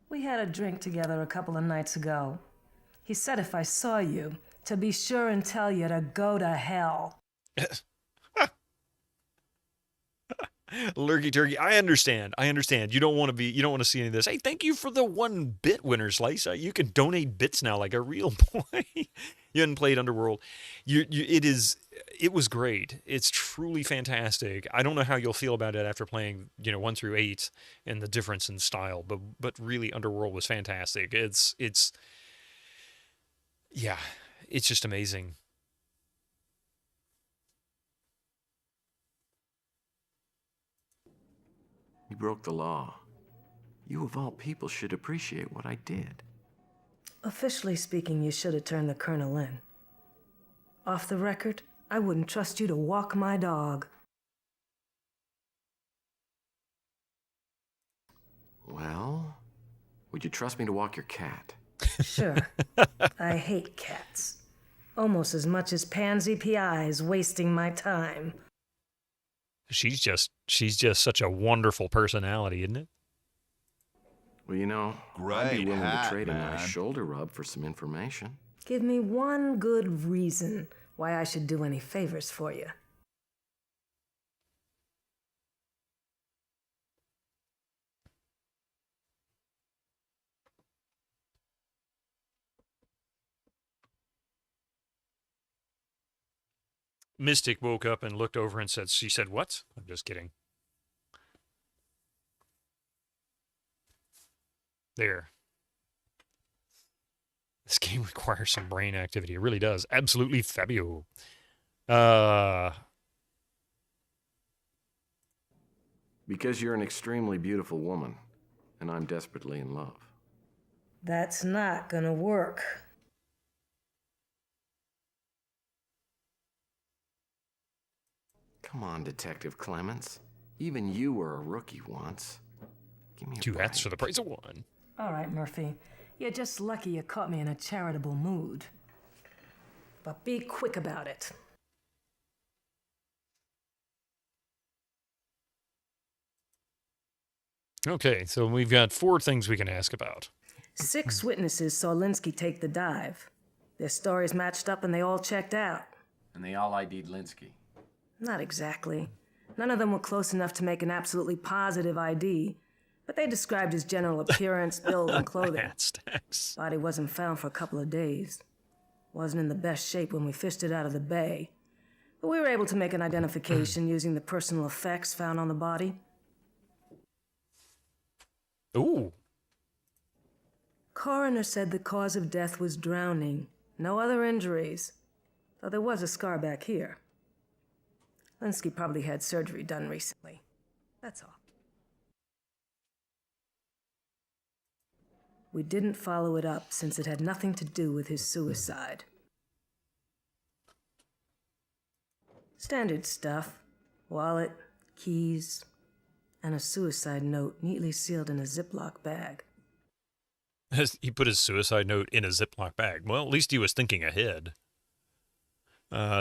We had a drink together a couple of nights ago. He said if I saw you, to be sure and tell you to go to hell. Lurky turkey. I understand. You don't want to see any of this. Hey, thank you for the 1 bit winner, Slice. You can donate bits now like a real boy. You hadn't played Underworld. It was great. It's truly fantastic. I don't know how you'll feel about it after playing, 1 through 8 and the difference in style, but really Underworld was fantastic. It's just amazing. You broke the law. You of all people should appreciate what I did. Officially speaking, you should have turned the colonel in. Off the record, I wouldn't trust you to walk my dog. Well, would you trust me to walk your cat? Sure. I hate cats. Almost as much as pansy PIs wasting my time. She's just such a wonderful personality, isn't it? Well, you know, I'd be willing to trade a nice shoulder rub for some information. Give me one good reason why I should do any favors for you. Mystic woke up and looked over and said, she said, what? I'm just kidding. There. This game requires some brain activity. It really does. Absolutely fabio. Because you're an extremely beautiful woman, and I'm desperately in love. That's not gonna work. Come on, Detective Clements. Even you were a rookie once. Give me a 2 hats for the price of 1. All right, Murphy. You're just lucky you caught me in a charitable mood. But be quick about it. Okay, so we've got 4 things we can ask about. 6 witnesses saw Linsky take the dive. Their stories matched up and they all checked out. And they all ID'd Linsky. Not exactly. None of them were close enough to make an absolutely positive ID, but they described his general appearance, build, and clothing. Body wasn't found for a couple of days. Wasn't in the best shape when we fished it out of the bay, but we were able to make an identification using the personal effects found on the body. Ooh. Coroner said the cause of death was drowning. No other injuries, though there was a scar back here. Linsky probably had surgery done recently. That's all. We didn't follow it up since it had nothing to do with his suicide. Standard stuff. Wallet, keys, and a suicide note neatly sealed in a Ziploc bag. He put his suicide note in a Ziploc bag. Well, at least he was thinking ahead.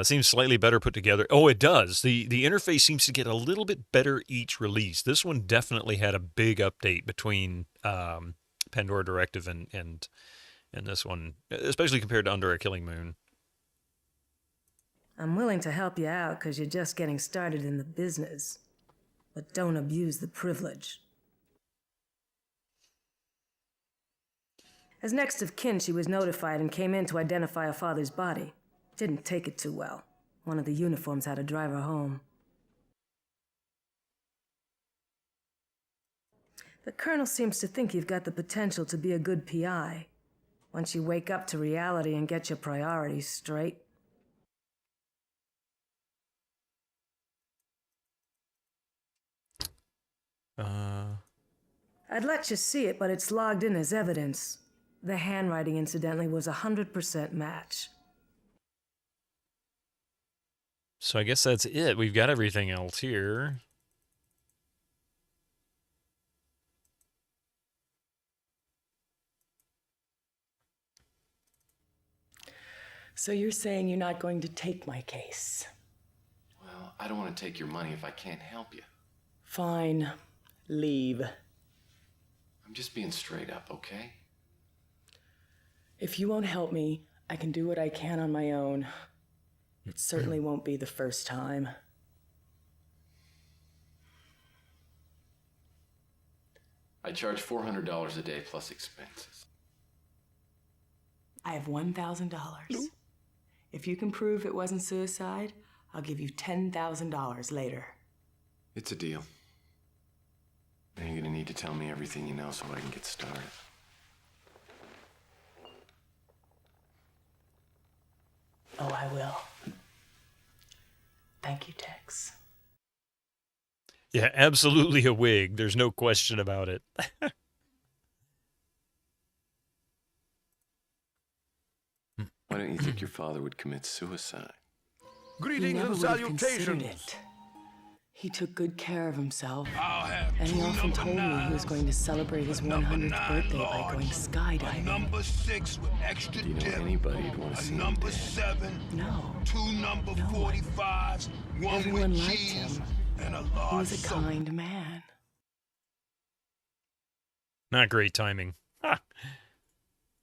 Seems slightly better put together. Oh, it does. The interface seems to get a little bit better each release. This one definitely had a big update between Pandora Directive and this one, especially compared to Under a Killing Moon. I'm willing to help you out because you're just getting started in the business. But don't abuse the privilege. As next of kin, she was notified and came in to identify her father's body. Didn't take it too well. One of the uniforms had to drive her home. The colonel seems to think you've got the potential to be a good PI. Once you wake up to reality and get your priorities straight. I'd let you see it, but it's logged in as evidence. The handwriting, incidentally, was 100% match. So I guess that's it. We've got everything else here. So you're saying you're not going to take my case? Well, I don't want to take your money if I can't help you. Fine. Leave. I'm just being straight up, okay? If you won't help me, I can do what I can on my own. It certainly won't be the first time. I charge $400 a day plus expenses. I have $1,000. If you can prove it wasn't suicide, I'll give you $10,000 later. It's a deal. Now you're gonna need to tell me everything you know so I can get started. Oh, I will. Thank you, Tex. Yeah, absolutely a wig. There's no question about it. Why don't you think your father would commit suicide? He Greetings never and would have considered salutations. it. He took good care of himself, I'll have and he two often number told me he was 9s, going to celebrate his a number 100th 9 birthday by large, going a skydiving. number 6 with extra Do you know dip, anybody who'd want to a see him number dead? 7, No. 2 number 45s, one Everyone with liked cheese, him. and a He large was a soda. kind man. Not great timing. Ha.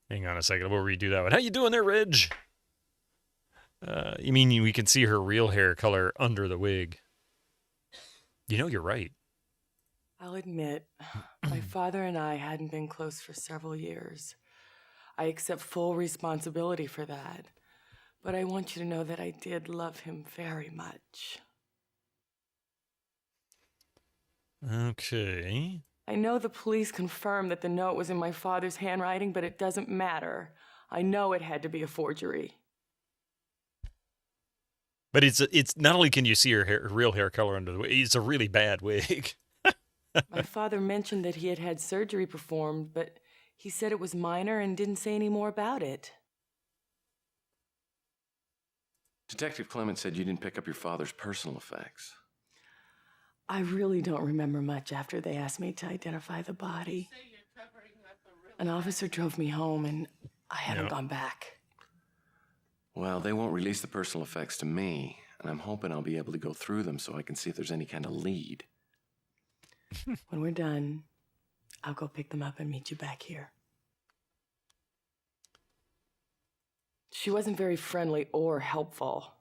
Hang on a second. We'll redo that one. How you doing there, Reg? You mean we can see her real hair color under the wig? You know, you're right. I'll admit, my father and I hadn't been close for several years. I accept full responsibility for that. But I want you to know that I did love him very much. Okay. I know the police confirmed that the note was in my father's handwriting, but it doesn't matter. I know it had to be a forgery. But it's not only can you see her hair, real hair color under the wig, it's a really bad wig. My father mentioned that he had had surgery performed, but he said it was minor and didn't say any more about it. Detective Clement said you didn't pick up your father's personal effects. I really don't remember much after they asked me to identify the body. An officer drove me home, and I haven't gone back. Well, they won't release the personal effects to me, and I'm hoping I'll be able to go through them so I can see if there's any kind of lead. When we're done, I'll go pick them up and meet you back here. She wasn't very friendly or helpful.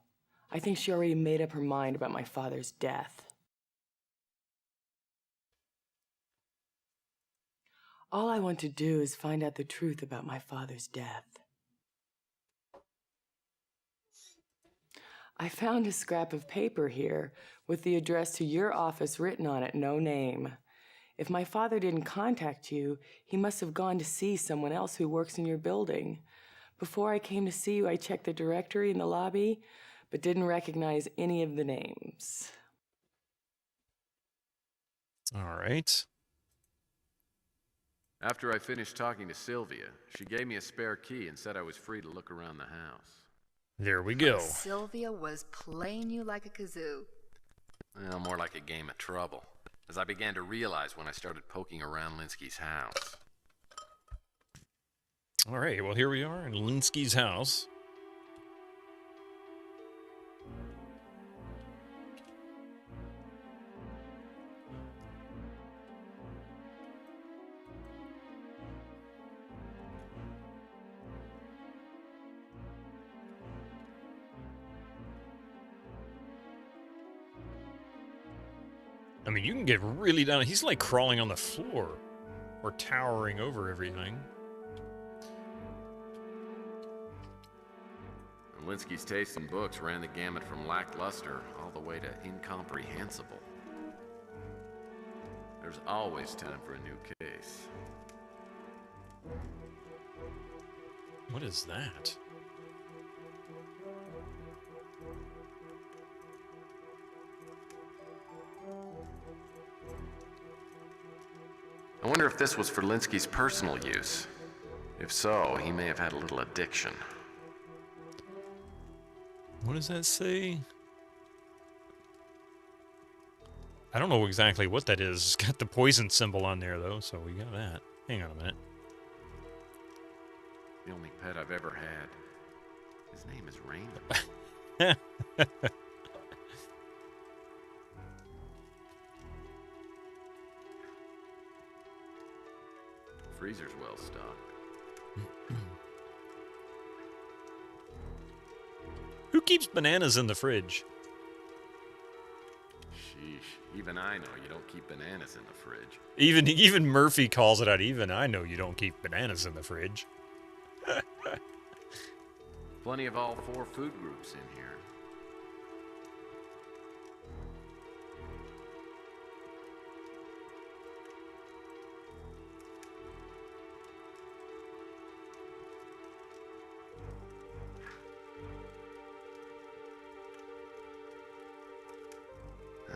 I think she already made up her mind about my father's death. All I want to do is find out the truth about my father's death. I found a scrap of paper here with the address to your office written on it, no name. If my father didn't contact you, he must have gone to see someone else who works in your building. Before I came to see you, I checked the directory in the lobby, but didn't recognize any of the names. All right. After I finished talking to Sylvia, she gave me a spare key and said I was free to look around the house. There we go. Sylvia was playing you like a kazoo. Well, more like a game of trouble, as I began to realize when I started poking around Linsky's house. All right, well, here we are in Linsky's house. I mean, you can get really down. He's like crawling on the floor or towering over everything. Linsky's taste in books ran the gamut from lackluster all the way to incomprehensible. There's always time for a new case. What is that? I wonder if this was for Linsky's personal use. If so, he may have had a little addiction. What does that say? I don't know exactly what that is. It's got the poison symbol on there, though, so we got that. Hang on a minute. The only pet I've ever had. His name is Rainbow. Freezer's well stocked. Who keeps bananas in the fridge? Sheesh. Even I know you don't keep bananas in the fridge. Even Murphy calls it out. Even I know you don't keep bananas in the fridge. Plenty of all 4 food groups in here.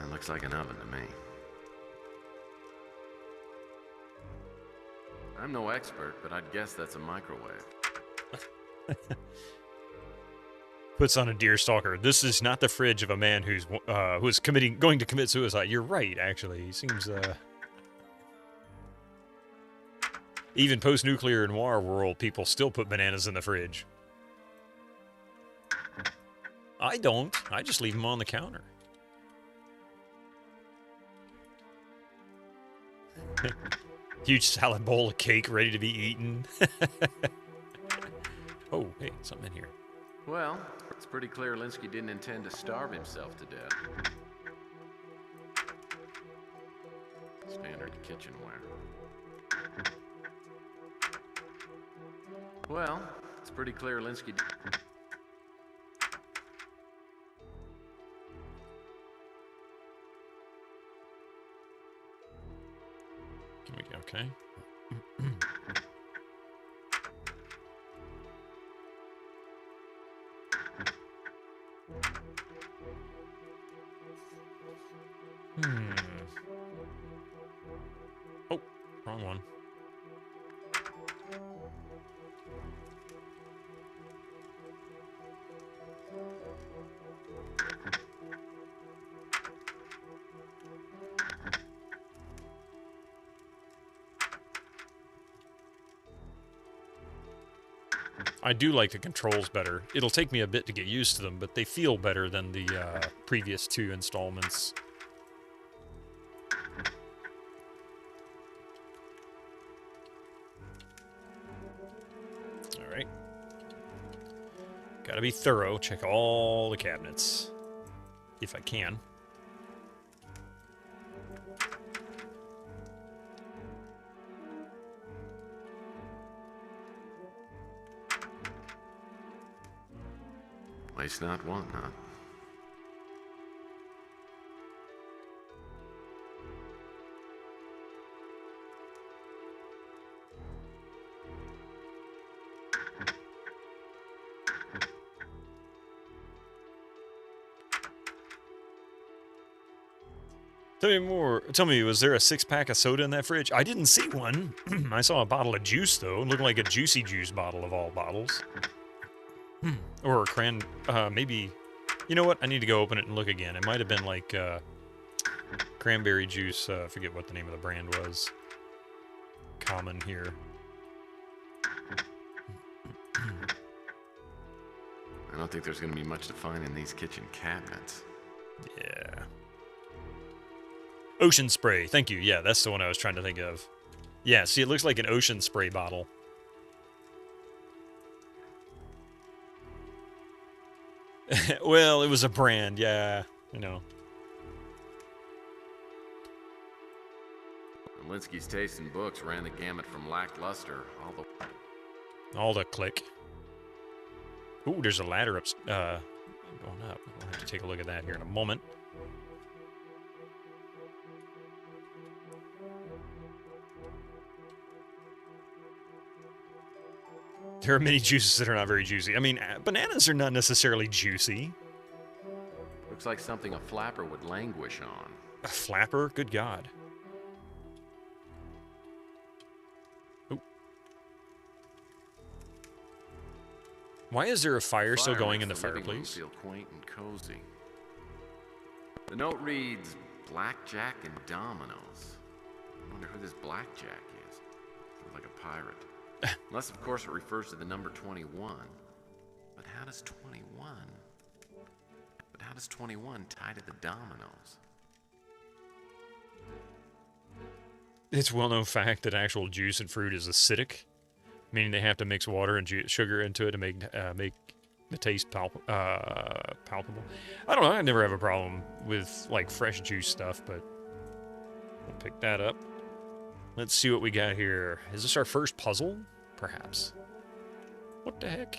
That looks like an oven to me. I'm no expert, but I'd guess that's a microwave. Puts on a deer stalker. This is not the fridge of a man who's going to commit suicide. You're right, actually. He seems even post-nuclear noir world, people still put bananas in the fridge. I don't. I just leave them on the counter. Huge salad bowl of cake ready to be eaten. Oh, hey, something in here. Well, it's pretty clear Linsky didn't intend to starve himself to death. Standard kitchenware. Well, it's pretty clear Linsky... Okay. Oh, wrong one. I do like the controls better. It'll take me a bit to get used to them, but they feel better than the previous 2 installments. All right. Gotta be thorough. Check all the cabinets, if I can. Waste not, want not. Tell me more. Tell me, was there a 6-pack of soda in that fridge? I didn't see one. I saw a bottle of juice, though. It looked like a Juicy Juice bottle of all bottles. Or a maybe... You know what? I need to go open it and look again. It might have been like cranberry juice. I forget what the name of the brand was. Common here. I don't think there's going to be much to find in these kitchen cabinets. Yeah. Ocean spray. Thank you. Yeah, that's the one I was trying to think of. Yeah, see, it looks like an ocean spray bottle. Well, it was a brand, yeah, you know. Linsky's taste in books ran the gamut from lackluster all the click. Ooh, there's a ladder up, going up. We'll have to take a look at that here in a moment. There are many juices that are not very juicy. I mean, bananas are not necessarily juicy. Looks like something a flapper would languish on. A flapper? Good God. Ooh. Why is there a fire still going in the fireplace? Feel quaint and cozy. The note reads, Blackjack and Dominoes. I wonder who this Blackjack is. Sounds like a pirate. Unless, of course, it refers to the number 21. But how does 21 tie to the dominoes? It's a well-known fact that actual juice and fruit is acidic, meaning they have to mix water and sugar into it to make the taste palpable. I don't know. I never have a problem with like fresh juice stuff, but we'll pick that up. Let's see what we got here. Is this our first puzzle? Perhaps. What the heck?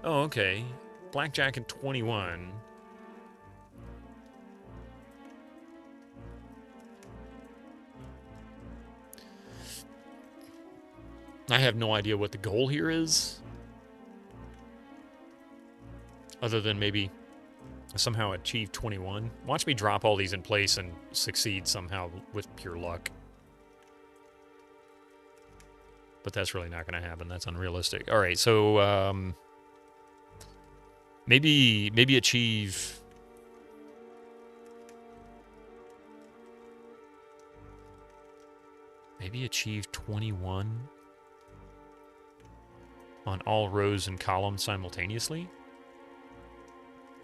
Oh, okay. Blackjack and 21. I have no idea what the goal here is. Other than maybe Somehow achieve 21. Watch me drop all these in place and succeed somehow with pure luck. But that's really not going to happen. That's unrealistic. All right, so maybe achieve. Maybe achieve 21 on all rows and columns simultaneously.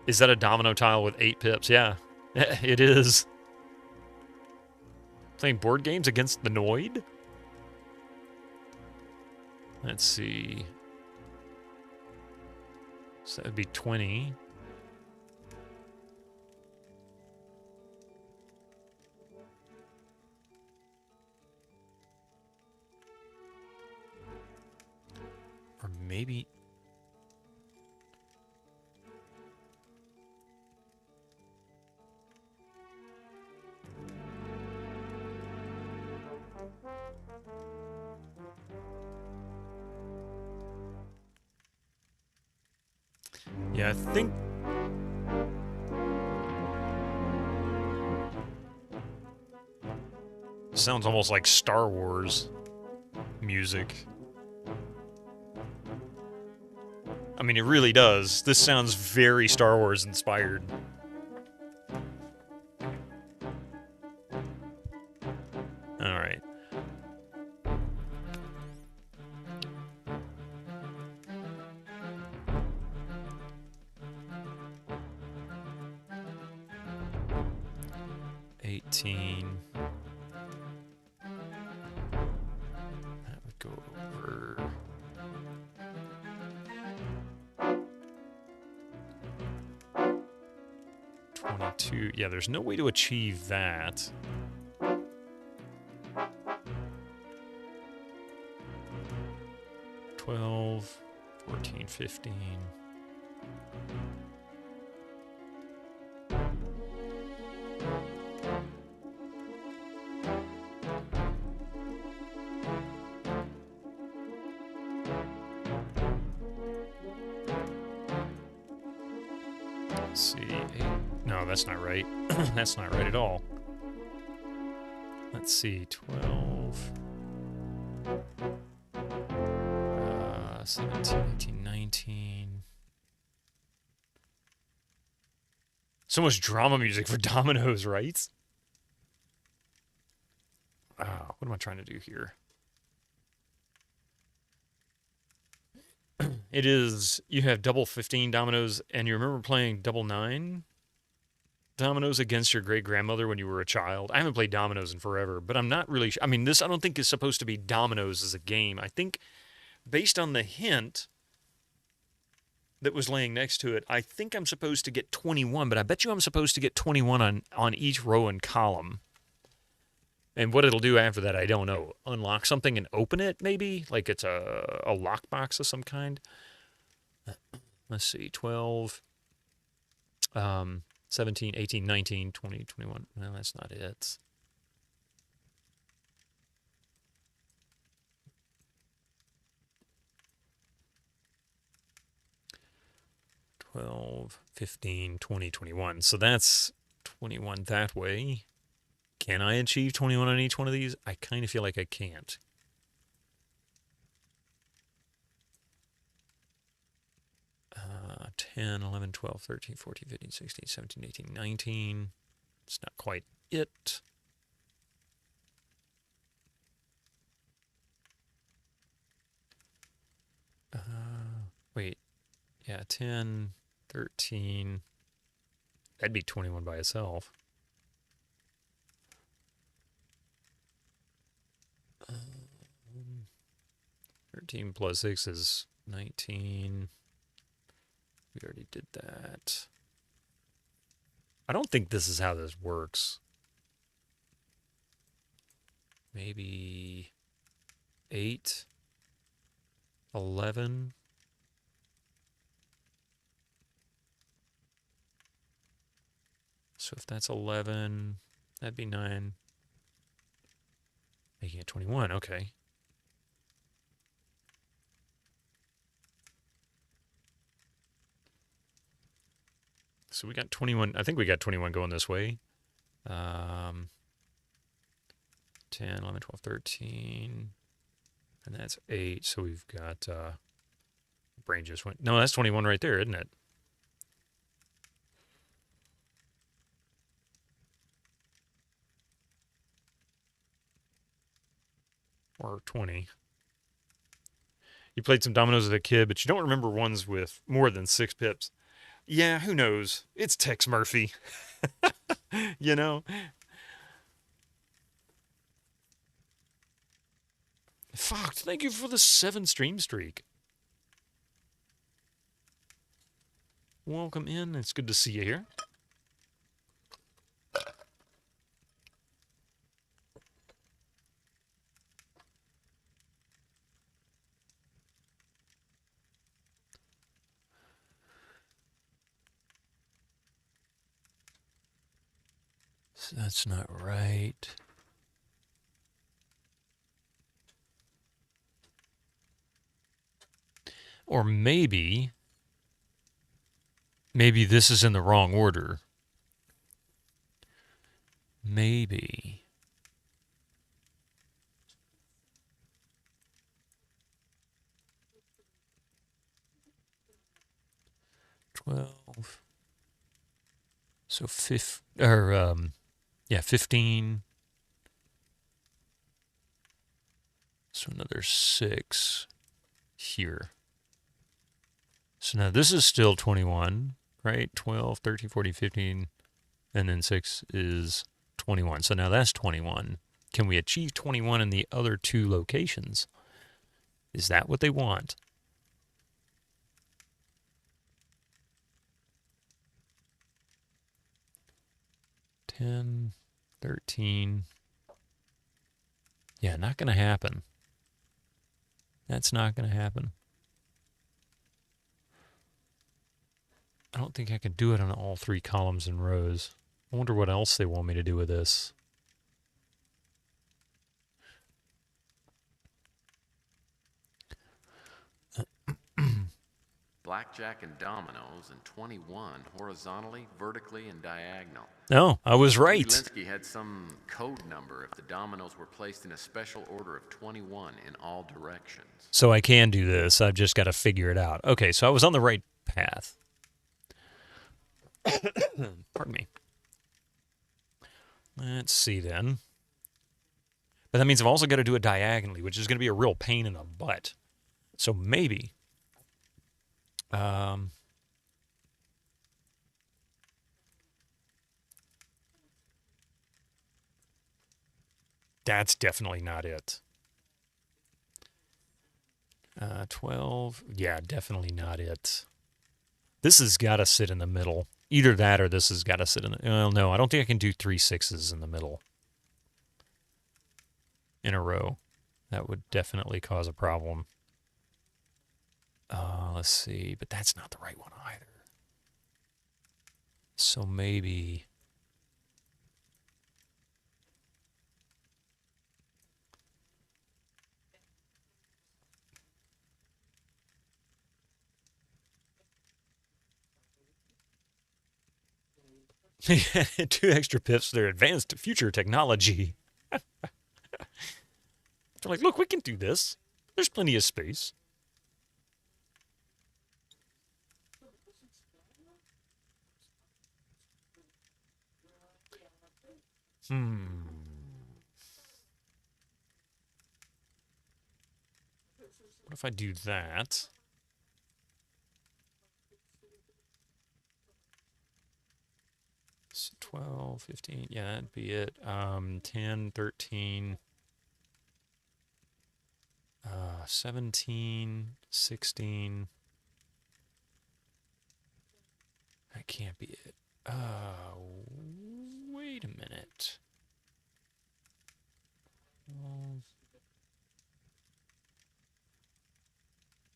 Is that a domino tile with 8 pips? Yeah, it is. Playing board games against the Noid? Let's see. So that would be 20. Or maybe... Yeah, I think... Sounds almost like Star Wars music. I mean, it really does. This sounds very Star Wars inspired. All right. That would go over. Yeah, there's no way to achieve that. $12, $14, $15. Let's see. No, that's not right. That's not right at all. Let's see. 12. 17, 18, 19. So much drama music for dominoes, right? What am I trying to do here? It is, you have double 15 dominoes, and you remember playing double 9 dominoes against your great-grandmother when you were a child? I haven't played dominoes in forever, but I'm not really I mean, this I don't think is supposed to be dominoes as a game. I think, based on the hint that was laying next to it, I think I'm supposed to get 21, but I bet you I'm supposed to get 21 on each row and column. And what it'll do after that, I don't know. Unlock something and open it, maybe? Like it's a lockbox of some kind? Let's see, 12, 17, 18, 19, 20, 21. No, that's not it. $12, 15, 20, 21. So that's 21 that way. Can I achieve 21 on each one of these? I kind of feel like I can't. Uh, 10, 11, 12, 13, 14, 15, 16, 17, 18, 19. It's not quite it. Wait. Yeah, 10, 13. That'd be 21 by itself. 13 plus 6 is 19. We already did that. I don't think this is how this works. Maybe 8, 11. So if that's 11, that'd be 9. Making it 21, okay. So we got 21. I think we got 21 going this way. 10, 11, 12, 13. And that's 8. So we've got... brain just went... No, that's 21 right there, isn't it? Or 20. You played some dominoes as a kid, but you don't remember ones with more than 6 pips. Yeah, who knows? It's Tex Murphy. You know? Fuck, thank you for the 7 stream streak. Welcome in. It's good to see you here. So that's not right. Or maybe this is in the wrong order. Maybe. So 15. So another 6 here. So now this is still 21, right? 12, 13, 14, 15, and then 6 is 21. So now that's 21. Can we achieve 21 in the other 2 locations? Is that what they want? $10, 13. Yeah, not going to happen. That's not going to happen. I don't think I can do it on all 3 columns and rows. I wonder what else they want me to do with this. Blackjack and dominoes, and 21 horizontally, vertically, and diagonal. No, I was right. Linsky had some code number if the dominoes were placed in a special order of 21 in all directions. So I can do this. I've just got to figure it out. Okay, so I was on the right path. Pardon me. Let's see then. But that means I've also got to do it diagonally, which is going to be a real pain in the butt. So maybe... that's definitely not it. 12. Yeah, definitely not it. This has got to sit in the middle. Either that or this has got to sit in the... Well, no, I don't think I can do 3 6s in the middle. In a row. That would definitely cause a problem. Let's see. But that's not the right one either. So maybe... Two extra pips. They're advanced future technology. They're like, look, we can do this. There's plenty of space. What if I do that? So 12, 15, yeah, that'd be it. 10, 13, 17, 16. That can't be it. Wait a minute.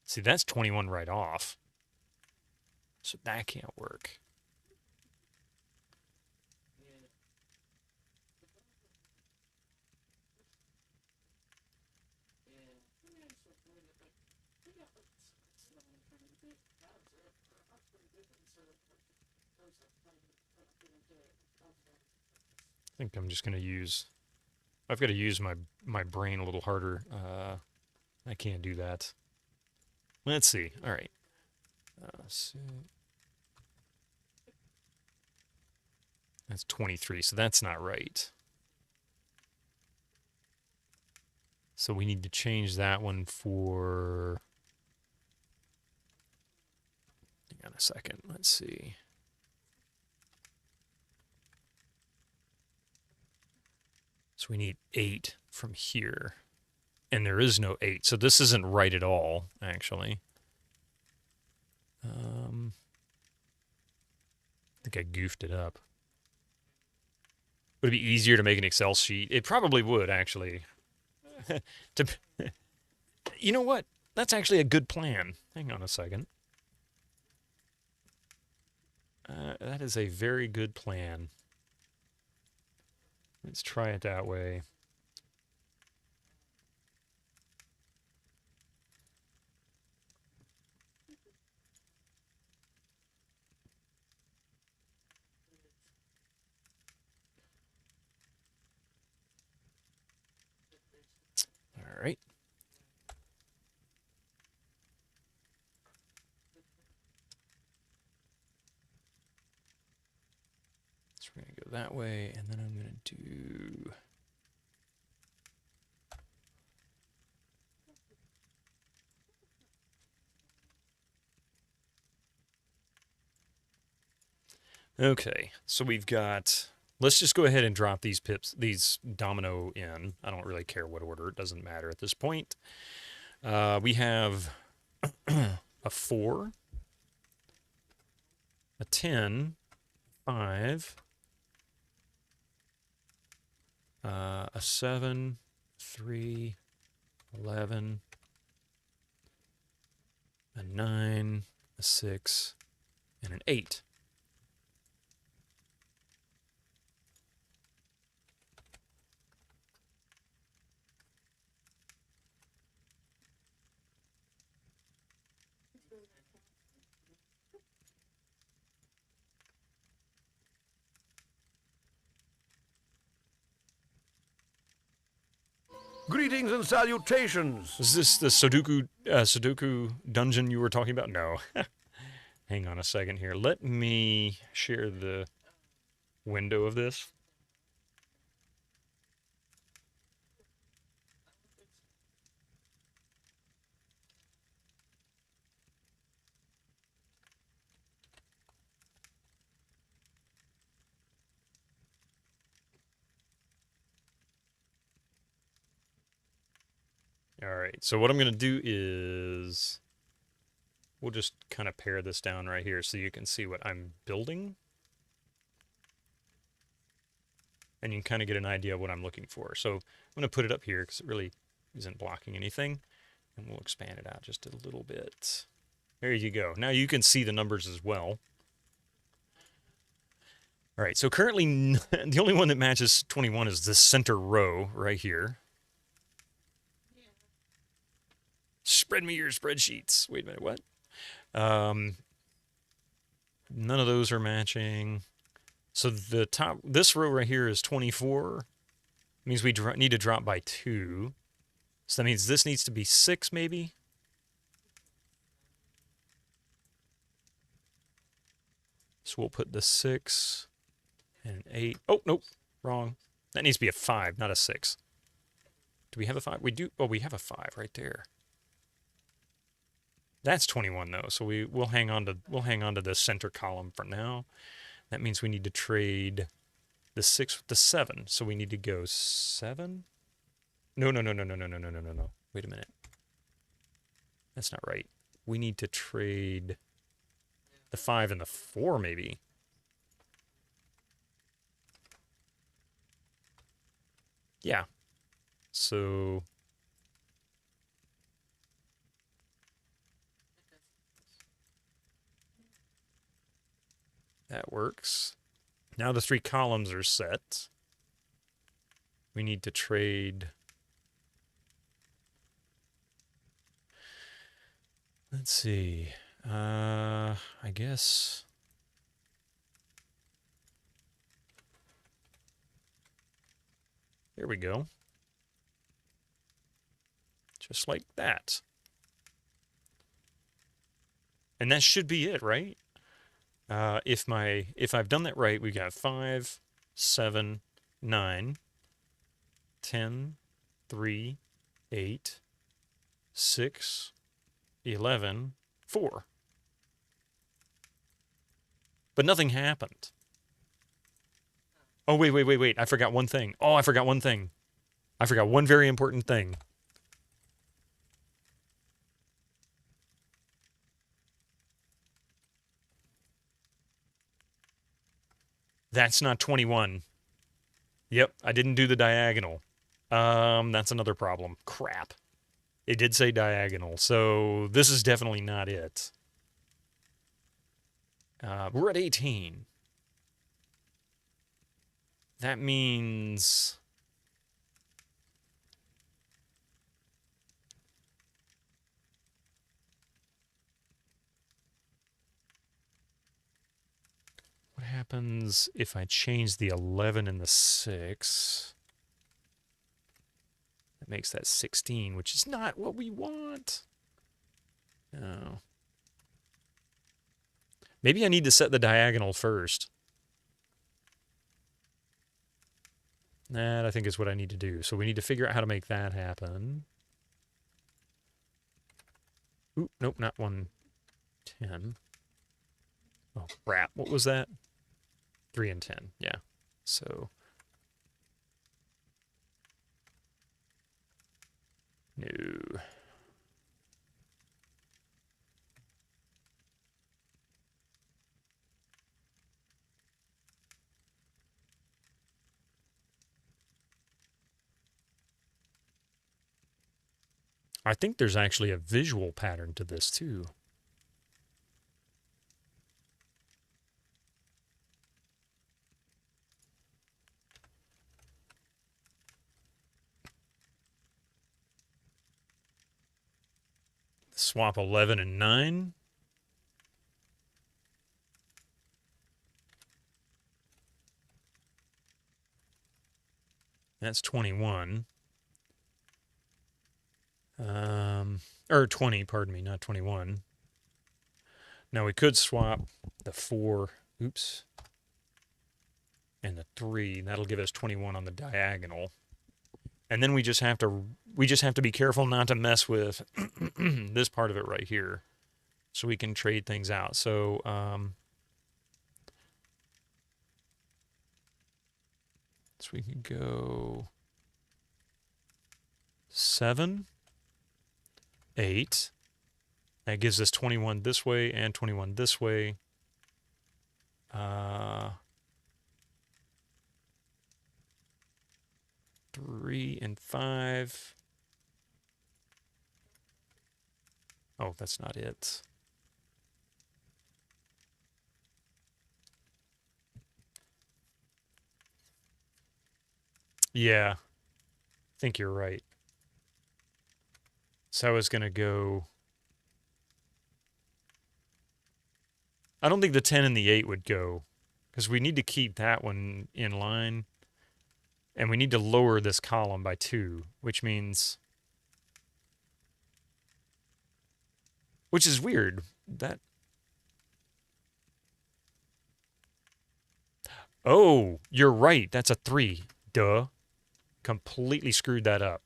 See, that's 21 right off. So that can't work. think I'm just going to use... I've got to use my brain a little harder. I can't do that. Let's see. All right. So that's 23, so that's not right. So we need to change that one for... Hang on a second. Let's see. So we need 8 from here. And there is no 8. So this isn't right at all, actually. I think I goofed it up. Would it be easier to make an Excel sheet? It probably would, actually. You know what? That's actually a good plan. Hang on a second. That is a very good plan. Let's try it that way. All right. So we're going to go that way, and then I'm going to do... Okay, so we've got... Let's just go ahead and drop these these domino in. I don't really care what order. It doesn't matter at this point. We have a 4, a 10, 5, a 7, 3, 11, a 9, a 6, and an 8. Greetings and salutations. Is this the Sudoku dungeon you were talking about? No. Hang on a second here. Let me share the window of this. All right, so what I'm going to do is we'll just kind of pare this down right here so you can see what I'm building. And you can kind of get an idea of what I'm looking for. So I'm going to put it up here because it really isn't blocking anything. And we'll expand it out just a little bit. There you go. Now you can see the numbers as well. All right, so currently the only one that matches 21 is this center row right here. Spread me your spreadsheets. Wait a minute, what? None of those are matching. So the top, this row right here is 24. Means we need to drop by 2. So that means this needs to be 6 maybe. So we'll put the 6 and 8. Oh, nope, wrong. That needs to be a 5, not a 6. Do we have a 5? We do. Oh, we have a 5 right there. That's 21 though, so we'll hang on to the center column for now. That means we need to trade the 6 with the 7. So we need to go 7. No. Wait a minute. That's not right. We need to trade the 5 and the 4 maybe. Yeah. So that works. Now the 3 columns are set. We need to trade. Let's see. I guess. There we go. Just like that. And that should be it, right? If I've done that right, we got 5, 7, 9, 10, 3, 8, 6, 11, 4. But nothing happened. Oh, wait. I forgot one thing. Oh, I forgot one thing. I forgot one very important thing. That's not 21. Yep, I didn't do the diagonal. That's another problem. Crap. It did say diagonal, so this is definitely not it. We're at 18. That means... What happens if I change the 11 and the 6? That makes that 16, which is not what we want. No. Maybe I need to set the diagonal first. That, I think, is what I need to do. So we need to figure out how to make that happen. Ooh, nope, not 110. Oh, crap. What was that? 3 and 10, yeah. So... No. I think there's actually a visual pattern to this, too. Swap 11 and 9. That's 21. Or 20, pardon me, not 21. Now we could swap the 4, oops, and the 3. That'll give us 21 on the diagonal. And then we just have to be careful not to mess with this part of it right here, so we can trade things out. So we can go 7, 8. That gives us 21 this way and 21 this way. 3 and 5. Oh, that's not it. Yeah, I think you're right. So I was going to go... I don't think the 10 and the 8 would go, because we need to keep that one in line. And we need to lower this column by 2, which means... Which is weird. That... Oh, you're right. That's a 3. Duh. Completely screwed that up.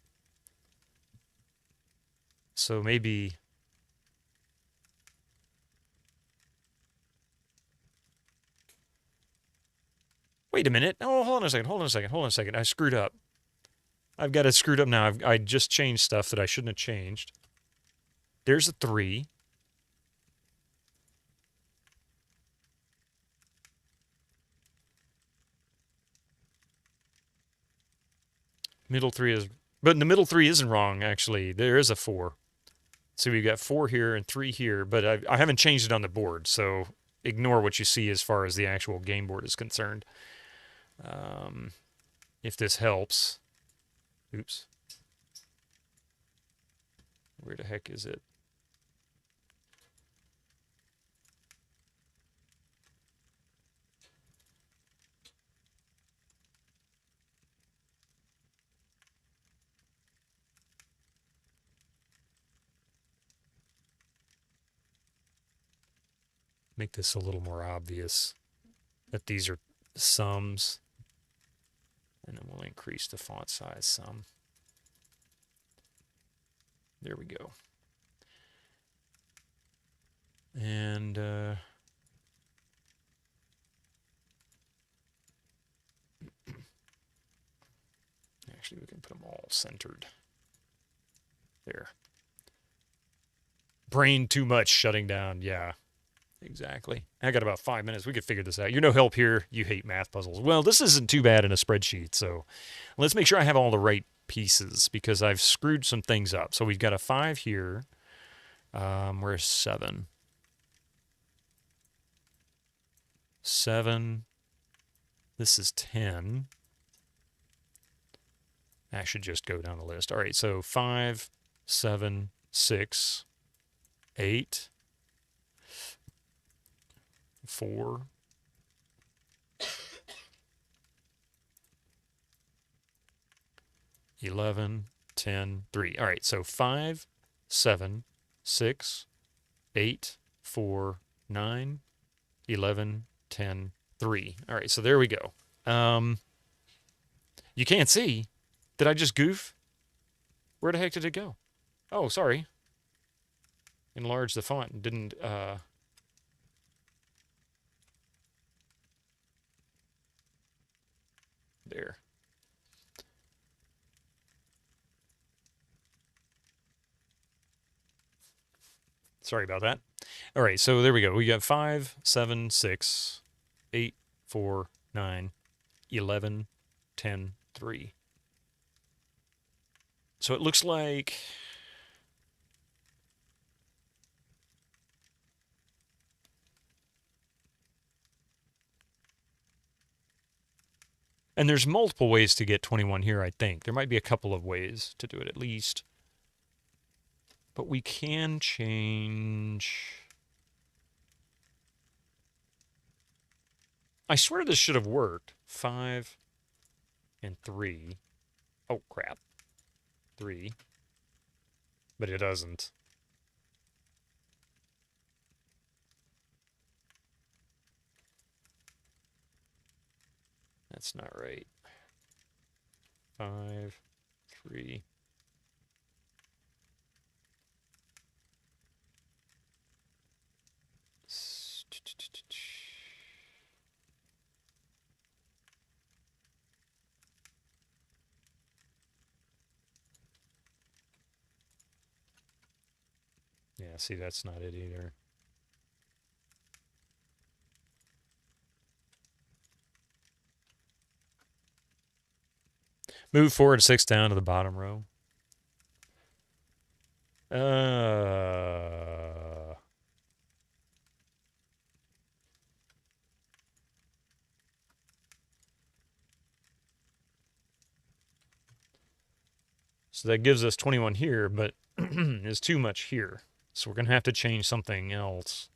So maybe... Wait a minute. Oh, hold on a second. I screwed up. I've got it screwed up now. I just changed stuff that I shouldn't have changed. There's a 3. Middle 3 is... But the middle 3 isn't wrong, actually. There is a 4. So we've got 4 here and 3 here, but I haven't changed it on the board, so ignore what you see as far as the actual game board is concerned. If this helps. Oops. Where the heck is it? make this a little more obvious that these are sums. And then we'll increase the font size some. There we go. And actually, we can put them all centered. There. Brain too much shutting down. Yeah, exactly. I got about 5 minutes. We could figure this out. You're no help here. You hate math puzzles. Well, this isn't too bad in a spreadsheet. So let's make sure I have all the right pieces because I've screwed some things up. So we've got a 5 here. Where's 7? 7. This is 10. I should just go down the list. All right, so 5, 7, 6, 8, 4, 11, 10, 3. All right, so 5, 7, 6, 8, 4, 9, 11, 10, 3. All right, so there we go. You can't see. Did I just goof? Where the heck did it go? Oh, sorry. Enlarge the font and didn't... There. Sorry about that. All right, so there we go. We got 5, 7, 6, 8, 4, 9, 11, 10, 3. So it looks like... And there's multiple ways to get 21 here, I think. There might be a couple of ways to do it at least. But we can change... I swear this should have worked. 5 and 3. Oh, crap. 3. But it doesn't. That's not right. 5, 3. Yeah, see, that's not it either. Move forward 6 down to the bottom row. So that gives us 21 here, but there's too much here. So we're going to have to change something else.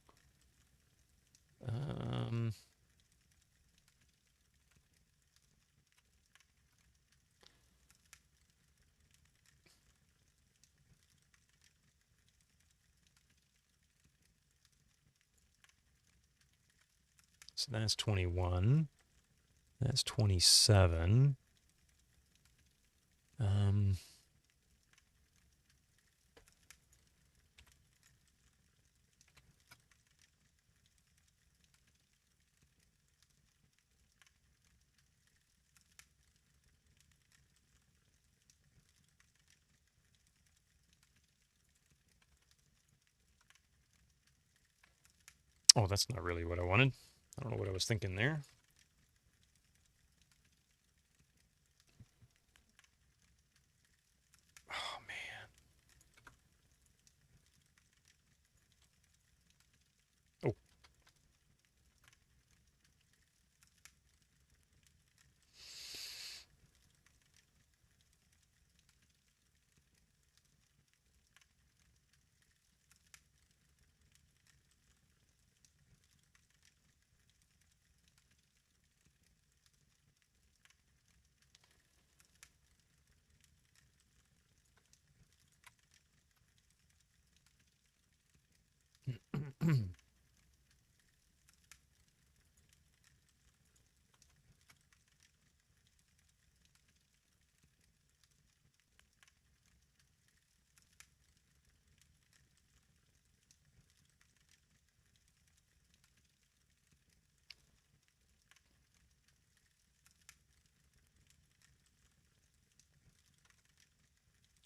So that's 21. That's 27. Oh, that's not really what I wanted. I don't know what I was thinking there. Oh, man. Oh.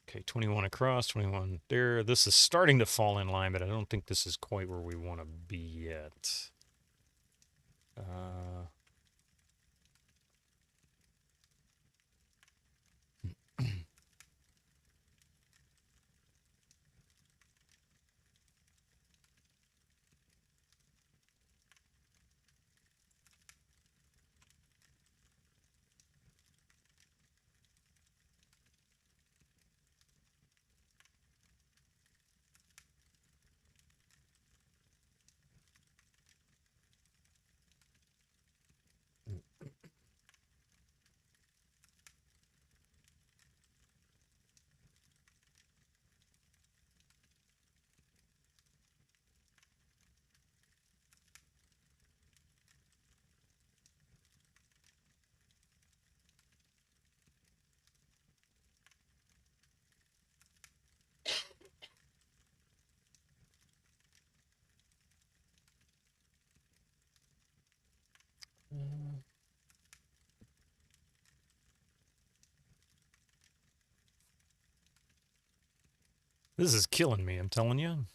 Okay, 21 across, 21 there. This is starting to fall in line, but I don't think this is quite where we want to be yet. This is killing me, I'm telling you.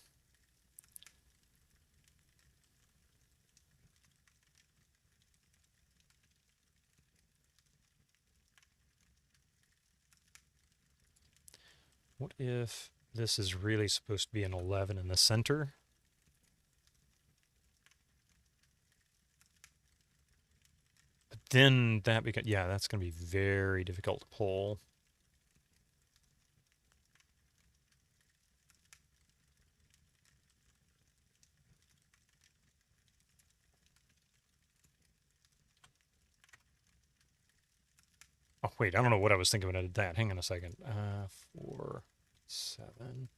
What if this is really supposed to be an 11 in the center? But then that becomes, yeah, that's going to be very difficult to pull. Oh, wait, I don't know what I was thinking when I did that. Hang on a second. 4, 7.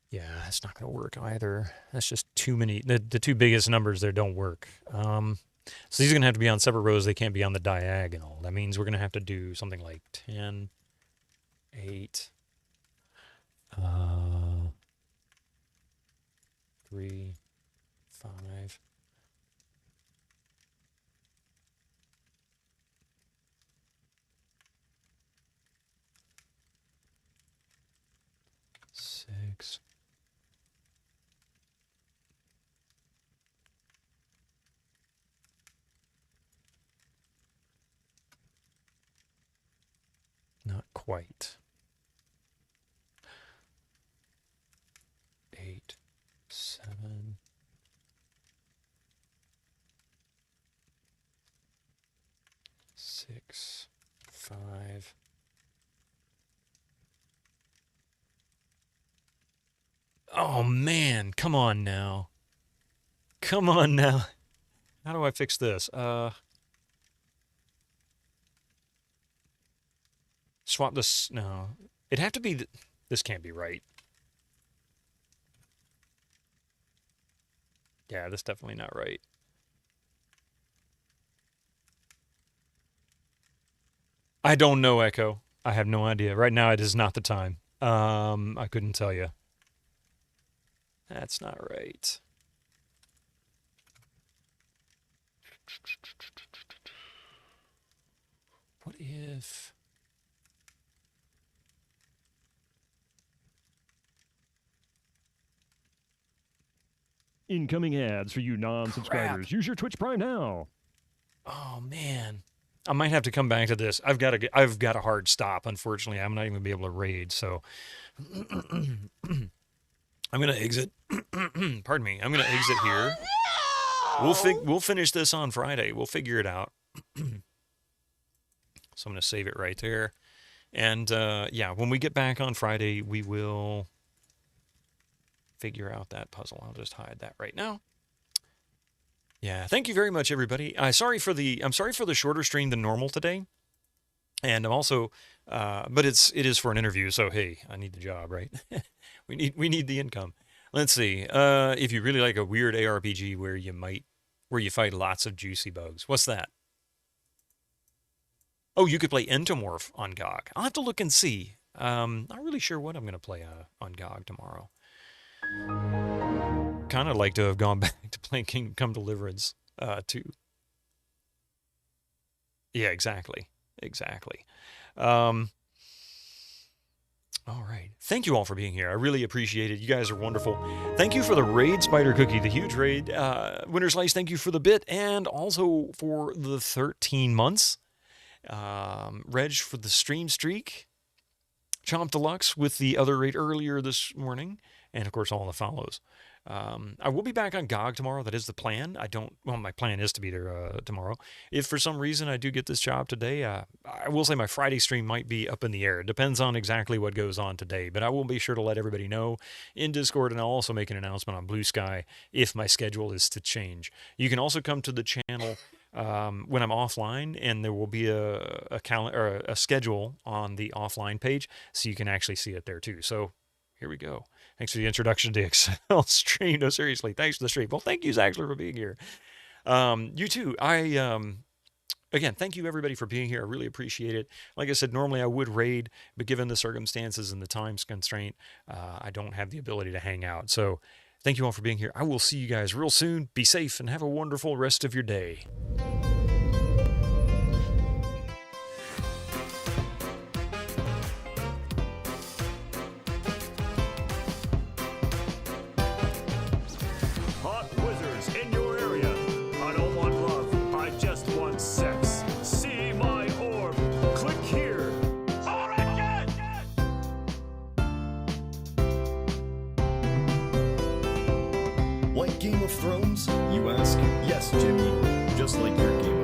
Yeah, that's not going to work either. That's just too many. The two biggest numbers there don't work. So these are going to have to be on separate rows. They can't be on the diagonal. That means we're going to have to do something like 10, 8, 3, 5. Six. Not quite. 8, 7. 6, 5. Oh man, come on now. Come on now. How do I fix this? Swap this. No. It'd have to be. This can't be right. Yeah, that's definitely not right. I don't know, Echo. I have no idea. Right now, it is not the time. I couldn't tell you. That's not right. What if... Incoming ads for you non-subscribers. Use your Twitch Prime now. Oh, man. I might have to come back to this. I've got a hard stop, unfortunately. I'm not even going to be able to raid, so... I'm going to exit. Pardon me. I'm going to exit here. We'll finish this on Friday. We'll figure it out. So I'm going to save it right there. And, yeah, when we get back on Friday, we will figure out that puzzle. I'll just hide that right now. Yeah, thank you very much, everybody. I'm sorry for the shorter stream than normal today. And I'm also, but it is for an interview, so hey, I need the job, right? we need the income. Let's see. If you really like a weird ARPG where you fight lots of juicy bugs, what's that? Oh, you could play Entomorph on GOG. I'll have to look and see. Not really sure what I'm going to play on GOG tomorrow. Kind of like to have gone back to playing Kingdom Come Deliverance 2. Yeah, exactly. All right. Thank you all for being here. I really appreciate it. You guys are wonderful. Thank you for the raid, Spider Cookie, the huge raid. Winter Slice, thank you for the bit, and also for the 13 months. Reg for the stream streak. Chomp Deluxe with the other raid earlier this morning. And, of course, all the follows. I will be back on GOG tomorrow. That is the plan. My plan is to be there tomorrow. If for some reason I do get this job today, I will say my Friday stream might be up in the air. It depends on exactly what goes on today. But I will be sure to let everybody know in Discord, and I'll also make an announcement on Blue Sky if my schedule is to change. You can also come to the channel when I'm offline, and there will be a calendar or a schedule on the offline page, so you can actually see it there too. So here we go. Thanks for the introduction to the Excel stream. No, seriously, thanks for the stream. Well, thank you, Zaxler, for being here. You too. Again, thank you, everybody, for being here. I really appreciate it. Like I said, normally I would raid, but given the circumstances and the time constraint, I don't have the ability to hang out. So thank you all for being here. I will see you guys real soon. Be safe and have a wonderful rest of your day. Game of Thrones, you ask? Yes, Jimmy, just like your Game